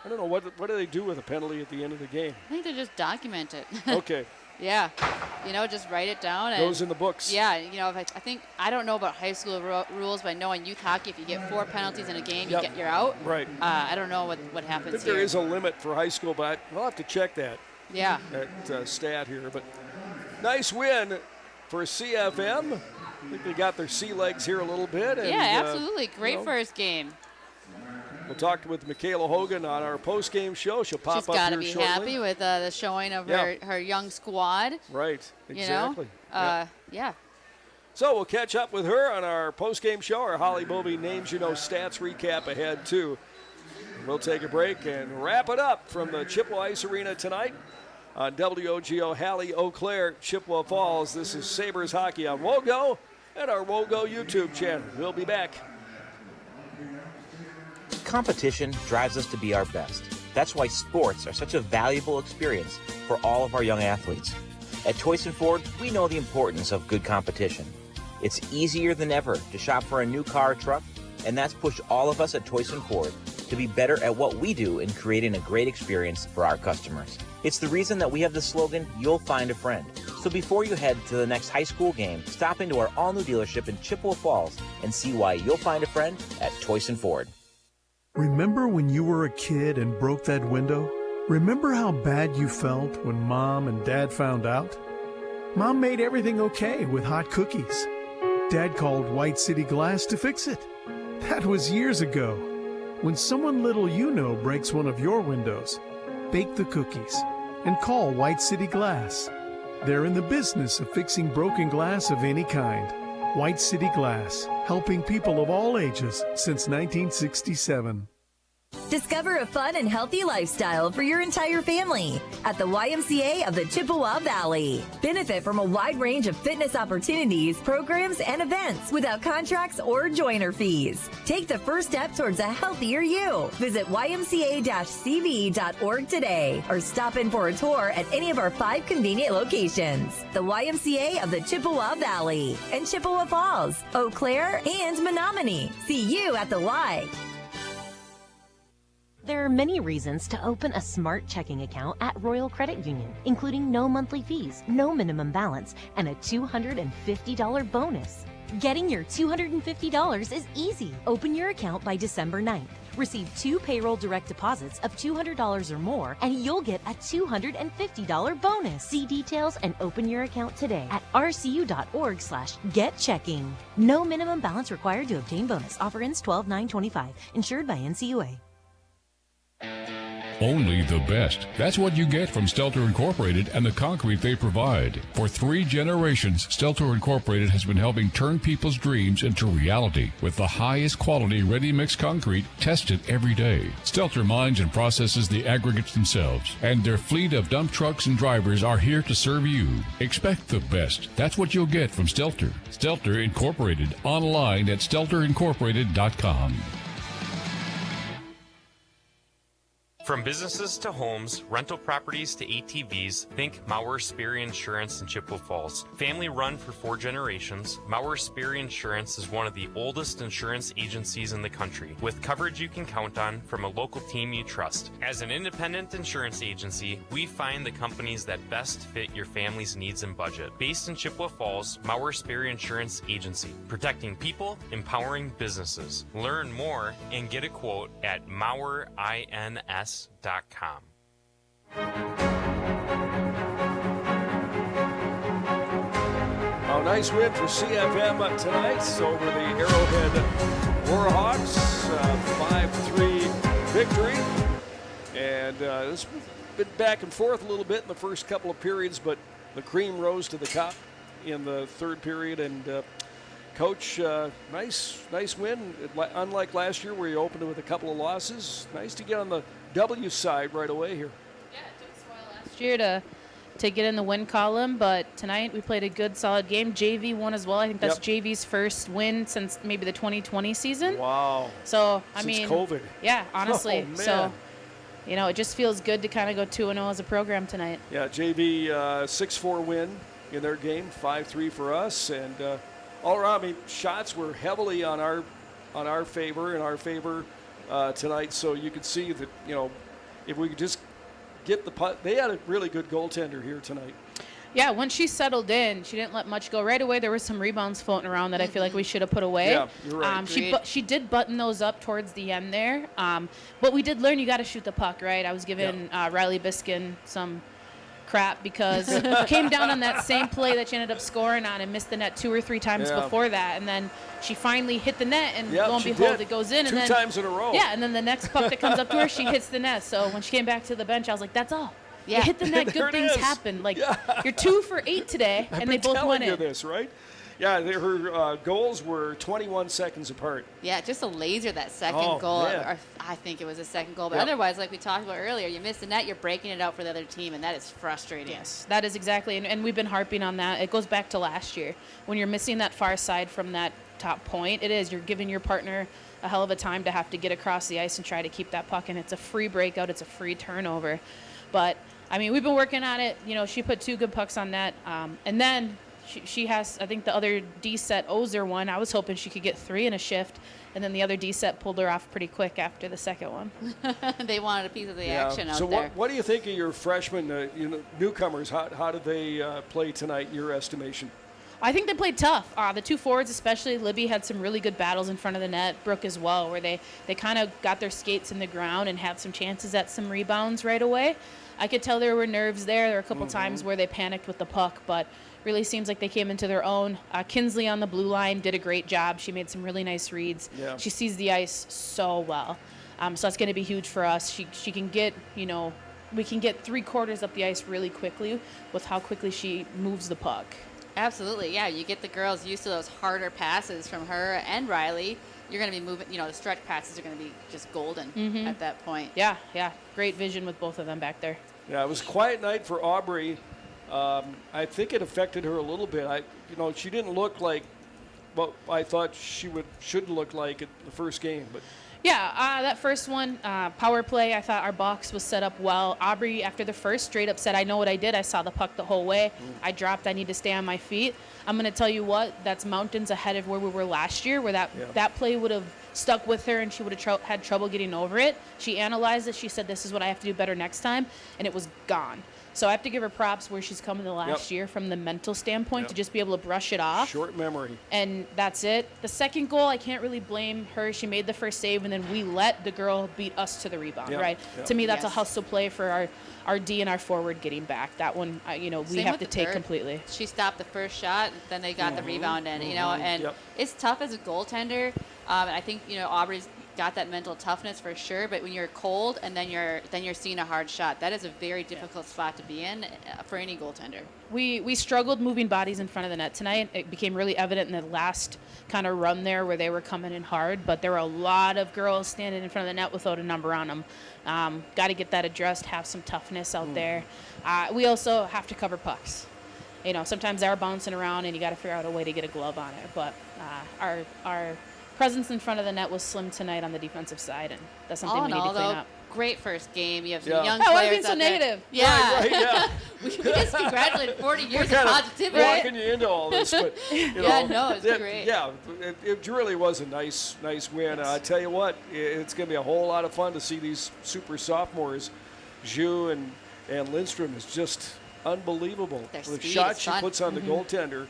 I don't know, what do they do with a penalty at the end of the game? I think they just document it. Okay. Yeah, just write it down. And goes in the books. Yeah, I don't know about high school rules, but I know in youth hockey, if you get 4 penalties in a game, you're out. Right. I don't know what happens I think here. there is a limit for high school, but we'll have to check that. Yeah. That stat here. But nice win for CFM. I think they got their sea legs here a little bit. And, yeah, absolutely. Great first game. We'll talk with Michaela Hogan on our post-game show. She'll pop She's up got to here be shortly. happy with the showing of her young squad. Right, exactly. Yeah. So we'll catch up with her on our post-game show. Our Holly Bovey Names You Know stats recap ahead, too. We'll take a break and wrap it up from the Chippewa Ice Arena tonight on WOGO Halle, Eau Claire, Chippewa Falls. This is Sabres Hockey on WOGO and our WOGO YouTube channel. We'll be back. Competition drives us to be our best. That's why sports are such a valuable experience for all of our young athletes. At Toyson Ford, we know the importance of good competition. It's easier than ever to shop for a new car or truck, and that's pushed all of us at Toyson Ford to be better at what we do in creating a great experience for our customers. It's the reason that we have the slogan, "You'll find a friend." So before you head to the next high school game, stop into our all-new dealership in Chippewa Falls and see why you'll find a friend at Toyson Ford. Remember when you were a kid and broke that window? Remember how bad you felt when Mom and Dad found out? Mom made everything okay with hot cookies. Dad called White City Glass to fix it. That was years ago. When someone little you know breaks one of your windows, bake the cookies and call White City Glass. They're in the business of fixing broken glass of any kind. White City Glass, helping people of all ages since 1967. Discover a fun and healthy lifestyle for your entire family at the YMCA of the Chippewa Valley. Benefit from a wide range of fitness opportunities, programs, and events without contracts or joiner fees. Take the first step towards a healthier you. Visit ymca-cv.org today or stop in for a tour at any of our 5 convenient locations. The YMCA of the Chippewa Valley and Chippewa Falls, Eau Claire, and Menomonie. See you at the Y. There are many reasons to open a smart checking account at Royal Credit Union, including no monthly fees, no minimum balance, and a $250 bonus. Getting your $250 is easy. Open your account by December 9th. Receive 2 payroll direct deposits of $200 or more, and you'll get a $250 bonus. See details and open your account today at rcu.org/getchecking. No minimum balance required to obtain bonus. Offer ends 12/9/25. Insured by NCUA. Only the best. That's what you get from Stelter Incorporated and the concrete they provide. For 3 generations, Stelter Incorporated has been helping turn people's dreams into reality with the highest quality ready-mix concrete tested every day. Stelter mines and processes the aggregates themselves, and their fleet of dump trucks and drivers are here to serve you. Expect the best. That's what you'll get from Stelter. Stelter Incorporated, online at stelterincorporated.com. From businesses to homes, rental properties to ATVs, think Mauer Sperry Insurance in Chippewa Falls. Family run for 4 generations, Mauer Sperry Insurance is one of the oldest insurance agencies in the country, with coverage you can count on from a local team you trust. As an independent insurance agency, we find the companies that best fit your family's needs and budget. Based in Chippewa Falls, Mauer Sperry Insurance Agency, protecting people, empowering businesses. Learn more and get a quote at MauerINS.com. Oh, nice win for CFM tonight over the Arrowhead Warhawks. 5-3 victory. And it's been back and forth a little bit in the first couple of periods, but the cream rose to the top in the third period. And Coach, nice win. Unlike last year where you opened with a couple of losses, nice to get on the W side right away here. Yeah, it took us a while last year to get in the win column, but tonight we played a good, solid game. JV won as well. I think that's JV's first win since maybe the 2020 season. Wow. So, since COVID. Yeah, honestly. Oh, man. So, it just feels good to kind of go 2-0 as a program tonight. Yeah, JV 6-4 win in their game, 5-3 for us, and all around, shots were heavily on our favor, tonight. So you could see that, if we could just get the putt. They had a really good goaltender here tonight. Yeah, once she settled in, she didn't let much go. Right away, there were some rebounds floating around that I feel like we should have put away. Yeah, you're right. She did button those up towards the end there. But we did learn you got to shoot the puck, right? I was giving Riley Biskin some crap because came down on that same play that she ended up scoring on and missed the net 2 or 3 times before that, and then she finally hit the net, and lo and behold, it goes in. 2 times in a row. Yeah, and then the next puck that comes up to her, she hits the net. So when she came back to the bench, I was like, that's all. Yeah. You hit the net, good things happen. Like, you're 2 for 8 today, and they both went in. I've been telling you this, right? Yeah, her goals were 21 seconds apart. Yeah, just a laser, that second goal. Man. I think it was a second goal. But otherwise, like we talked about earlier, you miss the net, you're breaking it out for the other team, and that is frustrating. Yes, that is exactly. And we've been harping on that. It goes back to last year. When you're missing that far side from that top point, you're giving your partner a hell of a time to have to get across the ice and try to keep that puck. And it's a free breakout. It's a free turnover. But, we've been working on it. She put 2 good pucks on net. And then she has, I think the other D set owes her one. I was hoping she could get 3 in a shift, and then the other D set pulled her off pretty quick after the second one. They wanted a piece of the action out there. So what do you think of your freshmen, newcomers? How did they play tonight in your estimation? I think they played tough. The two forwards, especially Libby, had some really good battles in front of the net. Brooke as well, where they kind of got their skates in the ground and had some chances at some rebounds right away. I could tell there were nerves there. There were a couple times where they panicked with the puck, but really seems like they came into their own. Kinsley on the blue line did a great job. She made some really nice reads. Yeah. She sees the ice so well. So that's going to be huge for us. She can get, we can get 3/4 up the ice really quickly with how quickly she moves the puck. Absolutely, yeah. You get the girls used to those harder passes from her and Riley. You're going to be moving, the stretch passes are going to be just golden at that point. Yeah. Great vision with both of them back there. Yeah, it was a quiet night for Aubrey. I think it affected her a little bit. She didn't look like what I thought she should look like at the first game, but. Yeah, that first one, power play, I thought our box was set up well. Aubrey, after the first, straight up said, I know what I did. I saw the puck the whole way. I dropped. I need to stay on my feet. I'm going to tell you what, that's mountains ahead of where we were last year, where that play would have stuck with her and she would have had trouble getting over it. She analyzed it. She said, this is what I have to do better next time, and it was gone. So I have to give her props where she's come in the last year from the mental standpoint to just be able to brush it off. Short memory. And that's it. The second goal, I can't really blame her. She made the first save, and then we let the girl beat us to the rebound, right? To me, that's a hustle play for our D and our forward getting back. That one, we have to take completely. She stopped the first shot, then they got the rebound in, and it's tough as a goaltender. I think, Aubrey's got that mental toughness for sure, but when you're cold and then you're seeing a hard shot, that is a very difficult spot to be in for any goaltender. We struggled moving bodies in front of the net tonight. It became really evident in the last kind of run there where they were coming in hard, but there were a lot of girls standing in front of the net without a number on them. Got to get that addressed, have some toughness out there. We also have to cover pucks. Sometimes they're bouncing around and you got to figure out a way to get a glove on it, but our presence in front of the net was slim tonight on the defensive side, and that's something we need to clean up. Great first game. You have some young players. I'm being so negative. Yeah. Right, yeah. we just congratulated 40 years of positivity. Walking you into all this, but it's great. Yeah, it really was a nice win. I tell you what, it's going to be a whole lot of fun to see these super sophomores. Zhu and Lindstrom is just unbelievable. The shot she puts on the goaltender.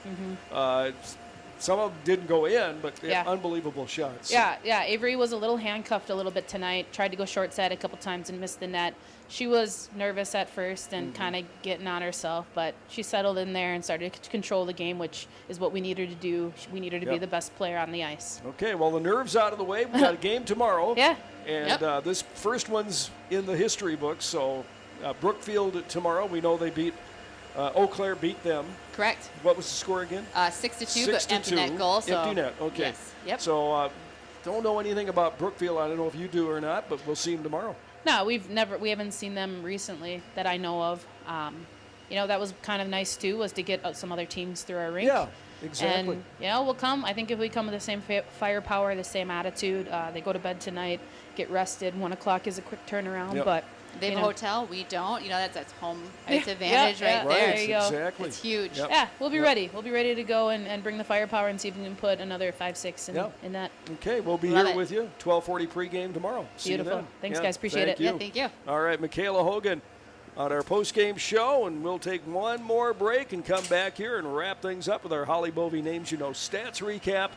Some of them didn't go in, but unbelievable shots. Yeah. Avery was a little handcuffed a little bit tonight. Tried to go short side a couple times and missed the net. She was nervous at first and kind of getting on herself, but she settled in there and started to control the game, which is what we need her to do. We need her to be the best player on the ice. Okay, well, the nerves out of the way. We've got a game tomorrow. And this first one's in the history books, so Brookfield tomorrow. We know they beat Eau Claire beat them. Correct. What was the score again? 6-2, but empty net goal. So empty net, okay. Yes. Yep. So don't know anything about Brookfield. I don't know if you do or not, but we'll see them tomorrow. No, we haven't seen them recently that I know of. That was kind of nice too, was to get some other teams through our rink. Yeah, exactly. And we'll come. I think if we come with the same firepower, the same attitude, they go to bed tonight, get rested. 1 o'clock is a quick turnaround, but. They have a hotel. We don't. That's home ice advantage right there. There you go. Exactly. It's huge. Yeah, we'll be ready. We'll be ready to go and bring the firepower and see if we can put another 5-6 in that. Okay, we'll be here with you. 12:40 pregame tomorrow. See Beautiful. You then. Thanks, guys. Appreciate it. You. Yeah, thank you. All right, Michaela Hogan on our postgame show, and we'll take one more break and come back here and wrap things up with our Holly Bovey Names You Know stats recap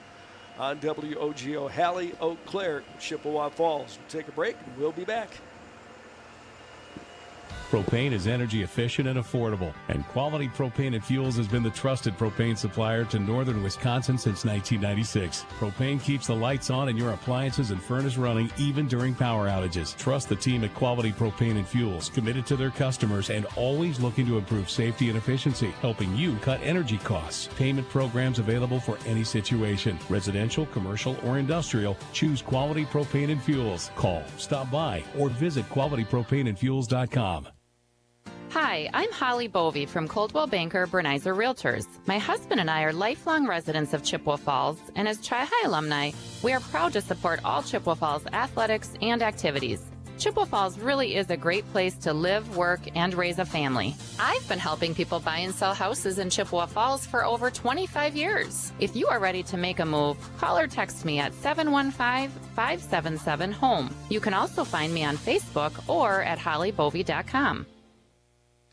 on WOGO Hallie, Eau Claire, Chippewa Falls. We'll take a break, and we'll be back. Propane is energy efficient and affordable, and Quality Propane and Fuels has been the trusted propane supplier to northern Wisconsin since 1996. Propane keeps the lights on and your appliances and furnace running even during power outages. Trust the team at Quality Propane and Fuels, committed to their customers and always looking to improve safety and efficiency, helping you cut energy costs. Payment programs available for any situation, residential, commercial, or industrial. Choose Quality Propane and Fuels. Call, stop by, or visit qualitypropaneandfuels.com. Hi, I'm Holly Bovey from Coldwell Banker Bernizer Realtors. My husband and I are lifelong residents of Chippewa Falls, and as Chi-Hi alumni, we are proud to support all Chippewa Falls athletics and activities. Chippewa Falls really is a great place to live, work, and raise a family. I've been helping people buy and sell houses in Chippewa Falls for over 25 years. If you are ready to make a move, call or text me at 715-577-HOME. You can also find me on Facebook or at hollybovey.com.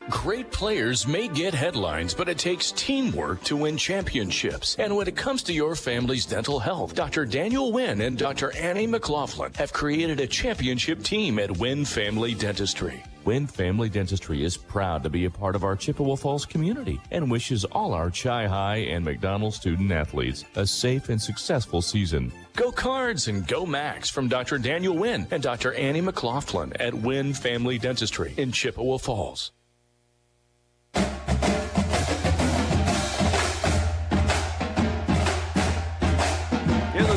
Great players may get headlines, but it takes teamwork to win championships. And when it comes to your family's dental health, Dr. Daniel Wynn and Dr. Annie McLaughlin have created a championship team at Wynn Family Dentistry. Wynn Family Dentistry is proud to be a part of our Chippewa Falls community and wishes all our Chi-High and McDonald student athletes a safe and successful season. Go Cards and Go Max from Dr. Daniel Wynn and Dr. Annie McLaughlin at Wynn Family Dentistry in Chippewa Falls.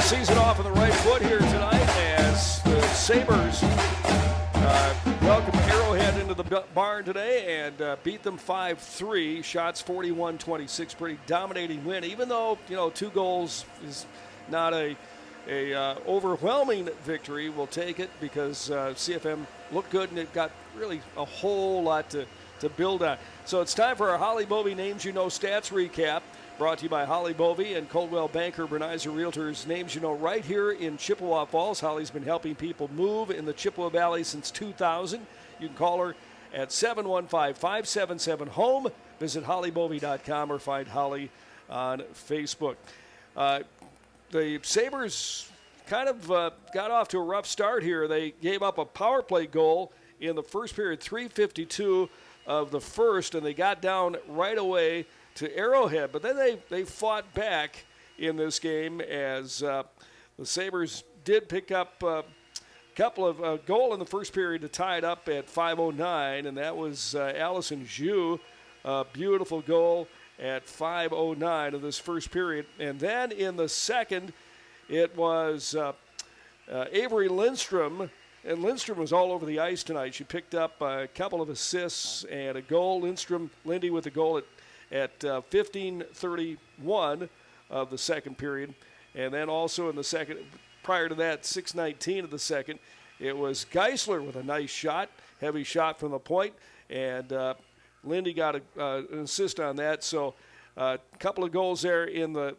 Season off on the right foot here tonight as the Sabres welcome Arrowhead into the barn today and beat them 5-3. Shots 41-26. Pretty dominating win, even though 2 goals is not a overwhelming victory. We'll take it because CFM looked good and it got really a whole lot to build on. So it's time for our Holly Bovey Names You Know Stats recap. Brought to you by Holly Bovey and Coldwell Banker Bernizer Realtors. Names you know right here in Chippewa Falls. Holly's been helping people move in the Chippewa Valley since 2000. You can call her at 715-577-HOME. Visit hollybovey.com or find Holly on Facebook. The Sabres kind of got off to a rough start here. They gave up a power play goal in the first period, 3:52 of the first, and they got down right away to Arrowhead, but then they fought back in this game as the Sabres did pick up a couple of goal in the first period to tie it up at 5:09, and that was Allison Zhu, a beautiful goal at 5:09 of this first period. And then in the second, it was Avery Lindstrom, and Lindstrom was all over the ice tonight. She picked up a couple of assists and a goal. Lindy with a goal at 15:31 of the second period. And then also in the second, prior to that, 6:19 of the second, it was Geisler with a nice shot, heavy shot from the point, and Lindy got an assist on that. So a couple of goals there in the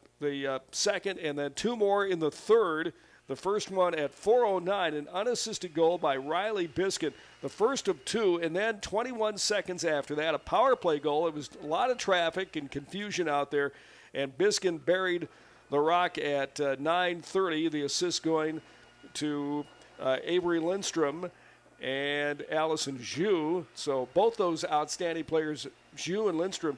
second, and then 2 more in the third. The first one at 4:09, an unassisted goal by Riley Biscuit, the first of 2, and then 21 seconds after that, a power play goal. It was a lot of traffic and confusion out there, and Biscuit buried the rock at 9:30, the assist going to Avery Lindstrom and Allison Zhu. So both those outstanding players, Zhu and Lindstrom,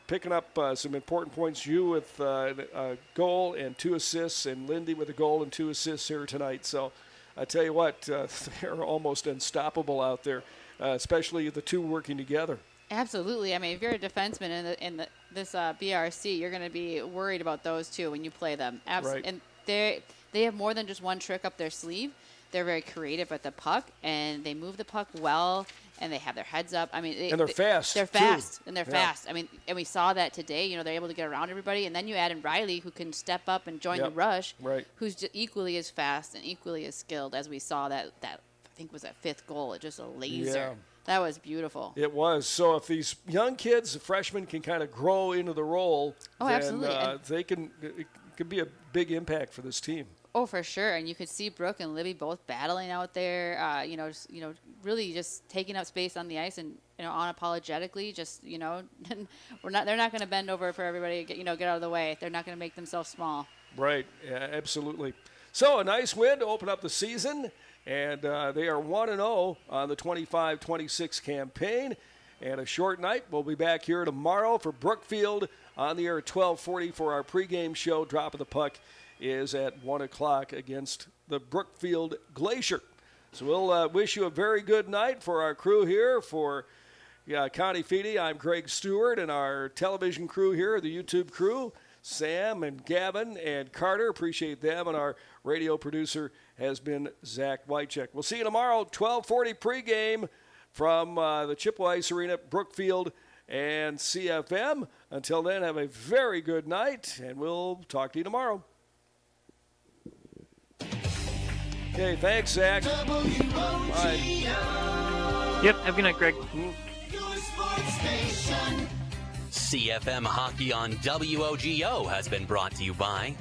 picking up some important points. You with a goal and 2 assists, and Lindy with a goal and 2 assists here tonight. So I tell you what, they're almost unstoppable out there, especially the 2 working together. Absolutely. I mean, if you're a defenseman in this BRC, you're going to be worried about those 2 when you play them. Right. And they have more than just one trick up their sleeve. They're very creative with the puck, and they move the puck well, and they have their heads up. I mean, they're fast. They're fast, too. and they're Yeah. fast. I mean, and we saw that today. They're able to get around everybody, and then you add in Riley, who can step up and join the rush, right? Who's just equally as fast and equally as skilled as we saw that I think was that 5th goal. It just a laser. Yeah. That was beautiful. It was. So if these young kids, the freshmen, can kind of grow into the role, then absolutely. It could be a big impact for this team. Oh, for sure. And you could see Brooke and Libby both battling out there, really just taking up space on the ice and, unapologetically, they're not going to bend over for everybody to get out of the way. They're not going to make themselves small. Right. Yeah, absolutely. So a nice win to open up the season, and they are 1-0 on the 25-26 campaign. And a short night. We'll be back here tomorrow for Brookfield on the air at 12:40 for our pregame show. Drop of the puck is at 1 o'clock against the Brookfield Glacier. So we'll wish you a very good night for our crew here. For Connie Feedy, I'm Greg Stewart, and our television crew here, the YouTube crew, Sam and Gavin and Carter. Appreciate them. And our radio producer has been Zach Wycheck. We'll see you tomorrow, 12:40 pregame from the Chippewa Ice Arena, Brookfield and CFM. Until then, have a very good night, and we'll talk to you tomorrow. Okay, thanks, Zach. Bye. Yep, have a good night, Greg. CFM Hockey on WOGO has been brought to you by